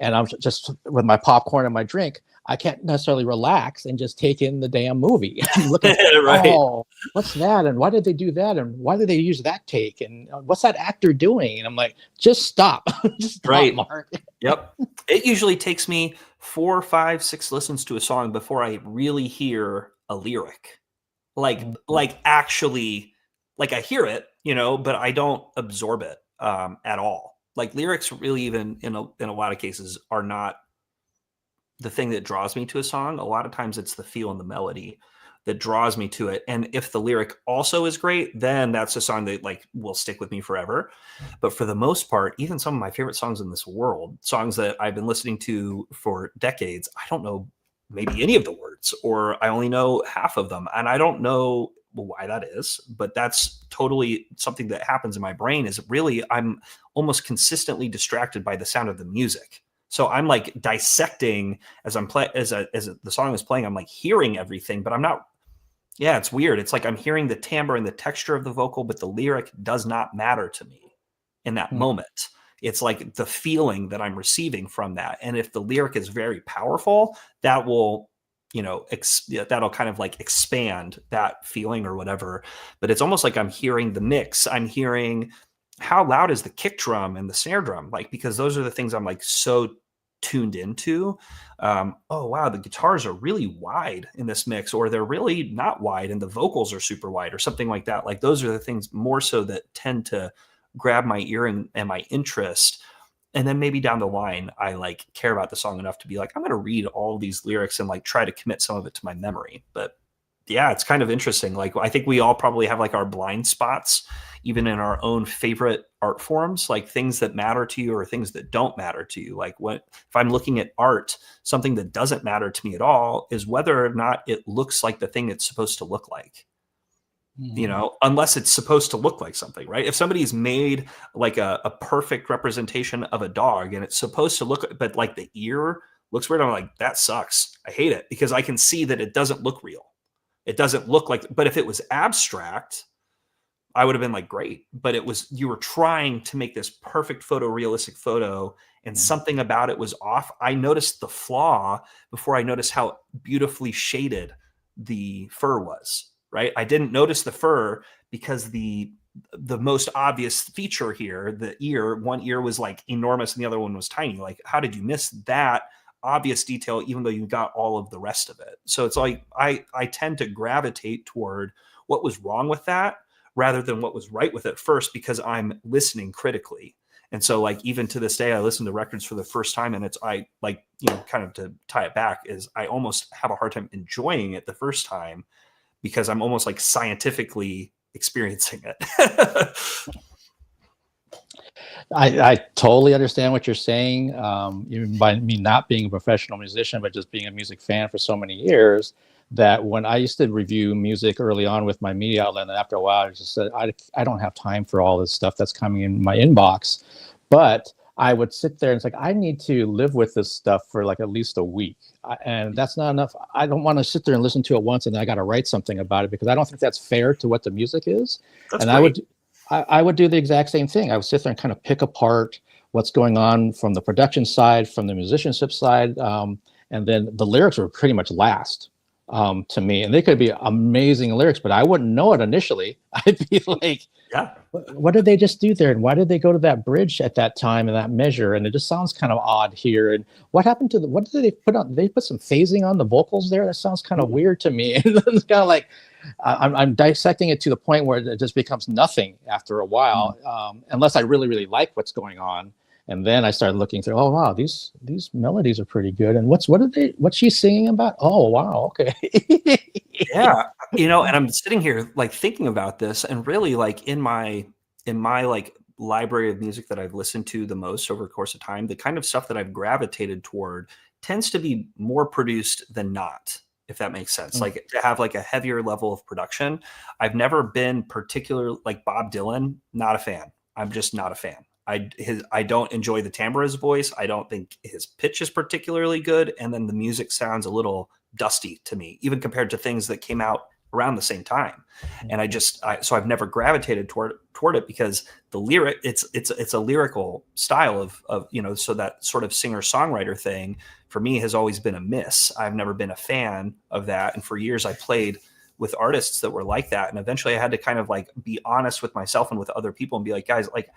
and I'm just with my popcorn and my drink, I can't necessarily relax and just take in the damn movie. I'm looking, right. Oh, what's that? And why did they do that? And why did they use that take? And what's that actor doing? And I'm like, just stop. Just stop, right. Mark. Yep. It usually takes me 4, 5, 6 listens to a song before I really hear a lyric. Like actually, like I hear it, but I don't absorb it at all. Like, lyrics really, even in a lot of cases, are not the thing that draws me to a song. A lot of times it's the feel and the melody that draws me to it. And if the lyric also is great, then that's a song that like will stick with me forever. But for the most part, even some of my favorite songs in this world, songs that I've been listening to for decades, I don't know maybe any of the words, or I only know half of them. And I don't know why that is, but that's totally something that happens in my brain. Is really, I'm almost consistently distracted by the sound of the music. So I'm like dissecting as I'm as the song is playing, I'm like hearing everything, but I'm not. Yeah, it's weird. It's like I'm hearing the timbre and the texture of the vocal, but the lyric does not matter to me in that moment. It's like the feeling that I'm receiving from that. And if the lyric is very powerful, that will, that'll kind of like expand that feeling or whatever. But it's almost like I'm hearing the mix. I'm hearing how loud is the kick drum and the snare drum, like, because those are the things I'm like so tuned into. Oh wow, the guitars are really wide in this mix, or they're really not wide and the vocals are super wide, or something like that. Like, those are the things more so that tend to grab my ear and my interest. And then maybe down the line, I like care about the song enough to be like, I'm going to read all these lyrics and like try to commit some of it to my memory. But yeah, it's kind of interesting. Like, I think we all probably have like our blind spots, even in our own favorite art forms, like things that matter to you or things that don't matter to you. Like, if I'm looking at art, something that doesn't matter to me at all is whether or not it looks like the thing it's supposed to look like. You know, unless it's supposed to look like something, right? If somebody's made like a perfect representation of a dog and it's supposed to look, but like the ear looks weird, I'm like, that sucks. I hate it because I can see that it doesn't look real. It doesn't look like, but if it was abstract, I would have been like, great. But you were trying to make this perfect photorealistic photo and something about it was off. I noticed the flaw before I noticed how beautifully shaded the fur was. Right. I didn't notice the fur because the most obvious feature here, the ear, one ear was like enormous and the other one was tiny. Like, how did you miss that obvious detail, even though you got all of the rest of it? So it's like, I tend to gravitate toward what was wrong with that rather than what was right with it first, because I'm listening critically. And so like, even to this day, I listen to records for the first time and kind of to tie it back is I almost have a hard time enjoying it the first time, because I'm almost like scientifically experiencing it. I totally understand what you're saying. Even by me not being a professional musician, but just being a music fan for so many years, that when I used to review music early on with my media outlet, and after a while, I just said, I don't have time for all this stuff that's coming in my inbox. But I would sit there and it's like, I need to live with this stuff for like at least a week. And that's not enough. I don't want to sit there and listen to it once and then I got to write something about it, because I don't think that's fair to what the music is. That's and great. I would do the exact same thing. I would sit there and kind of pick apart what's going on from the production side, from the musicianship side. And then the lyrics were pretty much last to me. And they could be amazing lyrics, but I wouldn't know it initially. I'd be like, yeah, what did they just do there? And why did they go to that bridge at that time and that measure? And it just sounds kind of odd here. And what happened to what did they put on? They put some phasing on the vocals there. That sounds kind of weird to me. And it's kind of like, I'm dissecting it to the point where it just becomes nothing after a while, unless I really, really like what's going on. And then I started looking through, oh, wow, these melodies are pretty good. And what's she singing about? Oh, wow. Okay. Yeah. And I'm sitting here like thinking about this, and really like in my like library of music that I've listened to the most over the course of time, the kind of stuff that I've gravitated toward tends to be more produced than not, if that makes sense. Like to have like a heavier level of production. I've never been particular, like Bob Dylan, not a fan. I'm just not a fan. I don't enjoy the timbre of his voice. I don't think his pitch is particularly good. And then the music sounds a little dusty to me, even compared to things that came out around the same time. And so I've never gravitated toward it, because the lyric, it's a lyrical style of so that sort of singer-songwriter thing for me has always been a miss. I've never been a fan of that. And for years I played with artists that were like that. And eventually I had to kind of like be honest with myself and with other people and be like, guys, like,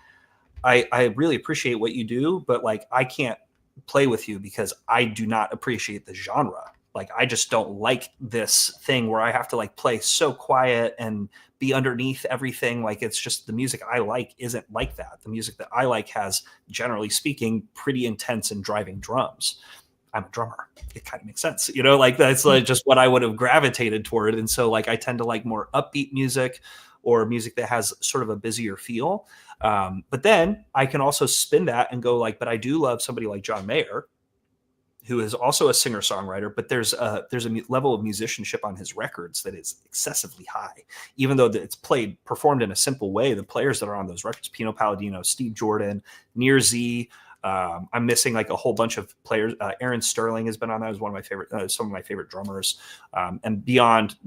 I really appreciate what you do, but like, I can't play with you because I do not appreciate the genre. Like, I just don't like this thing where I have to like play so quiet and be underneath everything. Like, it's just the music I like isn't like that. The music that I like has, generally speaking, pretty intense and driving drums. I'm a drummer. It kind of makes sense, like that's like just what I would have gravitated toward. And so like, I tend to like more upbeat music or music that has sort of a busier feel. But then I can also spin that and go like, but I do love somebody like John Mayer, who is also a singer-songwriter, but there's a level of musicianship on his records that is excessively high. Even though it's performed in a simple way, the players that are on those records, Pino Palladino, Steve Jordan, Near Z, I'm missing like a whole bunch of players. Aaron Sterling has been on that as one of my favorite, some of my favorite drummers. And beyond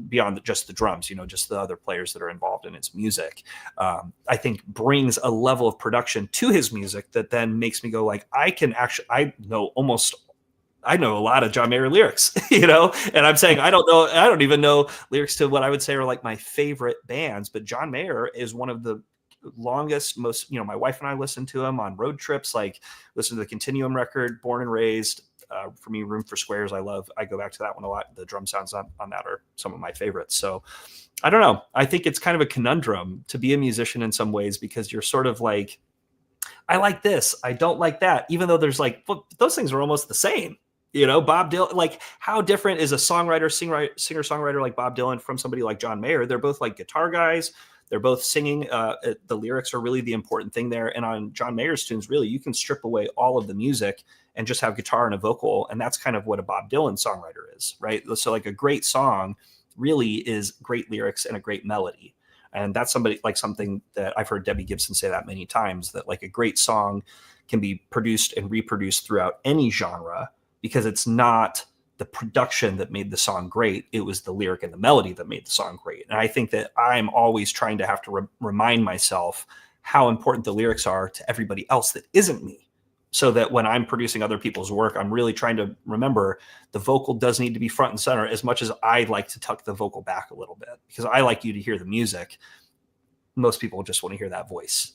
just the drums, just the other players that are involved in his music, I think brings a level of production to his music that then makes me go like, I know a lot of John Mayer lyrics, and I'm saying, I don't even know lyrics to what I would say are like my favorite bands, but John Mayer is one of the longest, most, my wife and I listen to him on road trips, like listen to the Continuum record, Born and Raised. For me, Room for Squares, I go back to that one a lot. The drum sounds on that are some of my favorites. So I don't know. I think it's kind of a conundrum to be a musician in some ways, because you're sort of like, I like this, I don't like that, even though there's like, well, those things are almost the same. You know, Bob Dylan, like how different is a songwriter, singer-songwriter like Bob Dylan from somebody like John Mayer? They're both like guitar guys. They're both singing. The lyrics are really the important thing there. And on John Mayer's tunes, really, you can strip away all of the music and just have guitar and a vocal. And that's kind of what a Bob Dylan songwriter is, right? So like a great song really is great lyrics and a great melody. And that's something that I've heard Debbie Gibson say that many times, that like a great song can be produced and reproduced throughout any genre, because it's not the production that made the song great. It was the lyric and the melody that made the song great. And I think that I'm always trying to have to remind myself how important the lyrics are to everybody else that isn't me. So that when I'm producing other people's work, I'm really trying to remember the vocal does need to be front and center, as much as I like to tuck the vocal back a little bit, because I like you to hear the music. Most people just want to hear that voice.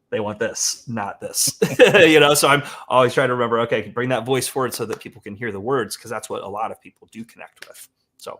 They want this, not this, you know? So I'm always trying to remember, okay, I can bring that voice forward so that people can hear the words, because that's what a lot of people do connect with. So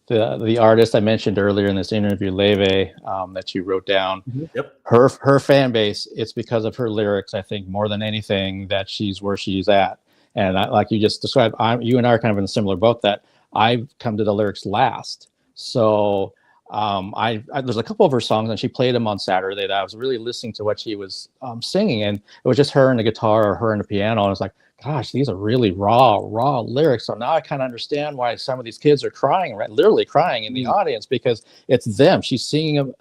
the artist I mentioned earlier in this interview, Leve, that you wrote down, Yep. her fan base, it's because of her lyrics, I think, more than anything, that she's where she's at. And like you just described, you and I are kind of in a similar boat, that I've come to the lyrics last. So there's a couple of her songs, and she played them on Saturday, that I was really listening to what she was singing, and it was just her and the guitar or her and the piano, and I was like, gosh, these are really raw lyrics. So now I kind of understand why some of these kids are crying, right? Literally crying in the audience, because it's them. She's singing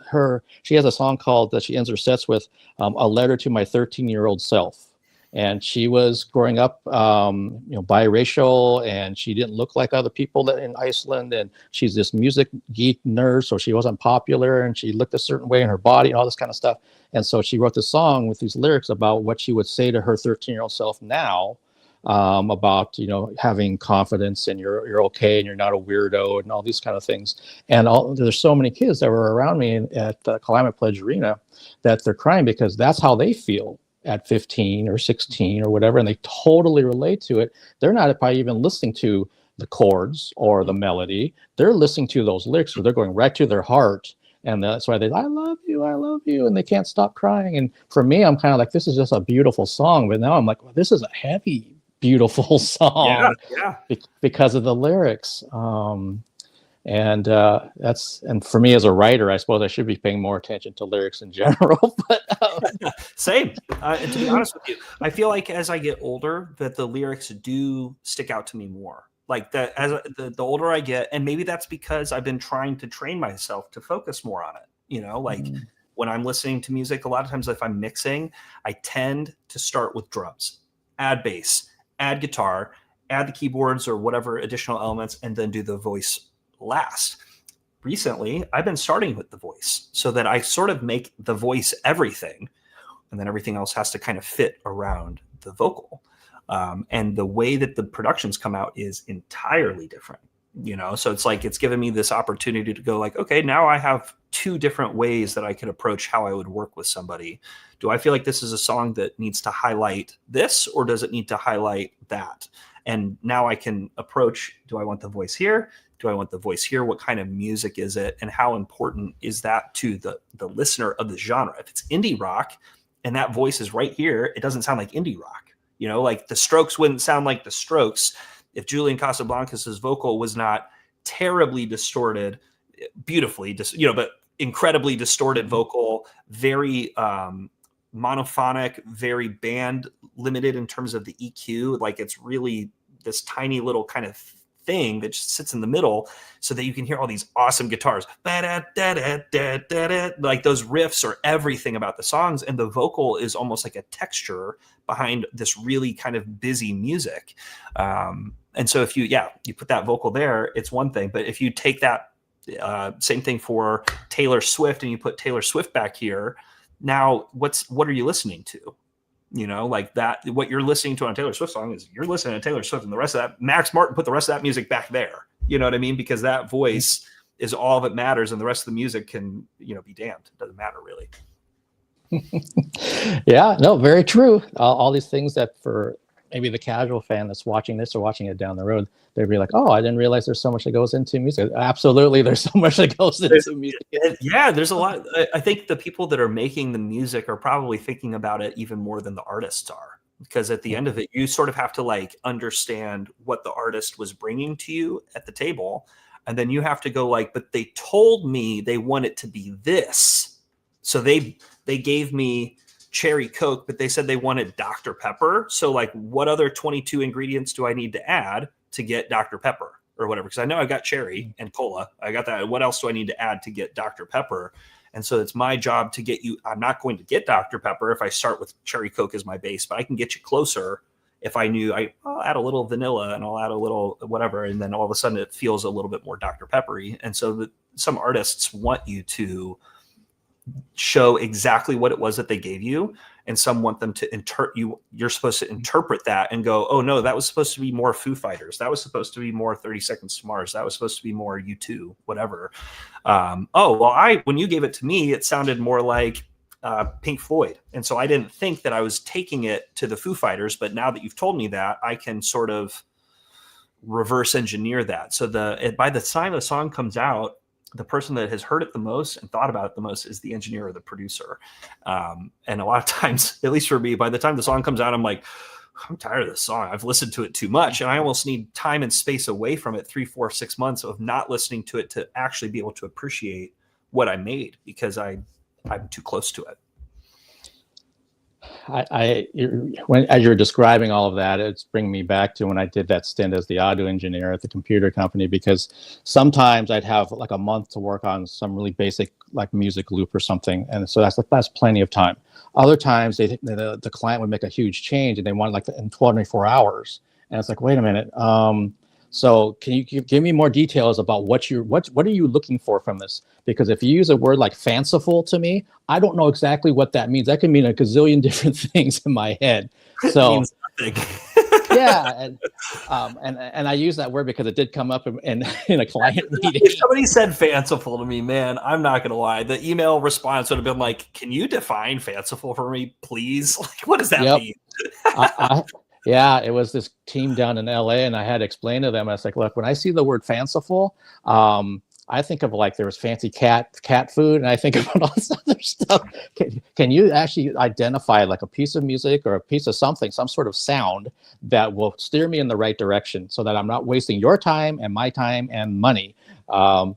she has a song called that she ends her sets with, A Letter to My 13-Year-Old Self. And she was growing up, biracial, and she didn't look like other people in Iceland. And she's this music geek nerd, so she wasn't popular, and she looked a certain way in her body and all this kind of stuff. And so she wrote this song with these lyrics about what she would say to her 13-year-old self now, about, having confidence, and you're okay, and you're not a weirdo, and all these kind of things. And there's so many kids that were around me at the Climate Pledge Arena that they're crying because that's how they feel at 15 or 16 or whatever, and they totally relate to it. They're not probably even listening to the chords or the melody. They're listening to those lyrics, so they're going right to their heart, and that's why I love you, and they can't stop crying. And for me, I'm kind of like, this is just a beautiful song, but now I'm like, well, this is a heavy, beautiful song, because of the lyrics. And for me as a writer, I suppose I should be paying more attention to lyrics in general. But same. And to be honest with you, I feel like as I get older, that the lyrics do stick out to me more. Like that, as the older I get, and maybe that's because I've been trying to train myself to focus more on it. When I'm listening to music, a lot of times if I'm mixing, I tend to start with drums, add bass, add guitar, add the keyboards or whatever additional elements, and then do the voice last. Recently, I've been starting with the voice, so that I sort of make the voice everything, and then everything else has to kind of fit around the vocal. And the way that the productions come out is entirely different, so it's like, it's given me this opportunity to go like, okay, now I have two different ways that I could approach how I would work with somebody. Do I feel like this is a song that needs to highlight this, or does it need to highlight that? And now I can approach, do I want the voice here? Do I want the voice here? What kind of music is it? And how important is that to the listener of the genre? If it's indie rock and that voice is right here, it doesn't sound like indie rock. Like the Strokes wouldn't sound like the Strokes if Julian Casablancas' vocal was not terribly distorted, beautifully, but incredibly distorted vocal, very monophonic, very band limited in terms of the EQ. Like it's really this tiny little kind of thing that just sits in the middle, so that you can hear all these awesome guitars. Like those riffs are everything about the songs, and the vocal is almost like a texture behind this really kind of busy music. And so if you put that vocal there, it's one thing. But if you take that same thing for Taylor Swift and you put Taylor Swift back here, now what are you listening to? Like that, what you're listening to on a Taylor Swift song is you're listening to Taylor Swift, and the rest of that, Max Martin put the rest of that music back there. You know what I mean? Because that voice is all that matters, and the rest of the music can, be damned. It doesn't matter really. Yeah, no, very true. All these things that for maybe the casual fan that's watching this or watching it down the road, they'd be like, oh, I didn't realize there's so much that goes into music. Absolutely, there's so much that goes into music. Yeah, there's a lot. I think the people that are making the music are probably thinking about it even more than the artists are, because at the end of it, you sort of have to like understand what the artist was bringing to you at the table. And then you have to go like, but they told me they want it to be this. So they gave me cherry Coke, but they said they wanted Dr. Pepper. So like, what other 22 ingredients do I need to add to get Dr. Pepper or whatever? Because I know I got cherry and cola. I got that. What else do I need to add to get Dr. Pepper? And so it's my job to get you. I'm not going to get Dr. Pepper if I start with cherry Coke as my base, but I can get you closer if I knew I'll add a little vanilla and I'll add a little whatever. And then all of a sudden it feels a little bit more Dr. Peppery. And so some artists want you to show exactly what it was that they gave you, and some want them to you're supposed to interpret that and go, oh no, that was supposed to be more Foo Fighters, that was supposed to be more 30 Seconds to Mars, that was supposed to be more U2, whatever. Oh well, when you gave it to me, it sounded more like Pink Floyd, and so I didn't think that I was taking it to the Foo Fighters, but now that you've told me that, I can sort of reverse engineer that. So by the time the song comes out, the person that has heard it the most and thought about it the most is the engineer or the producer. And a lot of times, at least for me, by the time the song comes out, I'm like, I'm tired of this song. I've listened to it too much. And I almost need time and space away from it, 3, 4, 6 months of not listening to it to actually be able to appreciate what I made, because I'm too close to it. As you're describing all of that, it's bringing me back to when I did that stint as the audio engineer at the computer company, because sometimes I'd have like a month to work on some really basic like music loop or something, and so that's plenty of time. Other times the client would make a huge change and they want like in 24 hours, and it's like, wait a minute. So can you give me more details about what are you looking for from this? Because if you use a word like fanciful to me, I don't know exactly what that means. That can mean a gazillion different things in my head. So it means nothing. Yeah, and I use that word because it did come up in a client meeting. If somebody said fanciful to me, man, I'm not gonna lie, the email response would have been like, "Can you define fanciful for me, please? Like, what does that mean?" Yeah, it was this team down in LA, and I had to explain to them. I was like, look, when I see the word fanciful, I think of like there was fancy cat food, and I think about all this other stuff. Can you actually identify like a piece of music or a piece of something, some sort of sound that will steer me in the right direction so that I'm not wasting your time and my time and money,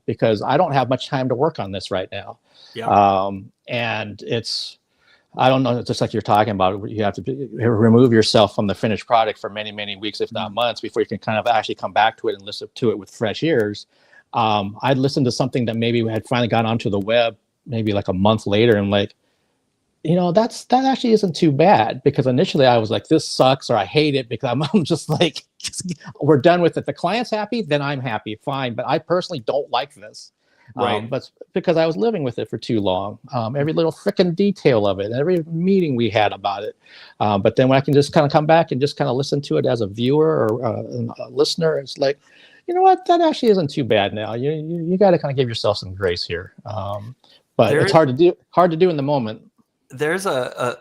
because I don't have much time to work on this right now. Yeah. And I don't know, just like you're talking about, you have to remove yourself from the finished product for many, many weeks, if not months, before you can kind of actually come back to it and listen to it with fresh ears. I'd listen to something that maybe had finally got onto the web, maybe like a month later, and like, that actually isn't too bad, because initially I was like, this sucks, or I hate it, because I'm just like, we're done with it. The client's happy, then I'm happy, fine. But I personally don't like this. Right. But because I was living with it for too long, every little freaking detail of it, every meeting we had about it. But then when I can just kind of come back and just kind of listen to it as a viewer or a listener, it's like, you know what, that actually isn't too bad now. You got to kind of give yourself some grace here. But it's hard to do in the moment. There's a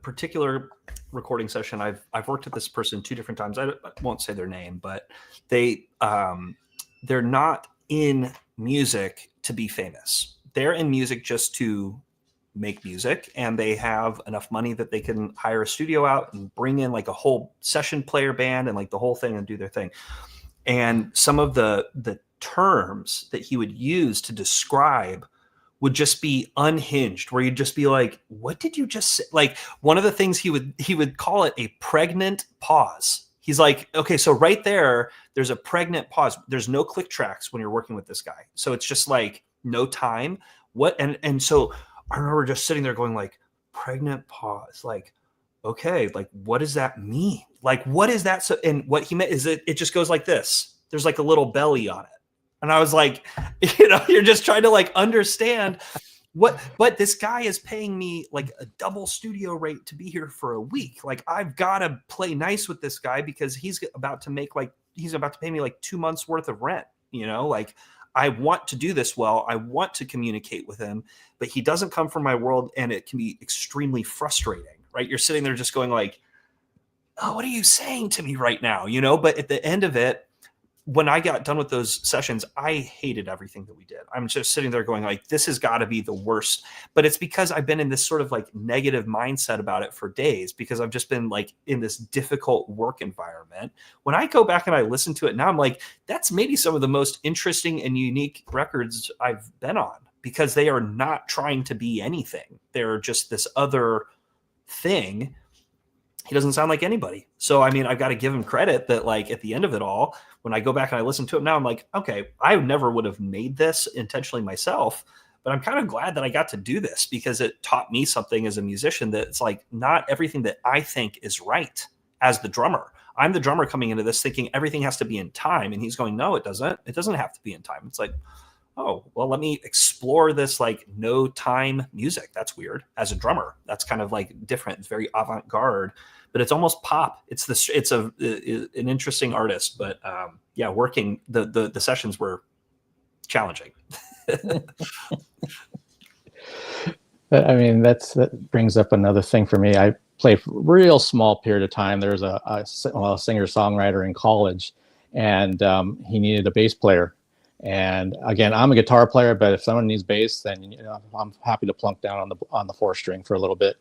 particular recording session. I've worked with this person 2 different times. I won't say their name, but they're not in music to be famous. They're in music just to make music, and they have enough money that they can hire a studio out and bring in like a whole session player band and like the whole thing and do their thing. And some of the terms that he would use to describe would just be unhinged, where you'd just be like, what did you just say? Like, one of the things he would call it a pregnant pause. He's like, okay, so right there's a pregnant pause. There's no click tracks when you're working with this guy. So it's just like no time. And so I remember just sitting there going like, pregnant pause. Like, okay, like what does that mean? Like, what is that? So, and what he meant is it just goes like this. There's like a little belly on it. And I was like, you're just trying to like understand but this guy is paying me like a double studio rate to be here for a week. Like, I've got to play nice with this guy because he's about to pay me like 2 months worth of rent. Like, I want to do this well. I want to communicate with him, but he doesn't come from my world, and it can be extremely frustrating, right? You're sitting there just going like, oh, what are you saying to me right now? You know, but at the end of it, when I got done with those sessions, I hated everything that we did. I'm just sitting there going like, this has got to be the worst. But it's because I've been in this sort of like negative mindset about it for days, because I've just been like in this difficult work environment. When I go back and I listen to it now, I'm like, that's maybe some of the most interesting and unique records I've been on, because they are not trying to be anything. They're just this other thing. He doesn't sound like anybody. So, I mean, I've got to give him credit that, like, at the end of it all, when I go back and I listen to it now, I'm like, okay, I never would have made this intentionally myself, but I'm kind of glad that I got to do this, because it taught me something as a musician, that it's like, not everything that I think is right as the drummer. I'm the drummer coming into this thinking everything has to be in time. And he's going, no, it doesn't. It doesn't have to be in time. It's like, oh, well, let me explore this like no time music. That's weird. As a drummer, that's kind of like different. It's very avant-garde, but it's almost pop. It's an interesting artist, but yeah, working the sessions were challenging. I mean, that brings up another thing for me. I played for a real small period of time. There was a singer-songwriter in college, and he needed a bass player. And again, I'm a guitar player, but if someone needs bass, then I'm happy to plunk down on the 4-string for a little bit.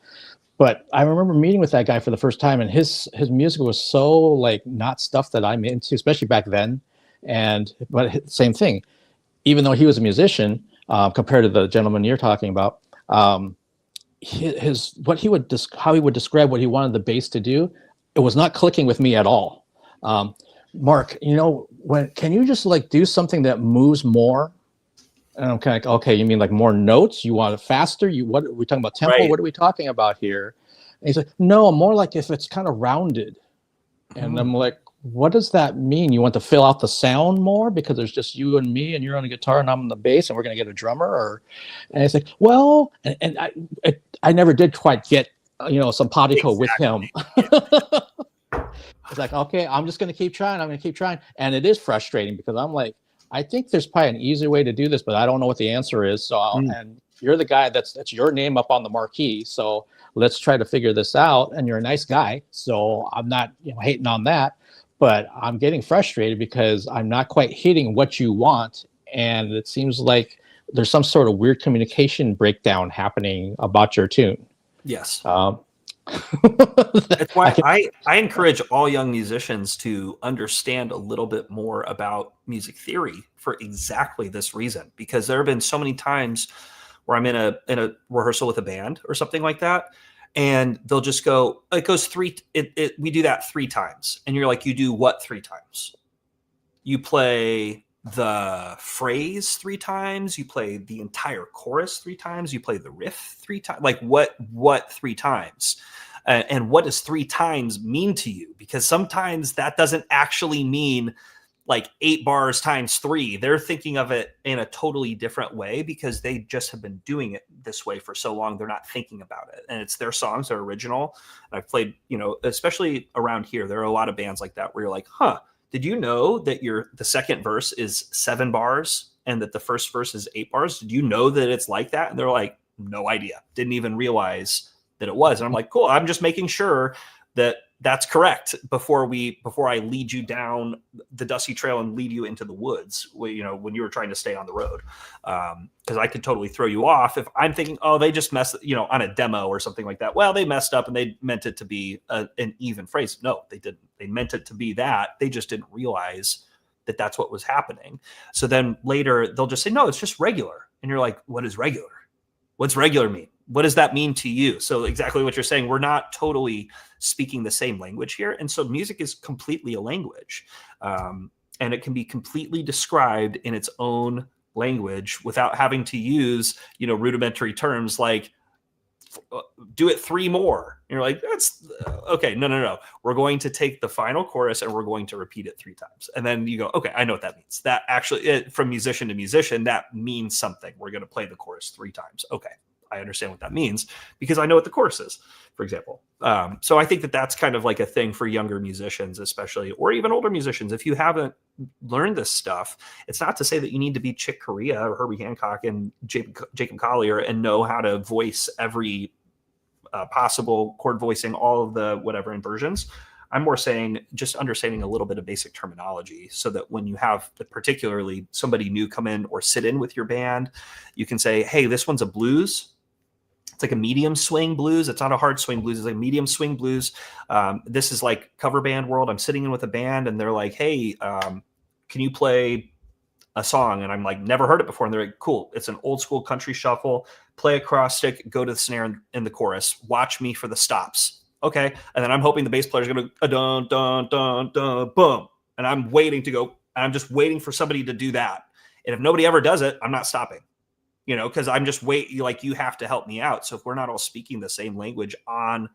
But I remember meeting with that guy for the first time, and his music was so like not stuff that I'm into, especially back then. But same thing, even though he was a musician, compared to the gentleman you're talking about, how he would describe what he wanted the bass to do, it was not clicking with me at all. Mark, can you just like do something that moves more? And I'm kind of like, okay, you mean like more notes? You want it faster? What are we talking about tempo? Right. What are we talking about here? And he's like, no, more like if it's kind of rounded. And I'm like, what does that mean? You want to fill out the sound more because there's just you and me, and you're on the guitar and I'm on the bass, and we're going to get a drummer? And it's like, well, and I never did quite get, simpatico with him. It's like, okay, I'm just going to keep trying. I'm going to keep trying. And it is frustrating because I'm like, I think there's probably an easier way to do this, but I don't know what the answer is. So, and you're the guy that's your name up on the marquee. So let's try to figure this out. And you're a nice guy. So I'm not hating on that, but I'm getting frustrated because I'm not quite hitting what you want. And it seems like there's some sort of weird communication breakdown happening about your tune. Yes. That's why I encourage all young musicians to understand a little bit more about music theory for exactly this reason, because there have been so many times where I'm in a rehearsal with a band or something like that, and they'll just go, it goes we do that 3 times. And you're like, you do what 3 times? You play the phrase 3 times, you play the entire chorus 3 times, you play the riff 3 times. Like what 3 times? And what does 3 times mean to you? Because sometimes that doesn't actually mean like 8 bars times 3. They're thinking of it in a totally different way because they just have been doing it this way for so long. They're not thinking about it. And it's their songs, they're original. And I've played, especially around here, there are a lot of bands like that where you're like, did you know that the second verse is 7 bars and that the first verse is 8 bars? Did you know that it's like that? And they're like, no idea. Didn't even realize that it was. And I'm like, cool. I'm just making sure that that's correct before I lead you down the dusty trail and lead you into the woods, when you were trying to stay on the road. Because I could totally throw you off if I'm thinking, oh, they just messed, on a demo or something like that. Well, they messed up and they meant it to be an even phrase. No, they didn't. They meant it to be that. They just didn't realize that that's what was happening. So then later they'll just say, no, it's just regular. And you're like, what is regular? What's regular mean? What does that mean to you? So exactly what you're saying, we're not totally speaking the same language here. And so music is completely a language. And it can be completely described in its own language without having to use, rudimentary terms like do it 3 more. And you're like, that's okay. No. We're going to take the final chorus and we're going to repeat it 3 times. And then you go, okay, I know what that means. That actually, from musician to musician, that means something. We're going to play the chorus 3 times. Okay. I understand what that means because I know what the chorus is, for example. So I think that that's kind of like a thing for younger musicians, especially, or even older musicians. If you haven't learned this stuff, it's not to say that you need to be Chick Corea or Herbie Hancock and Jacob Collier and know how to voice every possible chord voicing, all of the whatever inversions. I'm more saying just understanding a little bit of basic terminology so that when you have particularly somebody new come in or sit in with your band, you can say, hey, this one's a blues. It's like a medium swing blues. It's not a hard swing blues. It's like medium swing blues. This is like cover band world. I'm sitting in with a band and they're like, hey, can you play a song? And I'm like, never heard it before. And they're like, cool. It's an old school country shuffle. Play a cross stick, go to the snare in the chorus. Watch me for the stops. Okay. And then I'm hoping the bass player is going to dun, dun, dun, dun, boom. And I'm waiting to go. I'm just waiting for somebody to do that. And if nobody ever does it, I'm not stopping. Because I'm just like, you have to help me out. So if we're not all speaking the same language on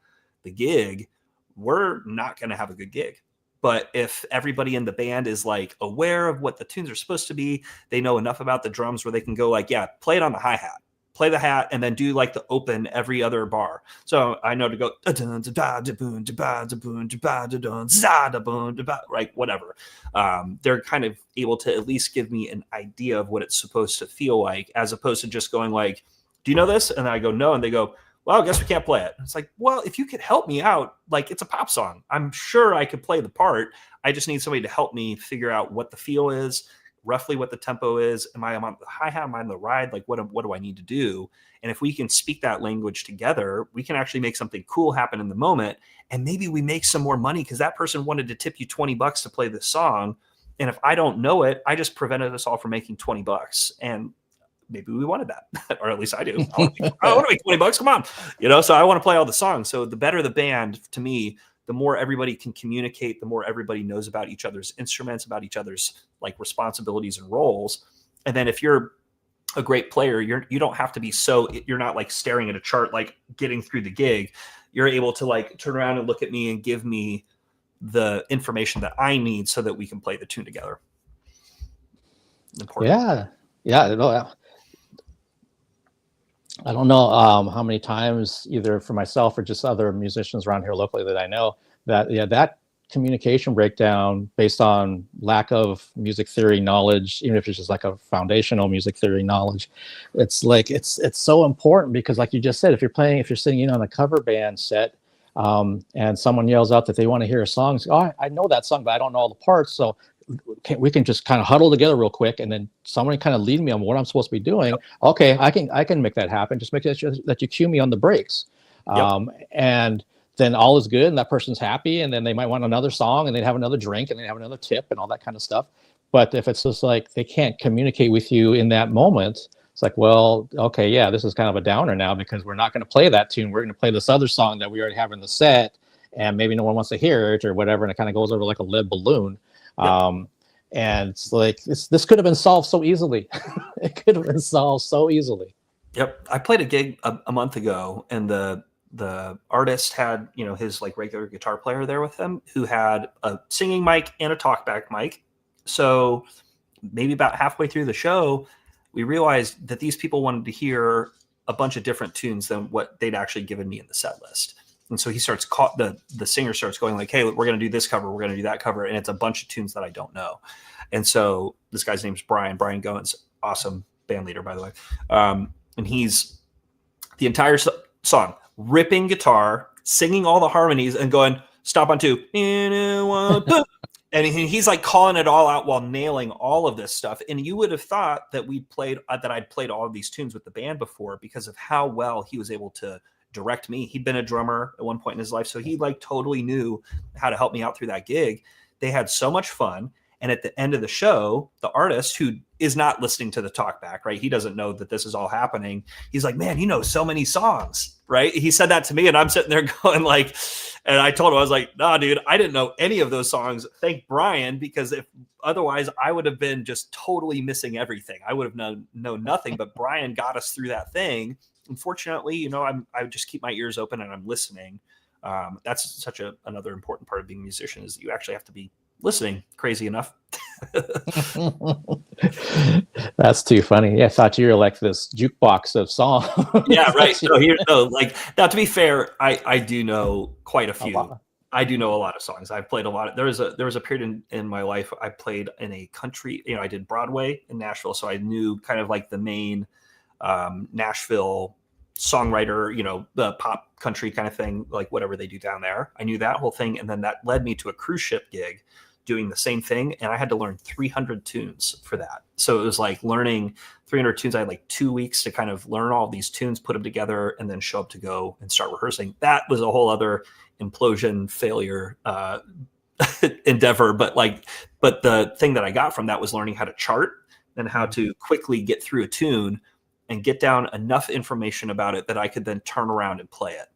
the gig, we're not going to have a good gig. But if everybody in the band is like aware of what the tunes are supposed to be, they know enough about the drums where they can go like, yeah, play it on the hi-hat, play the hat, and then do like the open every other bar. So I know to go, right, whatever. They're kind of able to at least give me an idea of what it's supposed to feel like, as opposed to just going like, do you know this? And I go, no. And they go, well, I guess we can't play it. It's like, well, if you could help me out, like it's a pop song. I'm sure I could play the part. I just need somebody to help me figure out what the feel is, roughly what the tempo is. Am I on the hi-hat? Am I on the ride? Like, what do I need to do? And if we can speak that language together, we can actually make something cool happen in the moment. And maybe we make some more money because that person wanted to tip you $20 to play this song. And if I don't know it, I just prevented us all from making $20. And maybe we wanted that, or at least I do. I want to make $20. Come on. So I want to play all the songs. So the better the band, to me, the more everybody can communicate, the more everybody knows about each other's instruments, about each other's like responsibilities and roles. And then if you're a great player, you don't have to be you're not like staring at a chart, like getting through the gig. You're able to like turn around and look at me and give me the information that I need so that we can play the tune together. Important. Yeah. I don't know how many times, either for myself or just other musicians around here locally that I know, that communication breakdown based on lack of music theory knowledge, even if it's just like a foundational music theory knowledge, it's like it's so important, because like you just said, if you're sitting in on a cover band set and someone yells out that they want to hear a song, oh, I know that song, but I don't know all the parts, so we can just kind of huddle together real quick, and then someone kind of lead me on what I'm supposed to be doing. Okay, I can make that happen. Just make sure that you cue me on the breaks, and then all is good, and that person's happy, and then they might want another song, and they'd have another drink, and they have another tip, and all that kind of stuff. But if it's just like they can't communicate with you in that moment, it's like, well, okay, yeah, this is kind of a downer now, because we're not going to play that tune. We're going to play this other song that we already have in the set, and maybe no one wants to hear it or whatever, and it kind of goes over like a lead balloon. And it's like this could have been solved so easily. It could have been solved so easily. Yep. I played a gig a month ago, and the artist had, his like regular guitar player there with him, who had a singing mic and a talkback mic. So maybe about halfway through the show, we realized that these people wanted to hear a bunch of different tunes than what they'd actually given me in the set list. And so he starts the singer starts going like, hey, we're going to do this cover. We're going to do that cover. And it's a bunch of tunes that I don't know. And so this guy's name's Brian Goins, awesome band leader, by the way. And he's the entire song, ripping guitar, singing all the harmonies and going, stop on two. And he's like calling it all out while nailing all of this stuff. And you would have thought that I'd played all of these tunes with the band before, because of how well he was able to direct me. He'd been a drummer at one point in his life, so he like totally knew how to help me out through that gig. They had so much fun. And at the end of the show, the artist, who is not listening to the talkback, right? He doesn't know that this is all happening. He's like, man, you know so many songs, right? He said that to me, and I'm sitting there going like, and I told him, I was like, nah, dude, I didn't know any of those songs. Thank Brian, because if otherwise I would have been just totally missing everything. I would have known nothing, but Brian got us through that thing. Unfortunately, I just keep my ears open and I'm listening. That's such another important part of being a musician, is that you actually have to be listening. Crazy enough. That's too funny. Yeah, I thought you were like this jukebox of songs. Yeah, right. Now to be fair, I do know quite a few. I do know a lot of songs. I've played a lot. There was a period in my life I played in a country. I did Broadway in Nashville, so I knew kind of like the main Nashville songwriter, you know, the pop country kind of thing, like whatever they do down there. I knew that whole thing. And then that led me to a cruise ship gig doing the same thing. And I had to learn 300 tunes for that. So it was like learning 300 tunes. I had like 2 weeks to kind of learn all these tunes, put them together, and then show up to go and start rehearsing. That was a whole other implosion failure endeavor. But the thing that I got from that was learning how to chart and how to quickly get through a tune and get down enough information about it that I could then turn around and play it.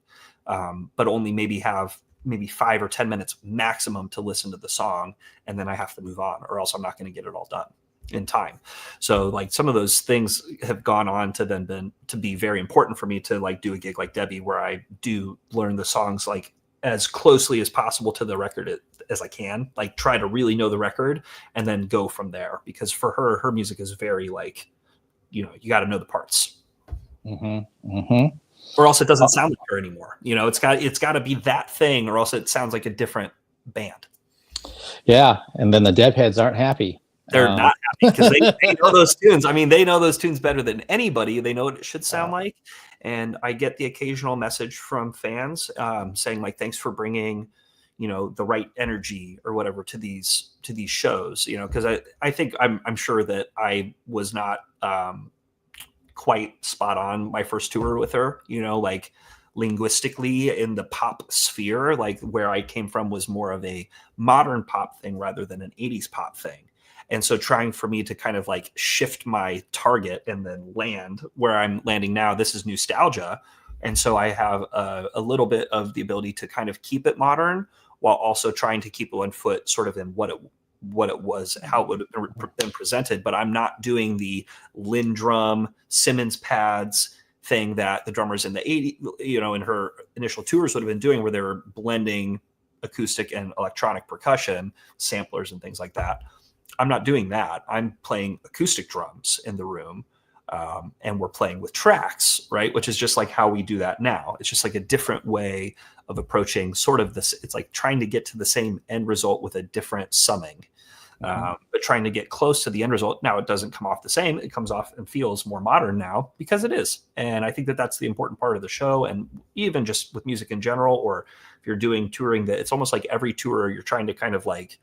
But only maybe have 5 or 10 minutes maximum to listen to the song. And then I have to move on, or else I'm not going to get it all done in time. So like some of those things have gone on to then to be very important for me to like do a gig like Debbie, where I do learn the songs like as closely as possible to the record as I can, like try to really know the record and then go from there. Because for her music is very like, you know, you got to know the parts. Or else it doesn't sound like her anymore. You know, it's got to be that thing, or else it sounds like a different band. Yeah, and then the Deadheads aren't happy. They're not happy because they know those tunes. I mean, they know those tunes better than anybody. They know what it should sound like. And I get the occasional message from fans saying like, "Thanks for bringing, you know, the right energy or whatever to these shows." You know, because I think I'm sure that I was not quite spot on my first tour with her. You know, like linguistically in the pop sphere, like where I came from was more of a modern pop thing rather than an 80s pop thing. And so trying for me to kind of like shift my target and then land where I'm landing now, this is nostalgia. And so I have a little bit of the ability to kind of keep it modern while also trying to keep one foot sort of in what it was, how it would have been presented. But I'm not doing the Lindrum, Simmons pads thing that the drummers in the 80s, you know, in her initial tours would have been doing, where they were blending acoustic and electronic percussion, samplers and things like that. I'm not doing that. I'm playing acoustic drums in the room, and we're playing with tracks, right? Which is just like how we do that now. It's just like a different way of approaching sort of this. It's like trying to get to the same end result with a different summing, but trying to get close to the end result. Now it doesn't come off the same. It comes off and feels more modern now because it is. And I think that that's the important part of the show. And even just with music in general, or if you're doing touring, that it's almost like every tour you're trying to kind of like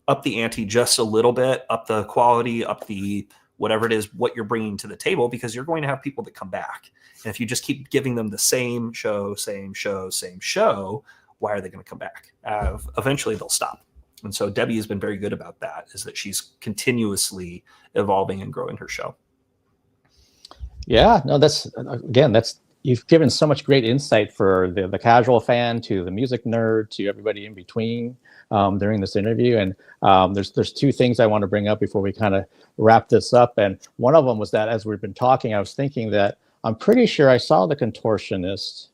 up the ante just a little bit, up the quality, up the whatever it is, what you're bringing to the table, because you're going to have people that come back. And if you just keep giving them the same show, why are they going to come back? Eventually they'll stop. And so Debbie has been very good about that, is that she's continuously evolving and growing her show. Yeah, no, that's you've given so much great insight for the casual fan to the music nerd to everybody in between during this interview. And there's two things I want to bring up before we kind of wrap this up. And one of them was that as we've been talking, I was thinking that I'm pretty sure I saw the Contortionist,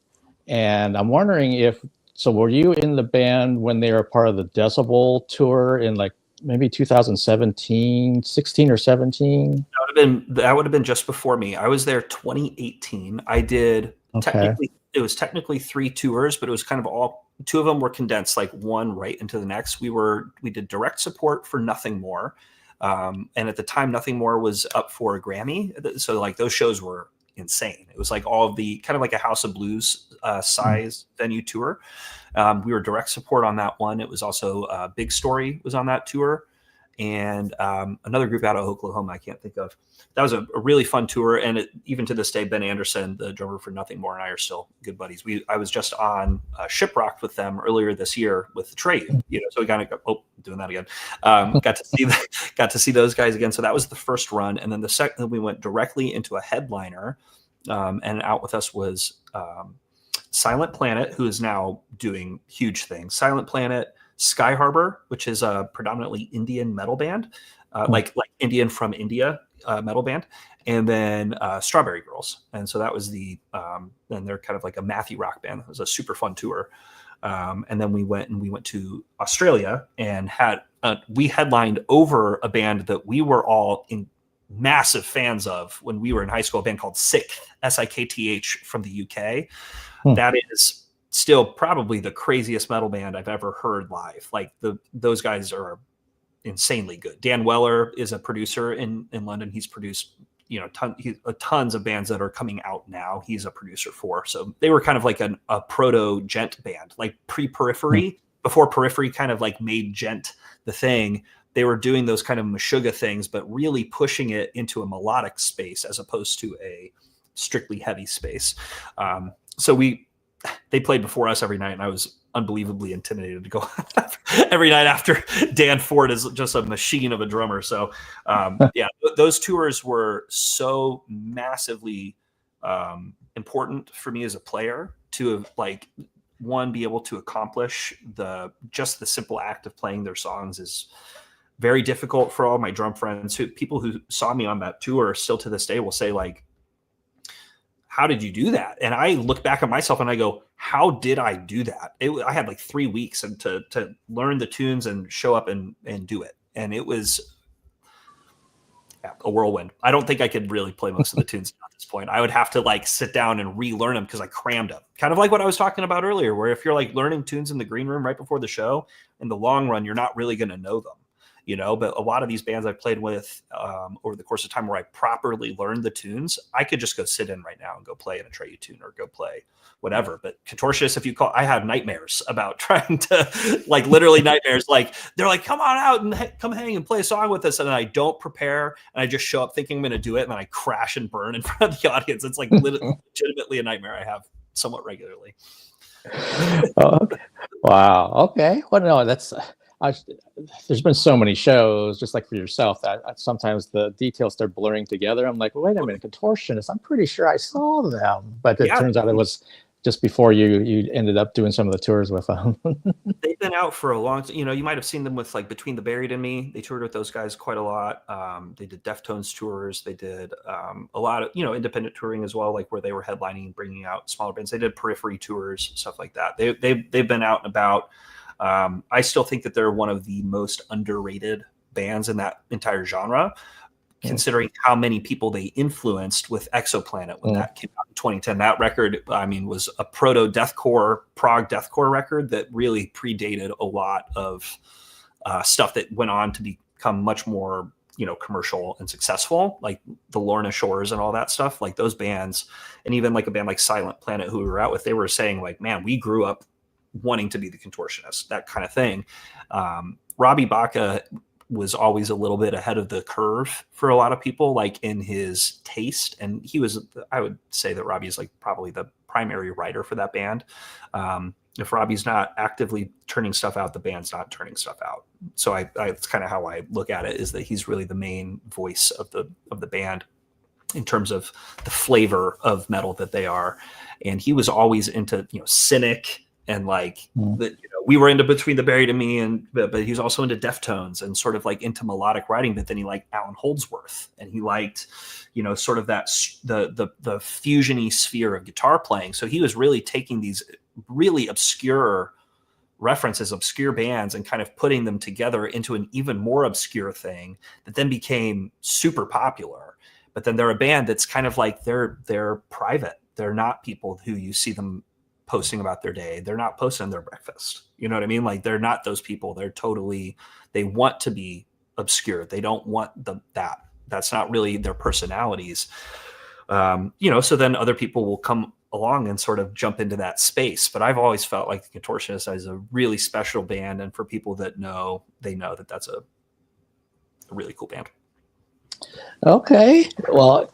and I'm wondering so were you in the band when they were part of the Decibel tour in like maybe 2017, 16 or 17? That would have been just before me. I was there 2018. I did it was technically 3 tours, but it was kind of all 2 of them were condensed, like one right into the next. We did direct support for Nothing More. And at the time, Nothing More was up for a Grammy. So like those shows were insane. It was like all of the kind of like a House of Blues size venue tour. We were direct support on that one. It was also Big Story was on that tour. And another group out of Oklahoma I can't think of. That was a really fun tour. And even to this day, Ben Anderson, the drummer for Nothing More, and I are still good buddies. I was just on Shiprocked with them earlier this year with Trey. You know, so we kind of doing that again. Got to see those guys again. So that was the first run, and then the second we went directly into a headliner, and out with us was Silent Planet, who is now doing huge things. Silent Planet, Sky Harbor, which is a predominantly Indian metal band, like Indian from India metal band, and then Strawberry Girls. And so that was then they're kind of like a mathy rock band. It was a super fun tour. And then we went to Australia and we headlined over a band that we were all massive fans of when we were in high school, a band called Sikth, Sikth, from the UK. That is still probably the craziest metal band I've ever heard live. Like those guys are insanely good. Dan Weller is a producer in London. He's produced tons of bands that are coming out now. He's a producer for, so they were kind of like a proto gent band, like pre-Periphery, before Periphery kind of like made gent the thing. They were doing those kind of Meshuggah things, but really pushing it into a melodic space as opposed to a strictly heavy space. So they played before us every night, and I was unbelievably intimidated to go every night after. Dan Ford is just a machine of a drummer. So yeah, those tours were so massively important for me as a player to like, one, be able to accomplish just the simple act of playing their songs is very difficult for all my drum friends. People who saw me on that tour still to this day will say like, how did you do that? And I look back at myself and I go, how did I do that? I had like 3 weeks and to learn the tunes and show up and do it. And it was a whirlwind. I don't think I could really play most of the tunes at this point. I would have to like sit down and relearn them because I crammed them. Kind of like what I was talking about earlier, where if you're like learning tunes in the green room right before the show, in the long run, you're not really going to know them. But a lot of these bands I've played with over the course of time where I properly learned the tunes, I could just go sit in right now and go play an Atreyu tune or go play whatever. But Contortionist, I had nightmares about trying to, like literally nightmares. Like they're like, come on out and come hang and play a song with us. And then I don't prepare and I just show up thinking I'm going to do it. And then I crash and burn in front of the audience. It's like legitimately a nightmare I have somewhat regularly. Oh, okay. Wow. Okay. Well, no, there's been so many shows, just like for yourself, that sometimes the details start blurring together. I'm like, wait a minute, Contortionist, I'm pretty sure I saw them. But it turns out it was just before you ended up doing some of the tours with them. They've been out for a long time. You might have seen them with like Between the Buried and Me. They toured with those guys quite a lot. They did Deftones tours. They did a lot of, independent touring as well, like where they were headlining and bringing out smaller bands. They did Periphery tours, stuff like that. They've been out and about. I still think that they're one of the most underrated bands in that entire genre, considering how many people they influenced with Exoplanet when that came out in 2010. That record, was a proto deathcore, prog deathcore record that really predated a lot of stuff that went on to become much more, commercial and successful, like the Lorna Shores and all that stuff. Like those bands, and even like a band like Silent Planet, who we were out with, they were saying like, man, we grew up wanting to be the Contortionist, that kind of thing. Robbie Baca was always a little bit ahead of the curve for a lot of people, like in his taste. And I would say that Robbie is like probably the primary writer for that band. If Robbie's not actively turning stuff out, the band's not turning stuff out. So it's kind of how I look at it, is that he's really the main voice of the band in terms of the flavor of metal that they are. And he was always into, Cynic, and like we were into Between the Buried and Me, but he was also into Deftones and sort of like into melodic writing. But then he liked Alan Holdsworth, and he liked, sort of that the fusion-y sphere of guitar playing. So he was really taking these really obscure references, obscure bands, and kind of putting them together into an even more obscure thing that then became super popular. But then they're a band that's kind of like they're private. They're not people who you see them posting about their day. They're not posting their breakfast. You know what I mean? Like they're not those people. They want to be obscure. They don't want that's not really their personalities. So then other people will come along and sort of jump into that space. But I've always felt like the Contortionist is a really special band. And for people that know, they know that that's a really cool band. Okay. Well,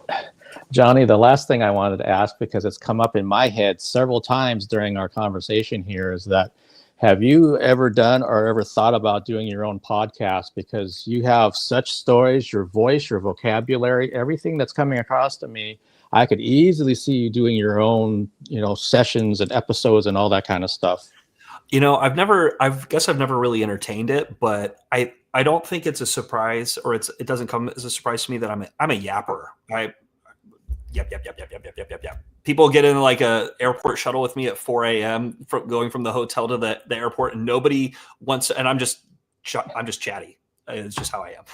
Johnny, the last thing I wanted to ask, because it's come up in my head several times during our conversation here, is that have you ever done or ever thought about doing your own podcast? Because you have such stories, your voice, your vocabulary, everything that's coming across to me. I could easily see you doing your own, sessions and episodes and all that kind of stuff. I guess I've never really entertained it, but I don't think it's a surprise, or it doesn't come as a surprise to me that I'm a yapper. Yep. People get in like a airport shuttle with me at 4 a.m. Going from the hotel to the airport, and nobody wants. And I'm just chatty. It's just how I am.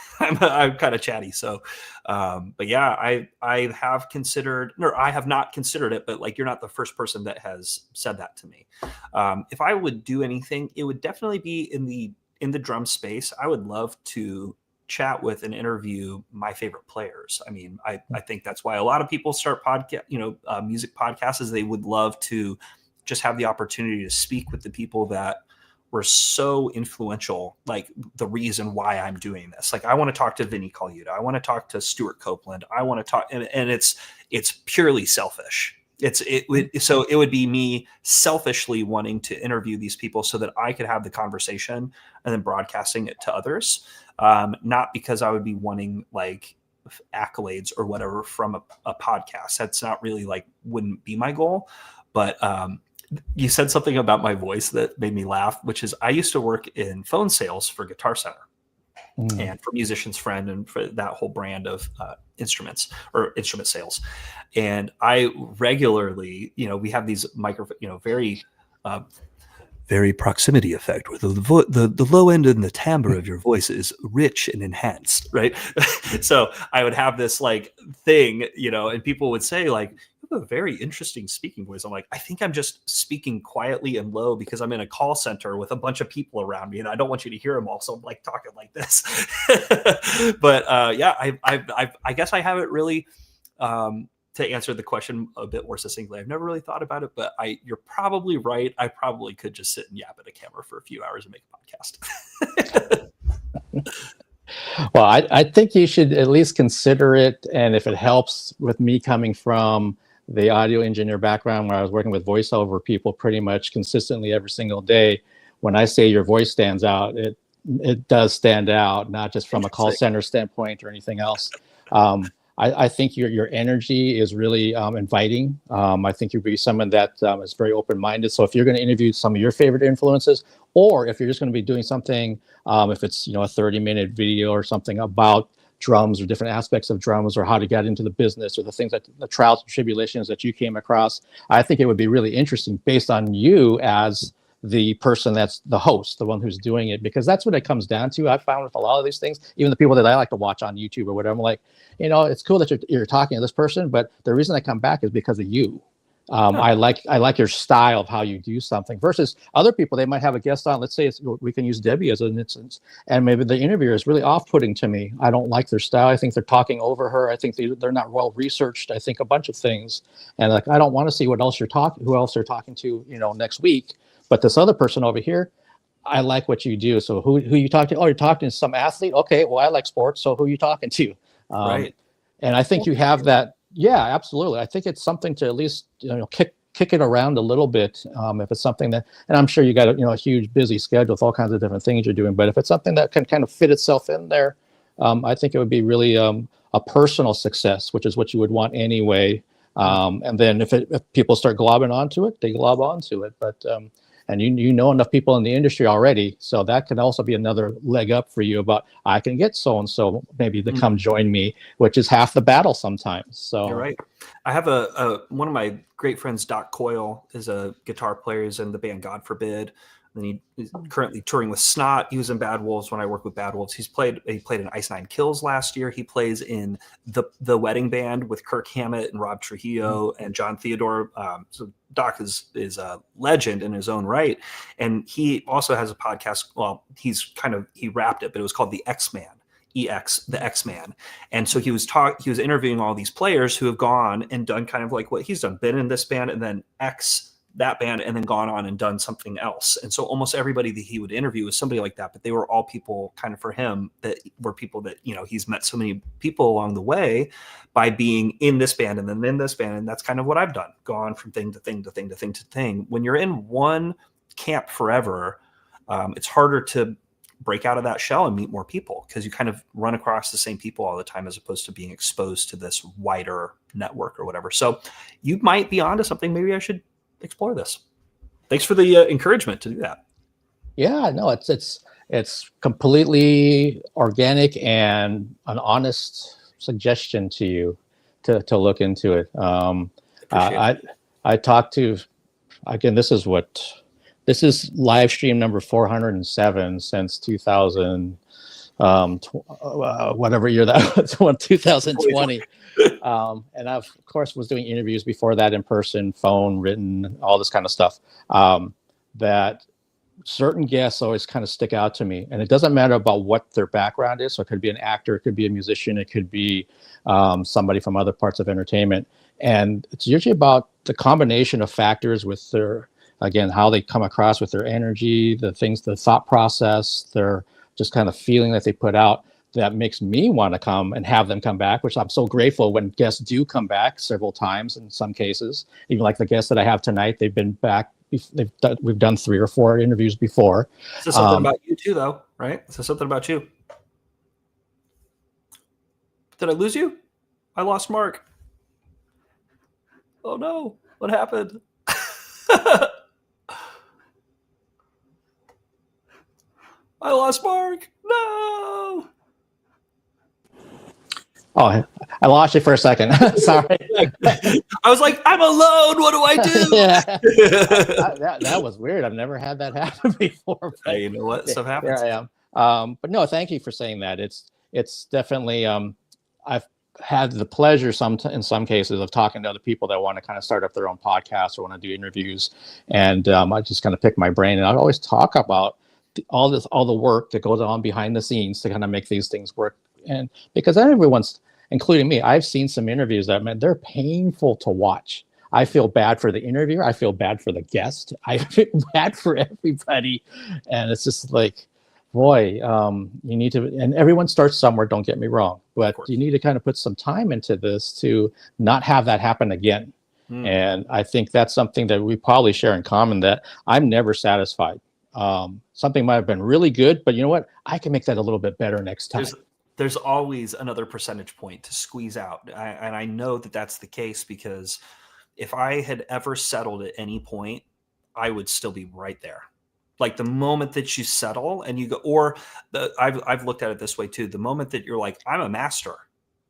I'm kind of chatty. So, but yeah, I have considered, or I have not considered it. But like, you're not the first person that has said that to me. If I would do anything, it would definitely be in the drum space. I would love to chat with and interview my favorite players. I mean, I think that's why a lot of people start music podcasts, is they would love to just have the opportunity to speak with the people that were so influential, like the reason why I'm doing this. Like, I want to talk to Vinny Colaiuta. I want to talk to Stuart Copeland. I want to talk, and it's purely selfish. It would be me selfishly wanting to interview these people so that I could have the conversation and then broadcasting it to others. Not because I would be wanting like accolades or whatever from a podcast. That's not really wouldn't be my goal. But you said something about my voice that made me laugh, which is I used to work in phone sales for Guitar Center and for Musician's Friend and for that whole brand of instruments or instrument sales. And I regularly, we have these very proximity effect where the low end and the timbre of your voice is rich and enhanced, right? So I would have this thing, and people would say you have a very interesting speaking voice. I'm like, I think I'm just speaking quietly and low because I'm in a call center with a bunch of people around me and I don't want you to hear them all. So I'm talking like this. But yeah, I guess I haven't really, to answer the question a bit more succinctly, I've never really thought about it, but you're probably right. I probably could just sit and yap at a camera for a few hours and make a podcast. Well, I think you should at least consider it. And if it helps with me coming from the audio engineer background where I was working with voiceover people pretty much consistently every single day, when I say your voice stands out, it does stand out, not just from a call center standpoint or anything else. I think your energy is really inviting. I think you'll be someone that is very open-minded. So if you're going to interview some of your favorite influences, or if you're just going to be doing something, if it's a 30-minute video or something about drums or different aspects of drums or how to get into the business or the things that the trials and tribulations that you came across, I think it would be really interesting based on you as the person that's the host, the one who's doing it, because that's what it comes down to. I found with a lot of these things, even the people that I like to watch on YouTube or whatever, I'm like, it's cool that you're talking to this person, but the reason I come back is because of you. I like your style of how you do something versus other people. They might have a guest on, let's say we can use Debbie as an instance, and maybe the interviewer is really off-putting to me. I don't like their style. I think they're talking over her. I think they're not well researched. I think a bunch of things, and I don't want to see who else they're talking to, next week. But this other person over here, I like what you do. So who you talking to? Oh, you're talking to some athlete. Okay, well, I like sports. So who are you talking to? Right. And I think you have that. Yeah, absolutely. I think it's something to at least kick it around a little bit. If it's something that, and I'm sure you got a huge busy schedule with all kinds of different things you're doing. But if it's something that can kind of fit itself in there, I think it would be really a personal success, which is what you would want anyway. And then if people start globbing onto it, they glob onto it. But and you know enough people in the industry already, so that can also be another leg up for you about I can get so and so maybe to come join me, which is half the battle sometimes. So you're right. I have one of my great friends, Doc Coyle, is a guitar player. He's in the band God Forbid. And he's currently touring with Snot. He was in Bad Wolves when I worked with Bad Wolves. He played in Ice Nine Kills last year. He plays in the Wedding Band with Kirk Hammett and Rob Trujillo and John Theodore. So Doc is a legend in his own right. And he also has a podcast. Well, he wrapped it, but it was called The X-Man. EX, the X-Man. And so he was interviewing all these players who have gone and done kind of like what he's done, been in this band and then that band and then gone on and done something else. And so almost everybody that he would interview was somebody like that, but they were all people kind of for him that were people that, he's met so many people along the way by being in this band and then in this band. And that's kind of what I've done, gone from thing to thing to thing to thing to thing. When you're in one camp forever, it's harder to break out of that shell and meet more people because you kind of run across the same people all the time as opposed to being exposed to this wider network or whatever. So you might be onto something. Maybe I should explore this. Thanks for the encouragement to do that. Yeah, no, it's completely organic and an honest suggestion to you to look into it. I talked to, again, this is live stream number 407 since 2000, whatever year that was, 2020. And I, of course, was doing interviews before that in person, phone, written, all this kind of stuff. That certain guests always kind of stick out to me, and it doesn't matter about what their background is. So it could be an actor, it could be a musician, it could be somebody from other parts of entertainment. And it's usually about the combination of factors with their, again, how they come across with their energy, the things, the thought process, their just kind of feeling that they put out, that makes me want to come and have them come back, which I'm so grateful when guests do come back several times in some cases. Even like the guests that I have tonight, they've been back. We've done 3 or 4 interviews before. This is something about you too, though, right? This is something about you. Did I lose you? I lost Mark. Oh no, what happened? I lost Mark. No. Oh, I lost you for a second. Sorry. I was like, I'm alone. What do I do? Yeah. that was weird. I've never had that happen before. Hey, you know what? Stuff happens. Here I am. But no, thank you for saying that. It's definitely I've had the pleasure in some cases of talking to other people that want to kind of start up their own podcast or want to do interviews, and I just kind of pick my brain, and I always talk about all the work that goes on behind the scenes to kind of make these things work. And because everyone's, including me, I've seen some interviews that, man, they're painful to watch. I feel bad for the interviewer. I feel bad for the guest. I feel bad for everybody. And it's just like, boy, you need to, and everyone starts somewhere, don't get me wrong, but you need to kind of put some time into this to not have that happen again. And I think that's something that we probably share in common, that I'm never satisfied. Something might have been really good, but you know what? I can make that a little bit better next time. There's always another percentage point to squeeze out. And I know that that's the case, because if I had ever settled at any point, I would still be right there. Like the moment that you settle and you go, or I've looked at it this way too. The moment that you're like, I'm a master,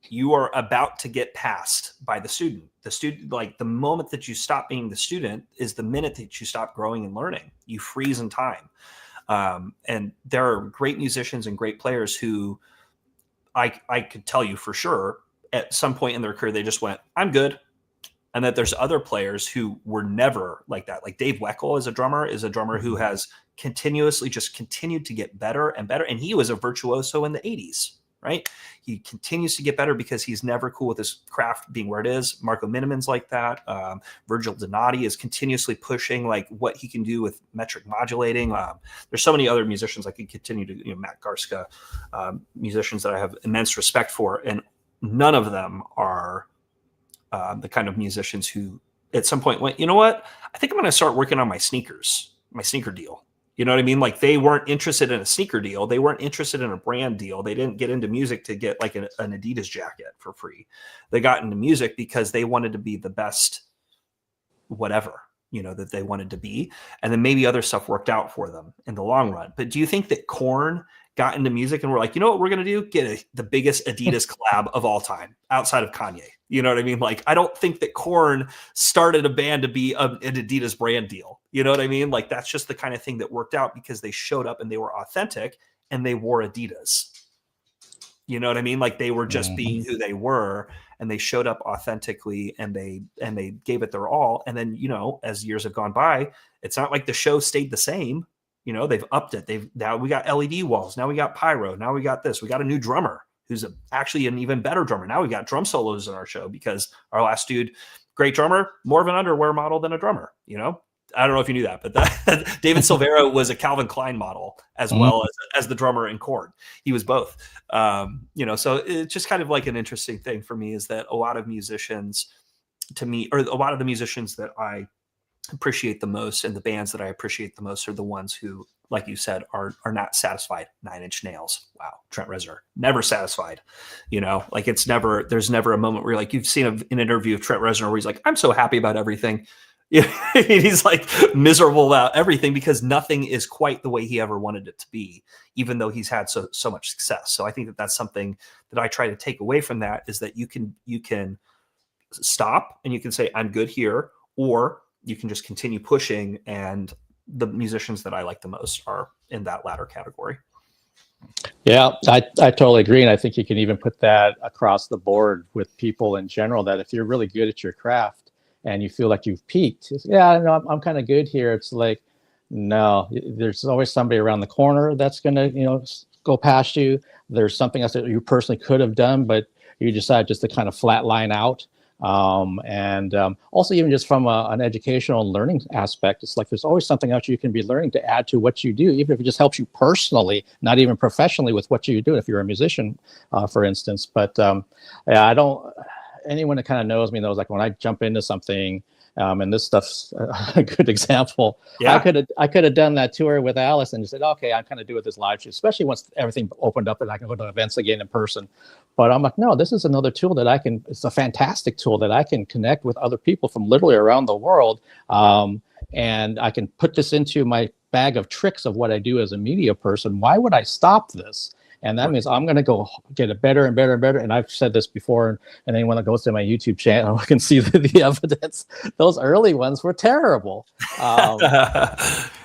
you are about to get passed by the student. The student, like the moment that you stop being the student is the minute that you stop growing and learning. You freeze in time. And there are great musicians and great players who I could tell you for sure at some point in their career, they just went, I'm good. And that there's other players who were never like that. Like Dave Weckl is a drummer who has continuously just continued to get better and better. And he was a virtuoso in the 80s, right? He continues to get better because he's never cool with his craft being where it is. Marco Miniman's like that. Virgil Donati is continuously pushing like what he can do with metric modulating. There's so many other musicians I could continue to, Matt Garska, musicians that I have immense respect for. And none of them are the kind of musicians who at some point went, you know what? I think I'm going to start working on my sneaker deal. You know what I mean? Like they weren't interested in a sneaker deal. They weren't interested in a brand deal. They didn't get into music to get like an Adidas jacket for free. They got into music because they wanted to be the best, whatever, that they wanted to be. And then maybe other stuff worked out for them in the long run. But do you think that Korn got into music and we're like, you know what we're going to do? Get the biggest Adidas collab of all time outside of Kanye. You know what I mean? Like, I don't think that Korn started a band to be an Adidas brand deal. You know what I mean? Like, that's just the kind of thing that worked out because they showed up and they were authentic and they wore Adidas. You know what I mean? Like they were just being who they were and they showed up authentically and they gave it their all. And then, as years have gone by, it's not like the show stayed the same. They've upped it. Now we got LED walls. Now we got pyro. Now we got this. We got a new drummer who's actually an even better drummer. Now we got drum solos in our show because our last dude, great drummer, more of an underwear model than a drummer. I don't know if you knew that, but David Silvera was a Calvin Klein model as well as the drummer in Korn. He was both. So it's just kind of like an interesting thing for me is that a lot of musicians to me, or a lot of the musicians that I appreciate the most and the bands that I appreciate the most are the ones who, like you said, are not satisfied. 9 Inch Nails. Wow. Trent Reznor, never satisfied. Like there's never a moment where you've seen an interview of Trent Reznor where he's like, I'm so happy about everything. He's like miserable about everything because nothing is quite the way he ever wanted it to be, even though he's had so much success. So I think that that's something that I try to take away from that is that you can stop and you can say, I'm good here, or you can just continue pushing. And the musicians that I like the most are in that latter category. Yeah, I totally agree. And I think you can even put that across the board with people in general, that if you're really good at your craft and you feel like you've peaked, I'm kind of good here. It's like, No, there's always somebody around the corner that's going to, go past you. There's something else that you personally could have done, but you decide just to kind of flatline out. Also, even just from an educational and learning aspect, it's like there's always something else you can be learning to add to what you do, even if it just helps you personally, not even professionally with what you do, if you're a musician, for instance. But yeah, I don't, anyone that kind of knows me knows, like, when I jump into something, and this stuff's a good example. Yeah. I could have done that tour with Alice and just said, okay, I'm kind of doing this live shoot, especially once everything opened up and I can go to events again in person. But I'm like, no, this is another tool that it's a fantastic tool that I can connect with other people from literally around the world. And I can put this into my bag of tricks of what I do as a media person. Why would I stop this? And that means I'm going to go get it better and better and better. And I've said this before, and anyone that goes to my YouTube channel can see the evidence. Those early ones were terrible.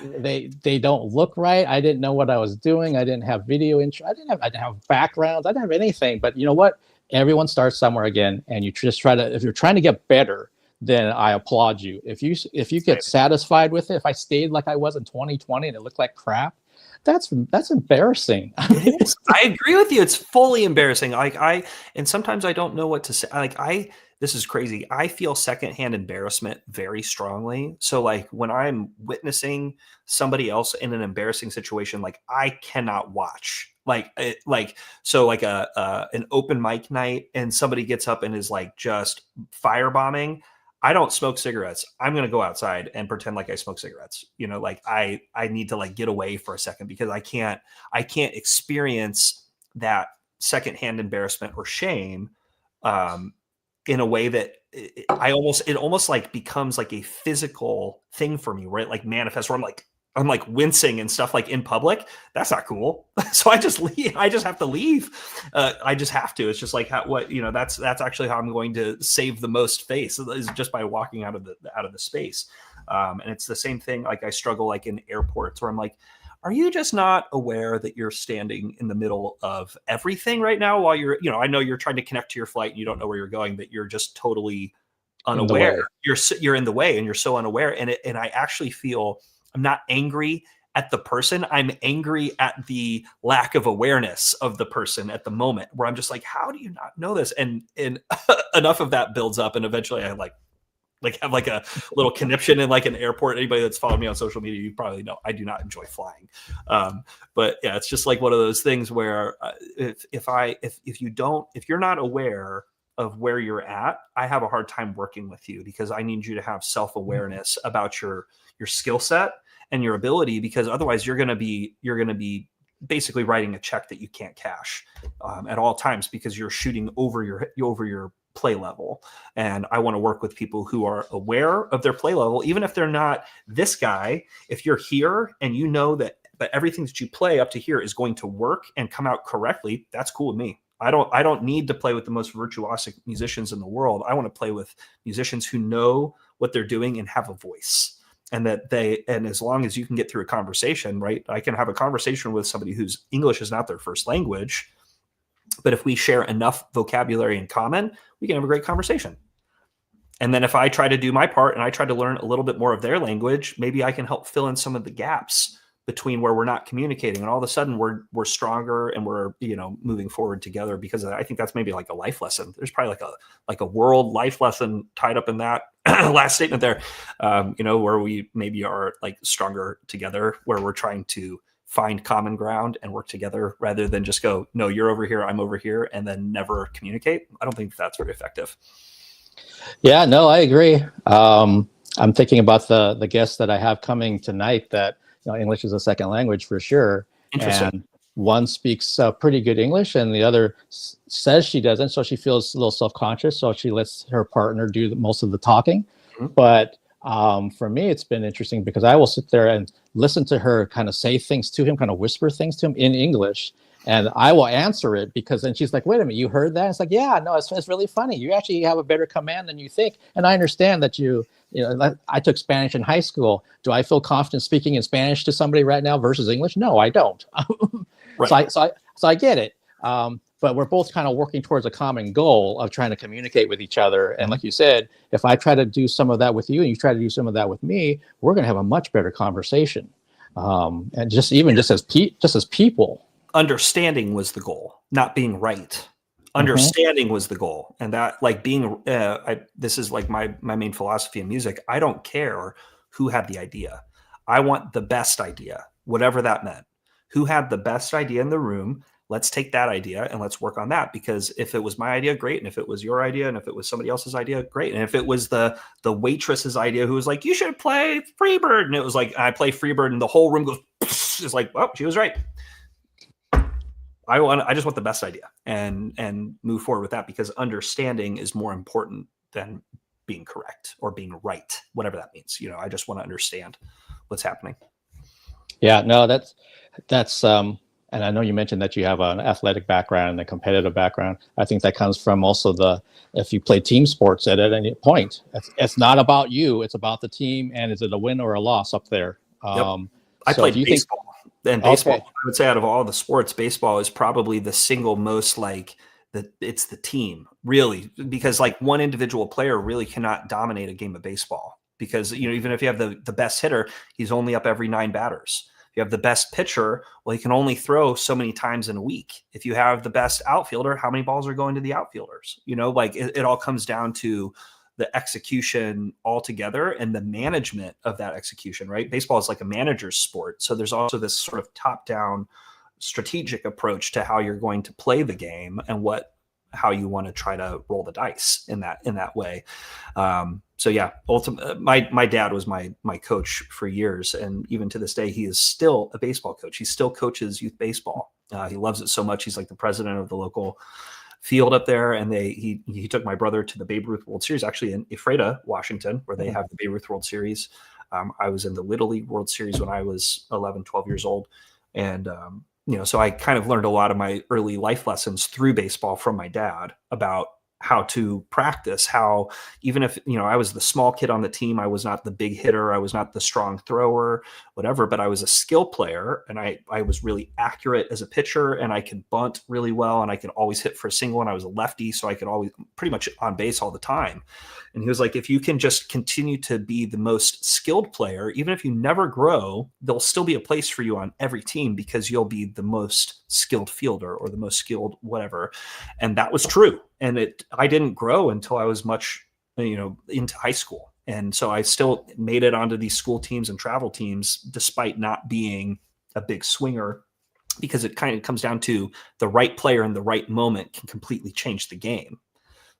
They don't look right. I didn't know what I was doing. I didn't have video intro. I didn't have backgrounds. I didn't have anything. But you know what? Everyone starts somewhere again, and you just if you're trying to get better, then I applaud you. If you get satisfied with it, if I stayed like I was in 2020 and it looked like crap, that's embarrassing. I agree with you. It's fully embarrassing. And sometimes I don't know what to say. This is crazy. I feel secondhand embarrassment very strongly. So like when I'm witnessing somebody else in an embarrassing situation, like I cannot watch. An open mic night and somebody gets up and is like just firebombing. I don't smoke cigarettes. I'm going to go outside and pretend like I smoke cigarettes. I need to get away for a second because I can't experience that secondhand embarrassment or shame in a way that it almost like becomes like a physical thing for me, right? Like manifest where I'm like wincing and stuff like in public. That's not cool. So I just leave. I just have to leave. I just have to. It's just like that's actually how I'm going to save the most face is just by walking out of the space. And it's the same thing. Like I struggle like in airports where I'm like, are you just not aware that you're standing in the middle of everything right now while you're, I know you're trying to connect to your flight and you don't know where you're going, but you're just totally unaware. You're in the way and you're so unaware. And I actually feel I'm not angry at the person. I'm angry at the lack of awareness of the person at the moment where I'm just like, how do you not know this? And enough of that builds up. And eventually I have like a little conniption in like an airport. Anybody that's followed me on social media, you probably know I do not enjoy flying. But yeah, it's just like one of those things where if you're not aware of where you're at, I have a hard time working with you because I need you to have self-awareness about your skill set and your ability, because otherwise you're going to be basically writing a check that you can't cash at all times because you're shooting over your play level. And I want to work with people who are aware of their play level, even if they're not this guy. If you're here and you know that everything that you play up to here is going to work and come out correctly, that's cool with me. I don't need to play with the most virtuosic musicians in the world. I want to play with musicians who know what they're doing and have a voice. And as long as you can get through a conversation, right? I can have a conversation with somebody whose English is not their first language, but if we share enough vocabulary in common, we can have a great conversation. And then if I try to do my part and I try to learn a little bit more of their language, maybe I can help fill in some of the gaps between where we're not communicating, and all of a sudden we're stronger and we're moving forward together. Because I think that's maybe like a life lesson. There's probably like a world life lesson tied up in that last statement there, where we maybe are like stronger together, where we're trying to find common ground and work together rather than just go, no, you're over here, I'm over here, and then never communicate. I don't think that's very effective. Yeah, no, I agree. I'm thinking about the guests that I have coming tonight that English is a second language for sure. Interesting. And one speaks pretty good English and the other says she doesn't. So she feels a little self-conscious. So she lets her partner do most of the talking. Mm-hmm. But for me, it's been interesting because I will sit there and listen to her kind of say things to him, kind of whisper things to him in English. And I will answer it because then she's like, wait a minute, you heard that? It's like, yeah, no, it's really funny. You actually have a better command than you think. And I understand that I took Spanish in high school. Do I feel confident speaking in Spanish to somebody right now versus English? No, I don't. Right. So I get it. But we're both kind of working towards a common goal of trying to communicate with each other. And like you said, if I try to do some of that with you and you try to do some of that with me, we're going to have a much better conversation. And just as people. Understanding was the goal, not being right. Understanding was the goal, and that like being. This is like my main philosophy in music. I don't care who had the idea. I want the best idea, whatever that meant. Who had the best idea in the room? Let's take that idea and let's work on that. Because if it was my idea, great. And if it was your idea, and if it was somebody else's idea, great. And if it was the waitress's idea, who was like, you should play Freebird, and it was like, I play Freebird, and the whole room goes, it's like, well, she was right. I just want the best idea and move forward with that, because understanding is more important than being correct or being right, whatever that means. You know, I just want to understand what's happening. Yeah, no, that's and I know you mentioned that you have an athletic background and a competitive background. I think that comes from also if you play team sports at any point, it's not about you, it's about the team, and is it a win or a loss up there? I played baseball. And baseball, I would say, out of all the sports, baseball is probably the single most it's the team, really, because like one individual player really cannot dominate a game of baseball, because, you know, even if you have the best hitter, he's only up every 9 batters. If you have the best pitcher, well, he can only throw so many times in a week. If you have the best outfielder, how many balls are going to the outfielders? You know, like it all comes down to the execution altogether and the management of that execution, right? Baseball is like a manager's sport. So there's also this sort of top-down strategic approach to how you're going to play the game and how you want to try to roll the dice in that way. So yeah, my dad was my coach for years. And even to this day, he is still a baseball coach. He still coaches youth baseball. He loves it so much. He's like the president of the local field up there, and he took my brother to the Babe Ruth World Series, actually in Ephrata, Washington, where they have the Babe Ruth World Series. I was in the Little League World Series when I was 11, 12 years old. And, you know, so I kind of learned a lot of my early life lessons through baseball from my dad about how to practice, how even if, you know, I was the small kid on the team, I was not the big hitter, I was not the strong thrower, whatever, but I was a skill player, and I was really accurate as a pitcher, and I could bunt really well, and I could always hit for a single, and I was a lefty, so I could always pretty much on base all the time. And he was like, if you can just continue to be the most skilled player, even if you never grow, there'll still be a place for you on every team, because you'll be the most skilled fielder or the most skilled whatever. And that was true. And I didn't grow until I was much, you know, into high school. And so I still made it onto these school teams and travel teams, despite not being a big swinger, because it kind of comes down to the right player in the right moment can completely change the game.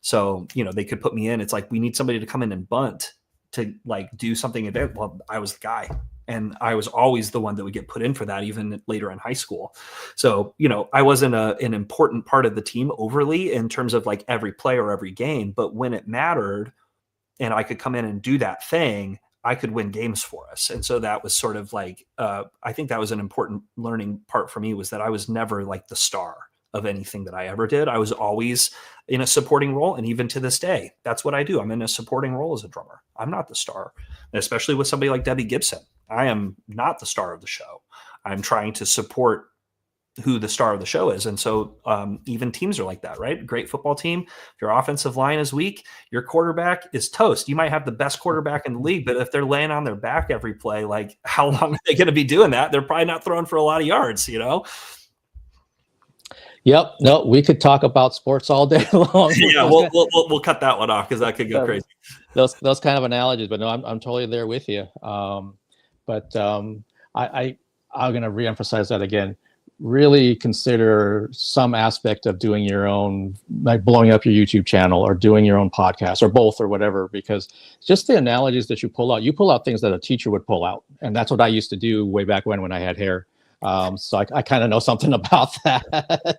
So, you know, they could put me in. It's like, we need somebody to come in and bunt to like do something. Well, I was the guy. And I was always the one that would get put in for that, even later in high school. So, you know, I wasn't an important part of the team overly in terms of like every play or every game. But when it mattered and I could come in and do that thing, I could win games for us. And so that was sort of like, I think that was an important learning part for me, was that I was never like the star of anything that I ever did. I was always in a supporting role. And even to this day, that's what I do. I'm in a supporting role as a drummer. I'm not the star, and especially with somebody like Debbie Gibson. I am not the star of the show. I'm trying to support who the star of the show is. And so even teams are like that, right? Great football team. If your offensive line is weak, your quarterback is toast. You might have the best quarterback in the league, but if they're laying on their back every play, like how long are they going to be doing that? They're probably not throwing for a lot of yards, you know? Yep. No, we could talk about sports all day long. Yeah, we'll cut that one off, because that could go crazy. Those kind of analogies, but no, I'm totally there with you. I'm going to reemphasize that again. Really consider some aspect of doing your own, like blowing up your YouTube channel or doing your own podcast, or both, or whatever, because just the analogies that you pull out things that a teacher would pull out. And that's what I used to do way back when I had hair. So I kind of know something about that.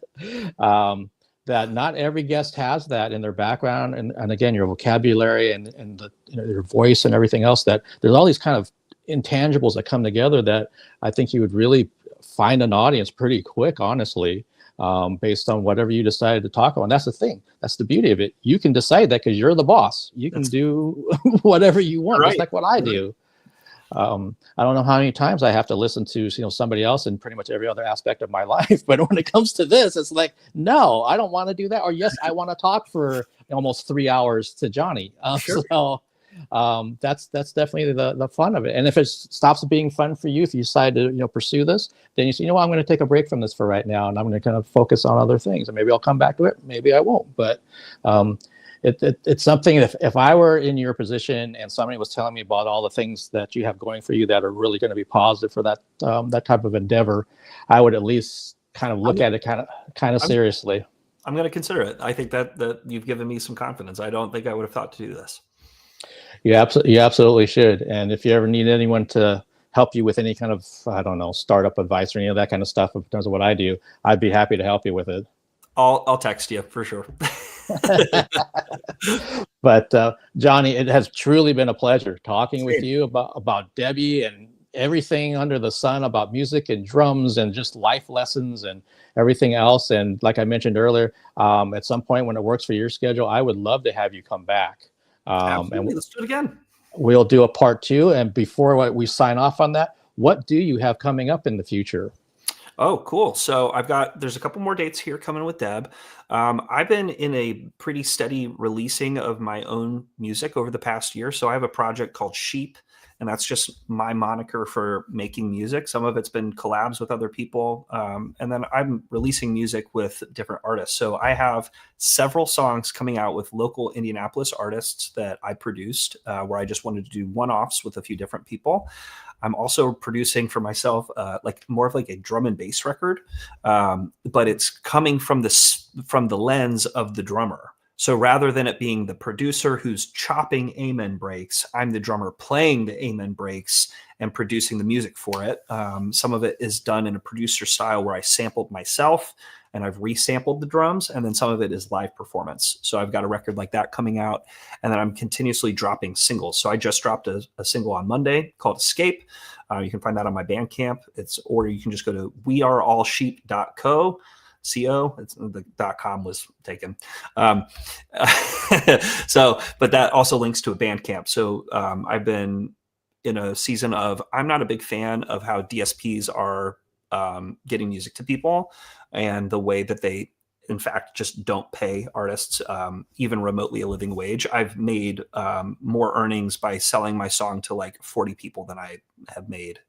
That not every guest has that in their background, and again, your vocabulary and the, you know, your voice and everything else. That there's all these kind of intangibles that come together that I think you would really find an audience pretty quick, honestly, based on whatever you decided to talk about. And that's the thing. That's the beauty of it. You can decide that because you're the boss. You can do whatever you want. Right. Just like what I do. I don't know how many times I have to listen to, you know, somebody else in pretty much every other aspect of my life. But when it comes to this, it's like, no, I don't want to do that. Or yes, I want to talk for almost 3 hours to Johnny. Sure. So That's definitely the fun of it. And if it stops being fun for you, if you decide to pursue this, then you say, I'm going to take a break from this for right now, and I'm going to kind of focus on other things. And maybe I'll come back to it. Maybe I won't. But it's something. If I were in your position and somebody was telling me about all the things that you have going for you that are really going to be positive for that type of endeavor, I would at least kind of look at it kind of seriously. I'm going to consider it. I think that you've given me some confidence. I don't think I would have thought to do this. You absolutely should. And if you ever need anyone to help you with any kind of, I don't know, startup advice or any of that kind of stuff in terms of what I do, I'd be happy to help you with it. I'll text you for sure. But Johnny, it has truly been a pleasure talking with you about Debbie and everything under the sun about music and drums and just life lessons and everything else. And like I mentioned earlier, at some point when it works for your schedule, I would love to have you come back. Absolutely. And Let's do it again. We'll do a part 2. And before we sign off on that, what do you have coming up in the future? Oh, cool. So there's a couple more dates here coming with Deb. I've been in a pretty steady releasing of my own music over the past year. So I have a project called Sheep, and that's just my moniker for making music. Some of it's been collabs with other people. And then I'm releasing music with different artists. So I have several songs coming out with local Indianapolis artists that I produced, where I just wanted to do one-offs with a few different people. I'm also producing for myself, like more of like a drum and bass record, but it's coming from the lens of the drummer. So rather than it being the producer who's chopping amen breaks, I'm the drummer playing the amen breaks and producing the music for it. Some of it is done in a producer style where I sampled myself and I've resampled the drums, and then some of it is live performance. So I've got a record like that coming out, and then I'm continuously dropping singles. So I just dropped a single on Monday called Escape. You can find that on my Bandcamp. Or you can just go to weareallsheep.co. The .com was taken. But that also links to a Bandcamp. So I've been in a season of, I'm not a big fan of how DSPs are getting music to people and the way that they, in fact, just don't pay artists even remotely a living wage. I've made more earnings by selling my song to like 40 people than I have made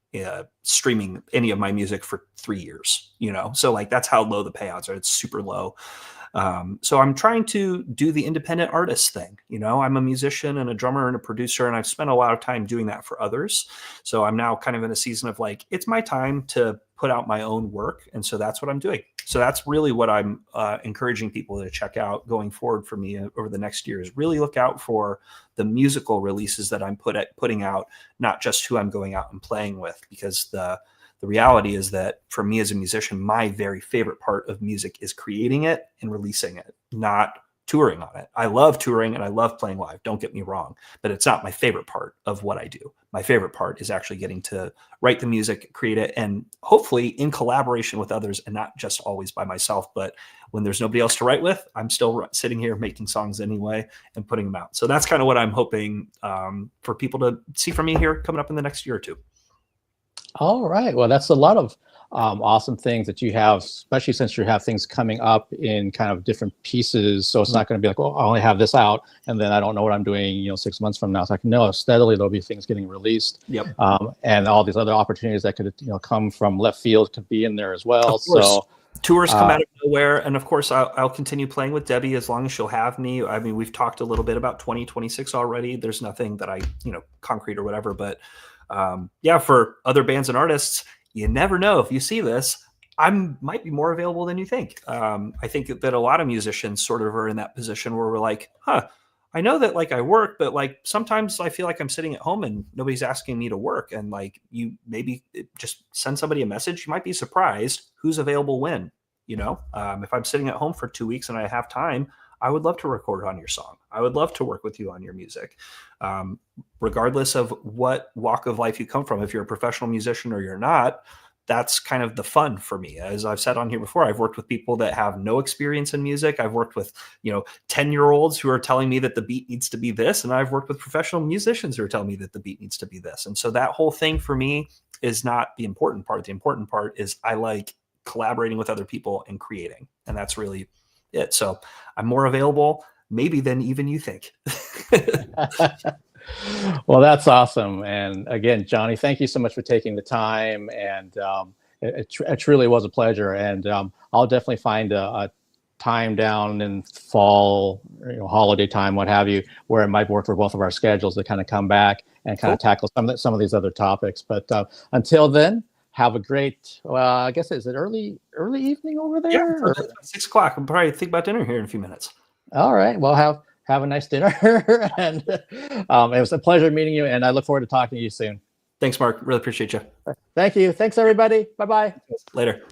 streaming any of my music for 3 years, so like that's how low the payouts are. It's super low. So I'm trying to do the independent artist thing. I'm a musician and a drummer and a producer, and I've spent a lot of time doing that for others. So I'm now kind of in a season of like, it's my time to put out my own work. And so that's what I'm doing. So that's really what I'm encouraging people to check out going forward for me over the next year, is really look out for the musical releases that I'm putting out, not just who I'm going out and playing with, because the reality is that for me as a musician, my very favorite part of music is creating it and releasing it, not touring on it. I love touring and I love playing live, don't get me wrong, but it's not my favorite part of what I do. My favorite part is actually getting to write the music, create it, and hopefully in collaboration with others, and not just always by myself. But when there's nobody else to write with, I'm still sitting here making songs anyway and putting them out. So that's kind of what I'm hoping for people to see from me here coming up in the next year or two. All right. Well, that's a lot of awesome things that you have, especially since you have things coming up in kind of different pieces. So it's not going to be like, oh, I only have this out, and then I don't know what I'm doing, 6 months from now. It's like, no, steadily there'll be things getting released. Yep. And all these other opportunities that could, come from left field could be in there as well. So tours come out of nowhere. And of course, I'll continue playing with Debbie as long as she'll have me. I mean, we've talked a little bit about 2026 already. There's nothing that I, concrete or whatever, but for other bands and artists, you never know. If you see this, I might be more available than you think. I think that a lot of musicians sort of are in that position where we're like, I know that like I work, but like sometimes I feel like I'm sitting at home and nobody's asking me to work. And like you maybe just send somebody a message. You might be surprised who's available when, if I'm sitting at home for 2 weeks and I have time, I would love to record on your song. I would love to work with you on your music. Regardless of what walk of life you come from, if you're a professional musician or you're not, that's kind of the fun for me. As I've said on here before, I've worked with people that have no experience in music. I've worked with, 10-year-olds who are telling me that the beat needs to be this. And I've worked with professional musicians who are telling me that the beat needs to be this. And so that whole thing for me is not the important part. The important part is I like collaborating with other people and creating. And that's really it. So I'm more available maybe than even you think. Well, that's awesome. And again, Johnny, thank you so much for taking the time. And it truly was a pleasure. And I'll definitely find a time down in fall, holiday time, what have you, where it might work for both of our schedules to kind of come back and kind of tackle some of these other topics. But until then, have a great, I guess, is it early evening over there? Yeah, it's 6 o'clock. I'm probably think about dinner here in a few minutes. All right. Well, have a nice dinner. And it was a pleasure meeting you. And I look forward to talking to you soon. Thanks, Mark. Really appreciate you. Thank you. Thanks, everybody. Bye-bye. Later.